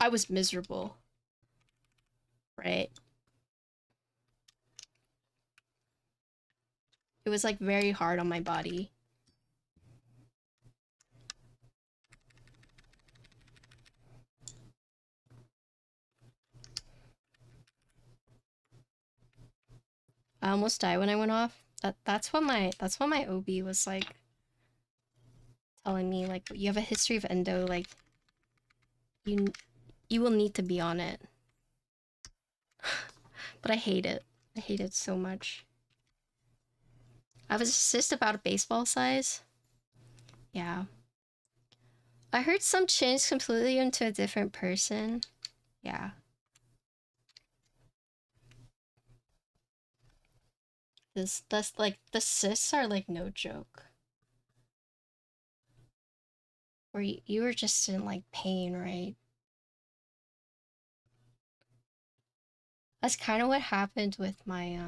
I was miserable, right? It was like very hard on my body. I almost died when I went off. That's what my OB was like telling me, like, you have a history of endo, like you you will need to be on it. But I hate it. I hate it so much. I was just about a baseball size. Yeah. I heard some changed completely into a different person. Yeah. That's like the cysts are like no joke. Where you were just in like pain, right? That's kind of what happened with my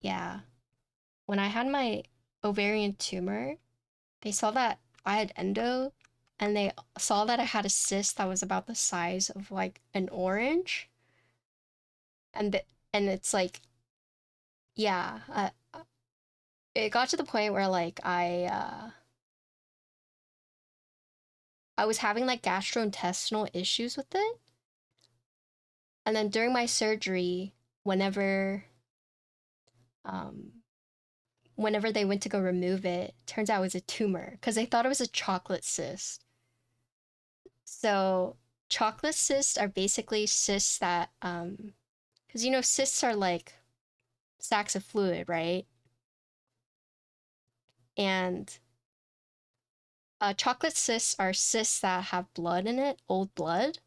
yeah. When I had my ovarian tumor, they saw that I had endo and they saw that I had a cyst that was about the size of like an orange. And it's like, yeah, it got to the point where like I was having like gastrointestinal issues with it. And then during my surgery, whenever um whenever they went to go remove it, turns out it was a tumor because they thought it was a chocolate cyst. So chocolate cysts are basically cysts that because cysts are like sacks of fluid, right? And chocolate cysts are cysts that have blood in it, old blood.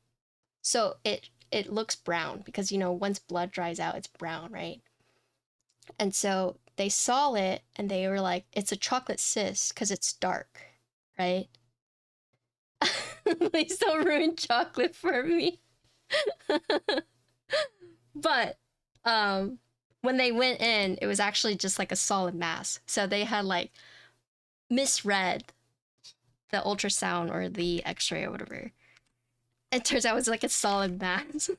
So it looks brown because you know once blood dries out, it's brown, right? And so they saw it and they were like, it's a chocolate cyst because it's dark, right? Please don't ruin chocolate for me. But when they went in, it was actually just like a solid mass. So they had like misread the ultrasound or the x-ray or whatever. It turns out it was like a solid mass.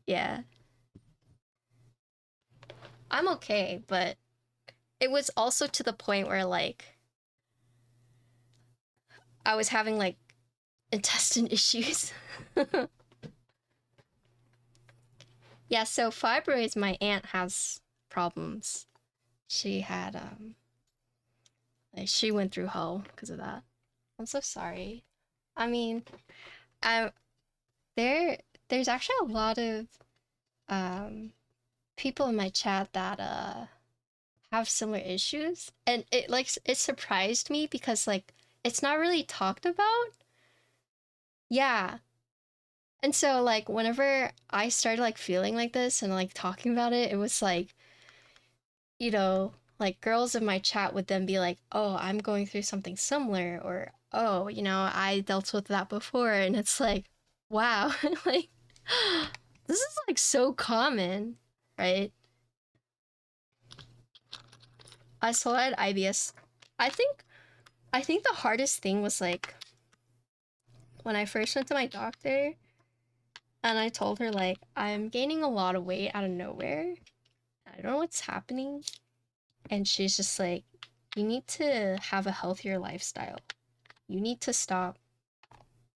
Yeah. I'm okay, but it was also to the point where like I was having like intestine issues. Yeah, so fibroids, my aunt has problems. She had like she went through hell because of that. I'm so sorry. I mean, I there's actually a lot of um people in my chat that have similar issues, and it surprised me because like it's not really talked about. Yeah. And so like whenever I started like feeling like this and like talking about it, it was like, you know, like girls in my chat would then be like, "Oh, I'm going through something similar," or "Oh, you know, I dealt with that before." And it's like, wow, like this is like so common, right? I saw at IBS. I think I think the hardest thing was like when I first went to my doctor and I told her like I'm gaining a lot of weight out of nowhere. I don't know what's happening. And she's just like, you need to have a healthier lifestyle. You need to stop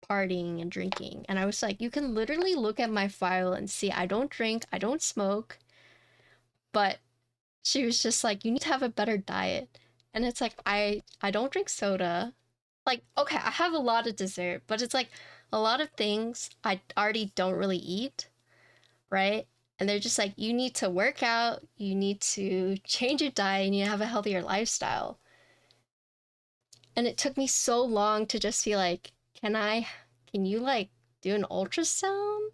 partying and drinking. And I was like, you can literally look at my file and see I don't drink, I don't smoke. But she was just like, you need to have a better diet. And it's like I don't drink soda. Like, okay, I have a lot of dessert, but it's like a lot of things I already don't really eat, right? And they're just like, you need to work out, you need to change your diet, you need to have a healthier lifestyle. And it took me so long to just be like, can you like do an ultrasound?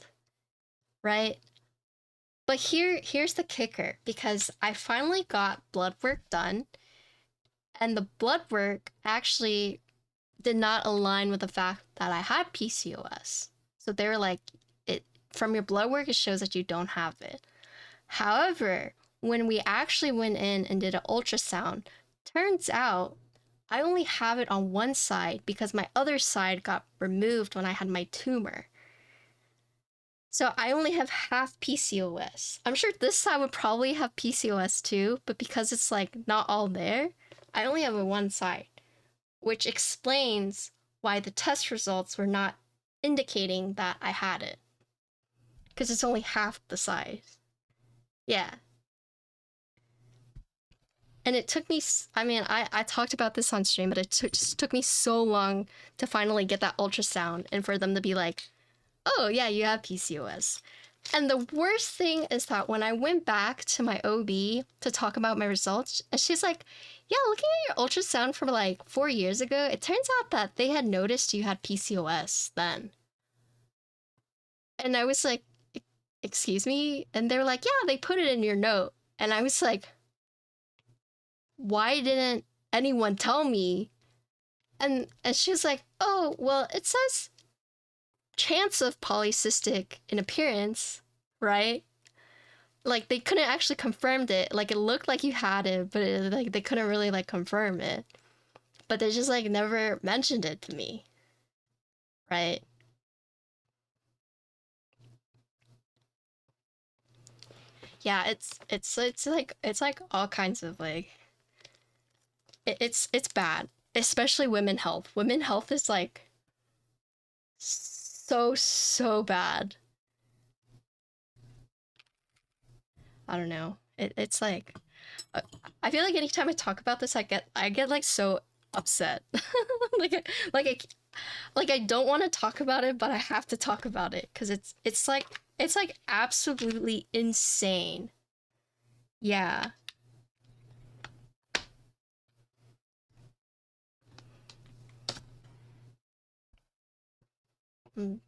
Right? But here's the kicker, because I finally got blood work done, and the blood work actually did not align with the fact that I had PCOS. So they were like, it from your blood work, it shows that you don't have it. However, when we actually went in and did an ultrasound, turns out I only have it on one side because my other side got removed when I had my tumor. So I only have half PCOS. I'm sure this side would probably have PCOS too, but because it's like not all there, I only have a one side, which explains why the test results were not indicating that I had it. Because it's only half the size. Yeah. And it took me, I mean, I talked about this on stream, but just took me so long to finally get that ultrasound and for them to be like, oh, yeah, you have PCOS. And the worst thing is that when I went back to my OB to talk about my results, and she's like, yeah, looking at your ultrasound from like 4 years ago, it turns out that they had noticed you had PCOS then. And I was like, excuse me? And they were like, yeah, they put it in your note. And I was like, why didn't anyone tell me? And she was like, oh, well, it says chance of polycystic in appearance, right? Like they couldn't actually confirm it. Like it looked like you had it, but like they couldn't really like confirm it. But they just like never mentioned it to me, right? Yeah, it's like all kinds of like it's bad, especially women health. Women health is like so bad. I don't know. It's like I feel like anytime I talk about this, I get like so upset. like like I don't want to talk about it, but I have to talk about it because it's like absolutely insane. Yeah. Mm,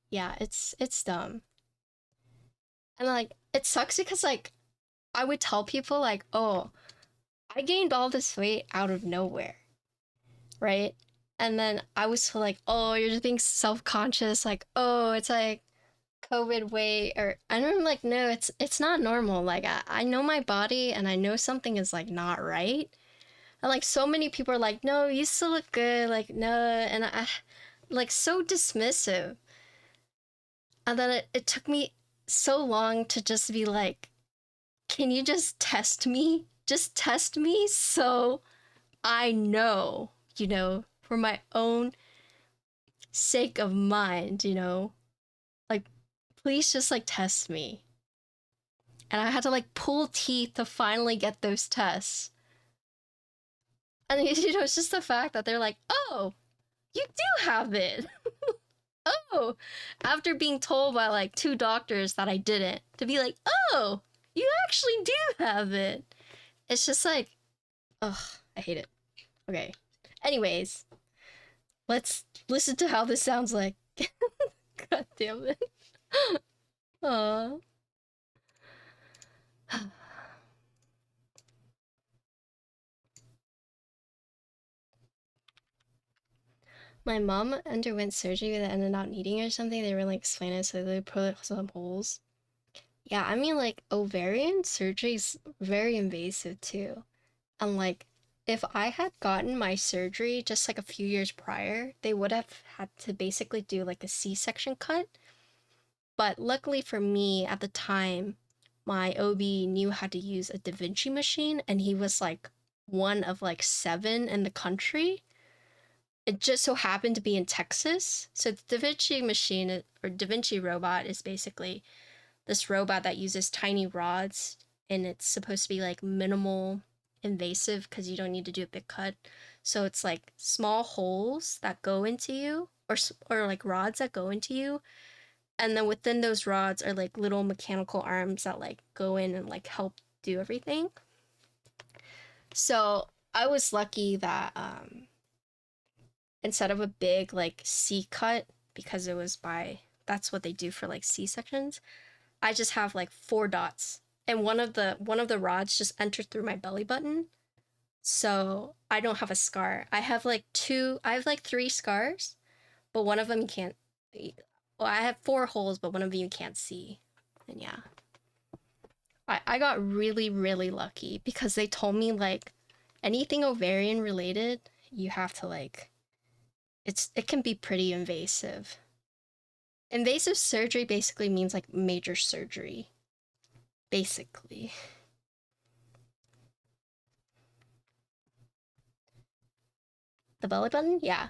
yeah, it's dumb. And like it sucks because like I would tell people like, "Oh, I gained all this weight out of nowhere." Right? And then I was like, "Oh, you're just being self-conscious like, oh, it's like COVID weight or and I'm like, "No, it's not normal. Like I know my body and I know something is like not right." And like so many people are like, "No, you still look good." Like, "No." And I like so dismissive. And then it took me so long to just be like, can you just test me? Just test me so I know, for my own sake of mind. Like, please just like test me. And I had to like pull teeth to finally get those tests. And it's just the fact that they're like, oh, you do have it. Oh, after being told by like two doctors that I didn't, to be like, oh, you actually do have it. It's just like, ugh, I hate it. Okay. Anyways, let's listen to how this sounds like. God damn it. Aww. My mom underwent surgery that ended up needing or something. They really explain it, so they put some holes. Yeah, I mean, like, ovarian surgery's very invasive too. And, like, if I had gotten my surgery just like a few years prior, they would have had to basically do like a C-section cut. But luckily for me at the time, my OB knew how to use a Da Vinci machine, and he was like one of like seven in the country. It just so happened to be in Texas. So the Da Vinci machine or Da Vinci robot is basically this robot that uses tiny rods, and it's supposed to be like minimal invasive because you don't need to do a big cut. So it's like small holes that go into you or like rods that go into you, and then within those rods are like little mechanical arms that like go in and like help do everything. So I was lucky that instead of a big like C cut, because it was by that's what they do for like C sections, I just have like four dots, and one of the rods just entered through my belly button. So I don't have a scar. I have like three scars, but one of them you can't. Well, I have four holes, but one of them you can't see. And yeah, I got really, really lucky because they told me like anything ovarian related, you have to like, it can be pretty invasive. Invasive surgery basically means like major surgery, basically. The belly button? Yeah.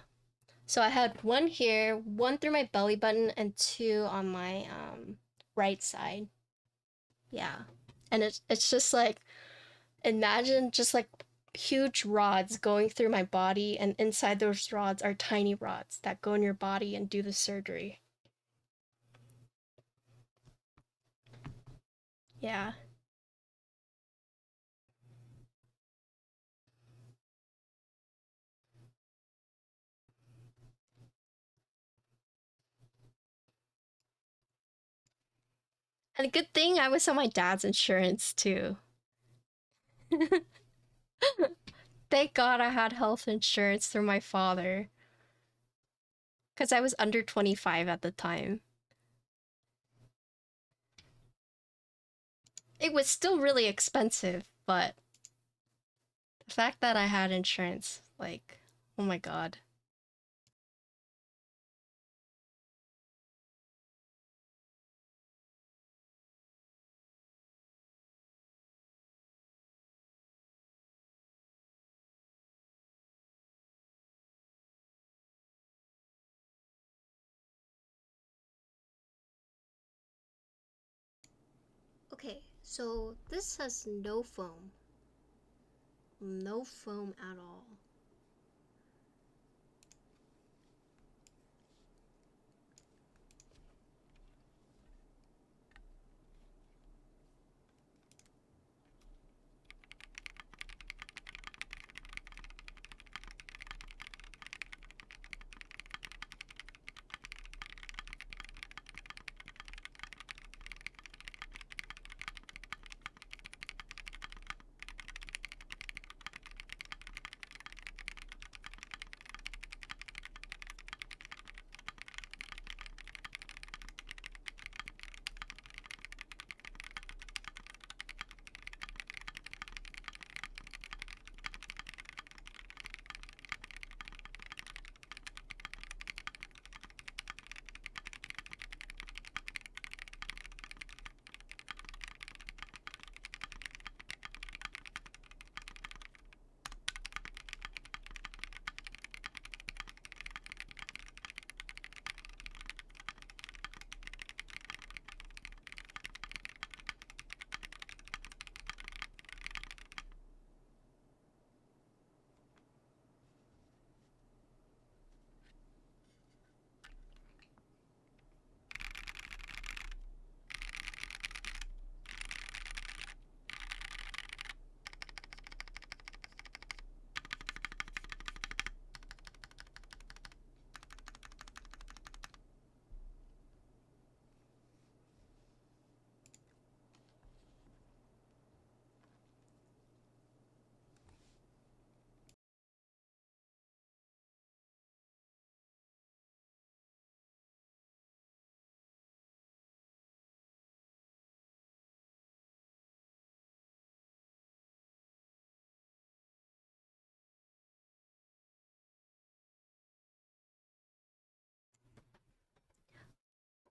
So I had one here, one through my belly button, and two on my right side. Yeah. And it's just like imagine just like huge rods going through my body, and inside those rods are tiny rods that go in your body and do the surgery. Yeah. And a good thing I was on my dad's insurance too. Thank God I had health insurance through my father because I was under 25 at the time. It was still really expensive, but the fact that I had insurance, like, oh my God. Okay, so this has no foam. No foam at all.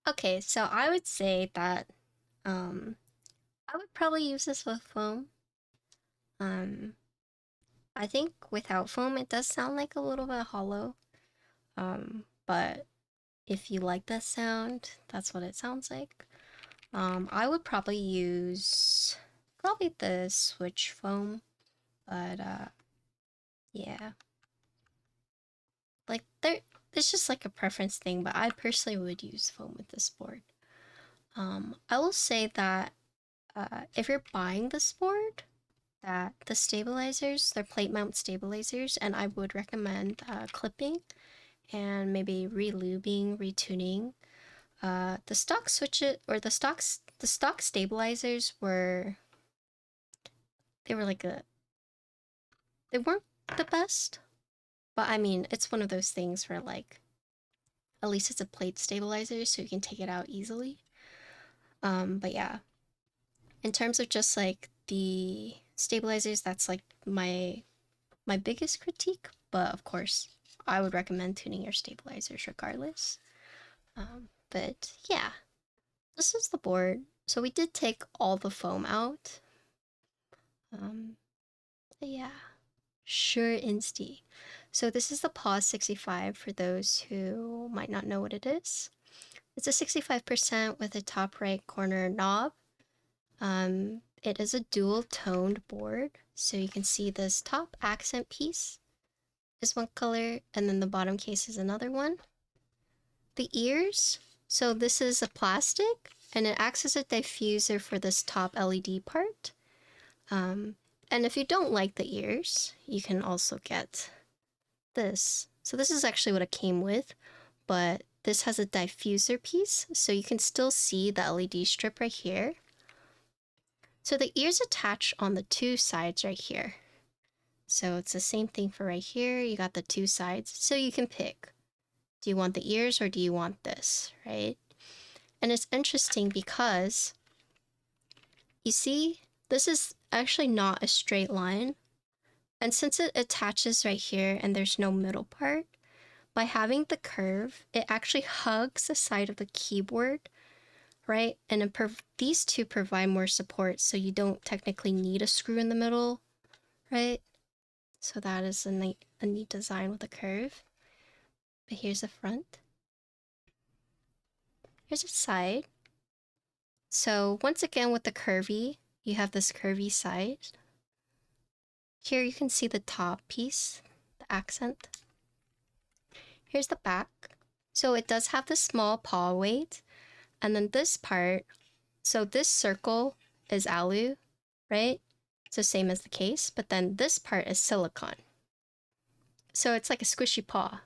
Okay, so I would say that um I would probably use this with foam. Um I think without foam it does sound like a little bit hollow. But if you like that sound, that's what it sounds like. I would probably use the switch foam, but yeah. Like there it's just like a preference thing, but I personally would use foam with this board. I will say that if you're buying this board, that the stabilizers, they're plate mount stabilizers, and I would recommend clipping and maybe re-lubing, retuning. The stock switches or the stock stabilizers they were like they weren't the best, but I mean it's one of those things where like at least it's a plate stabilizer so you can take it out easily. But yeah, in terms of just like the stabilizers, that's like my biggest critique. But of course, I would recommend tuning your stabilizers regardless. But yeah, this is the board. So we did take all the foam out. Um, yeah, sure, insty. So this is the Paw65 for those who might not know what it is. It's a 65% with a top right corner knob. It is a dual toned board, so you can see this top accent piece is one color, and then the bottom case is another one. The ears, so this is a plastic, and it acts as a diffuser for this top LED part. And if you don't like the ears, you can also get this. So this is actually what it came with, but this has a diffuser piece, so you can still see the LED strip right here. So the ears attach on the two sides right here. So it's the same thing for right here. You got the two sides, so you can pick. Do you want the ears or do you want this, right? And it's interesting because you see, this is actually not a straight line. And since it attaches right here and there's no middle part, by having the curve, it actually hugs the side of the keyboard, right? And these two provide more support, so you don't technically need a screw in the middle, right? So that is a neat design with a curve. But here's the front. Here's a side. So once again with the curvy, you have this curvy side. Here you can see the top piece, the accent. Here's the back. So it does have the small paw weight. And then this part, so this circle is alu, right? So same as the case, but then this part is silicone. So it's like a squishy paw.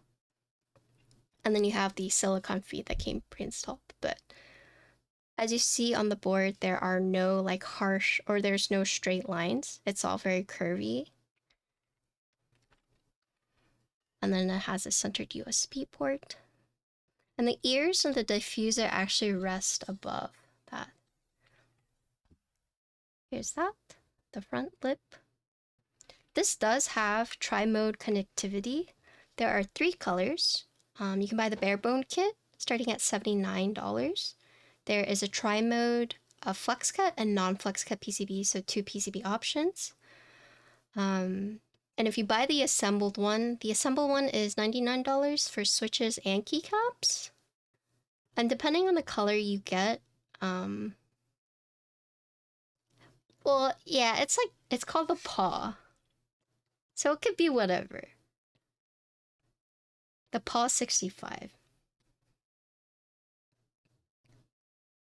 And then you have the silicone feet that came pre-installed. But as you see on the board, there are no like harsh, or there's no straight lines. It's all very curvy. And then it has a centered USB port. And the ears and the diffuser actually rest above that. Here's that, the front lip. This does have tri-mode connectivity. There are 3 colors. You can buy the bare bone kit starting at $79. There is a tri-mode, a flex cut, and non-flex cut PCB, so 2 PCB options. And if you buy the assembled one is $99 for switches and keycaps. And depending on the color you get, well, yeah, it's called the paw. So it could be whatever. The Paw65.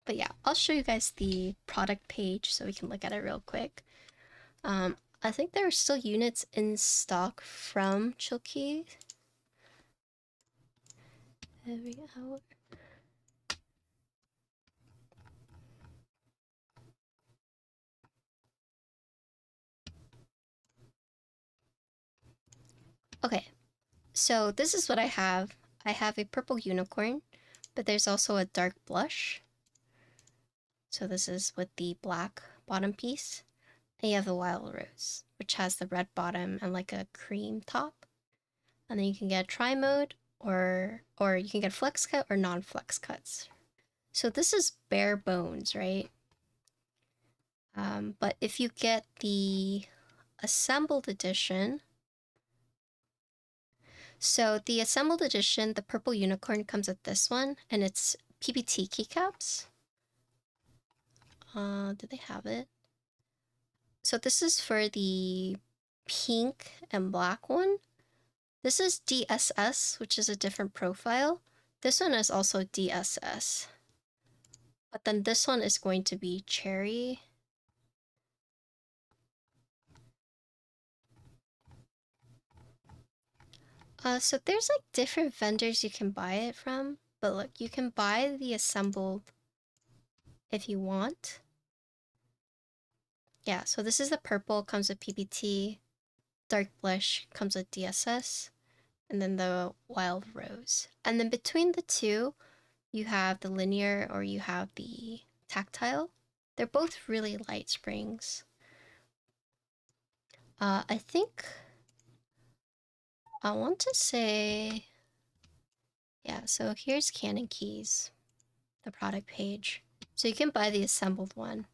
But yeah, I'll show you guys the product page so we can look at it real quick. I think there are still units in stock from Chilkey. Every hour. Okay, so this is what I have. I have a purple unicorn, but there's also a dark blush. So this is with the black bottom piece. And you have the wild rose, which has the red bottom and like a cream top. And then you can get tri-mode or you can get flex cut or non-flex cuts. So this is bare bones, right? But if you get the assembled edition, so the assembled edition, the purple unicorn comes with this one, and it's PBT keycaps. Do they have it? So this is for the pink and black one. This is DSS, which is a different profile. This one is also DSS. But then this one is going to be cherry. So there's like different vendors you can buy it from. But look, you can buy the assembled if you want. Yeah, so this is the purple, comes with PBT. Dark blush comes with DSS. And then the wild rose. And then between the two, you have the linear or you have the tactile. They're both really light springs. I think I want to say, yeah, so here's Canon Keys, the product page. So you can buy the assembled one.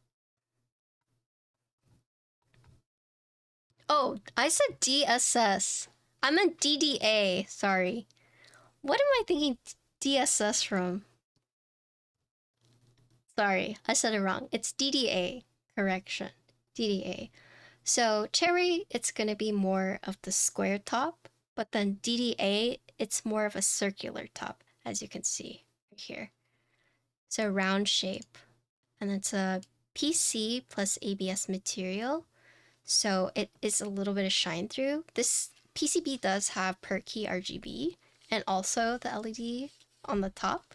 Oh, I said DSS. I meant DDA, sorry. What am I thinking DSS from? Sorry, I said it wrong. It's DDA, correction, DDA. So cherry, it's gonna be more of the square top, but then DDA, it's more of a circular top, as you can see right here. It's a round shape, and it's a PC plus ABS material, so it is a little bit of shine through. This PCB does have per key RGB, and also the LED on the top.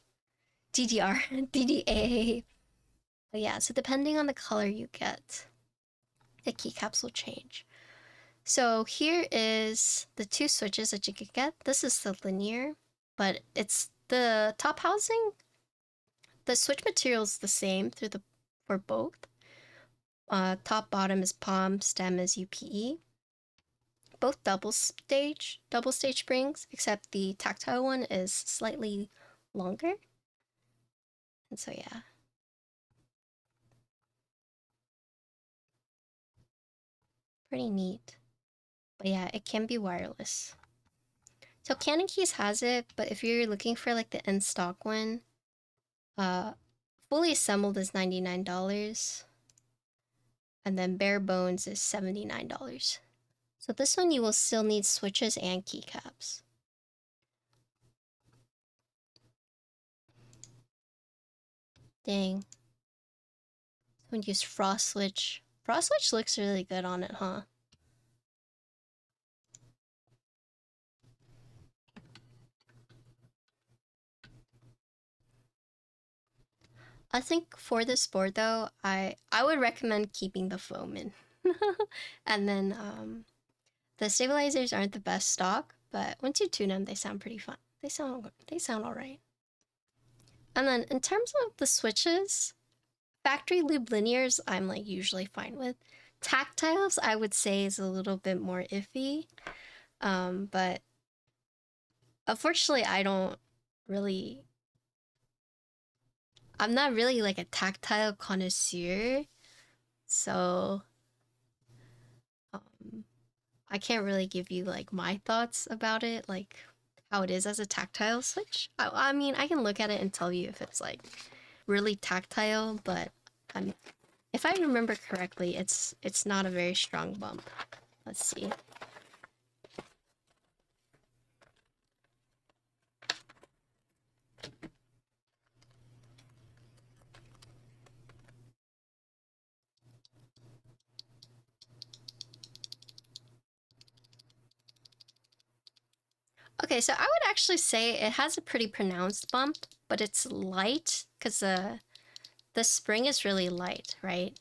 DDR, DDA. But yeah, so depending on the color you get, the keycaps will change. So here is the two switches that you could get. This is the linear, but it's the top housing. The switch material is the same for both. Top bottom is POM, stem is UPE. Both double stage springs, except the tactile one is slightly longer. And so yeah. Pretty neat. But yeah, it can be wireless. So Canon Keys has it, but if you're looking for like the in stock one, fully assembled is $99, and then bare bones is $79. So this one you will still need switches and keycaps. Dang. Someone used frost switch. Frost switch looks really good on it, huh? I think for this board though, I would recommend keeping the foam in. And then the stabilizers aren't the best stock, but once you tune them, they sound pretty fun. They sound alright. And then in terms of the switches, factory lube linears I'm like usually fine with. Tactiles I would say is a little bit more iffy. But unfortunately I'm not really like a tactile connoisseur, so I can't really give you like my thoughts about it, like how it is as a tactile switch. I mean, I can look at it and tell you if it's like really tactile, but if I remember correctly, it's not a very strong bump. Let's see. Okay, so I would actually say it has a pretty pronounced bump, but it's light because the spring is really light, right?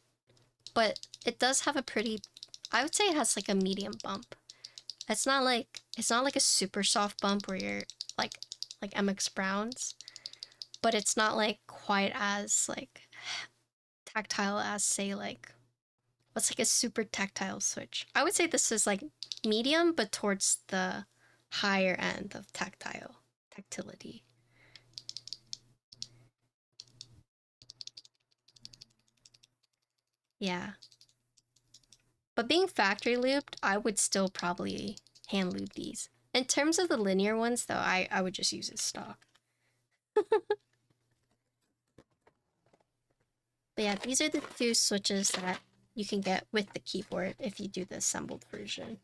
But it does have a pretty, I would say it has like a medium bump. It's not like a super soft bump where you're like MX Brown's, but it's not like quite as like tactile as say like what's like a super tactile switch. I would say this is like medium, but towards the higher end of tactility. Yeah. But being factory looped, I would still probably hand loop these. In terms of the linear ones, though, I would just use it stock. But yeah, these are the two switches that you can get with the keyboard if you do the assembled version.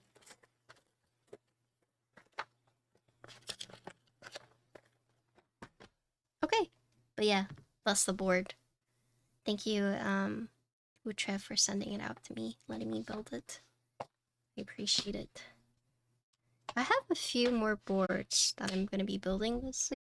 Okay, but yeah, that's the board. Thank you, Utrev, for sending it out to me, letting me build it. I appreciate it. I have a few more boards that I'm going to be building this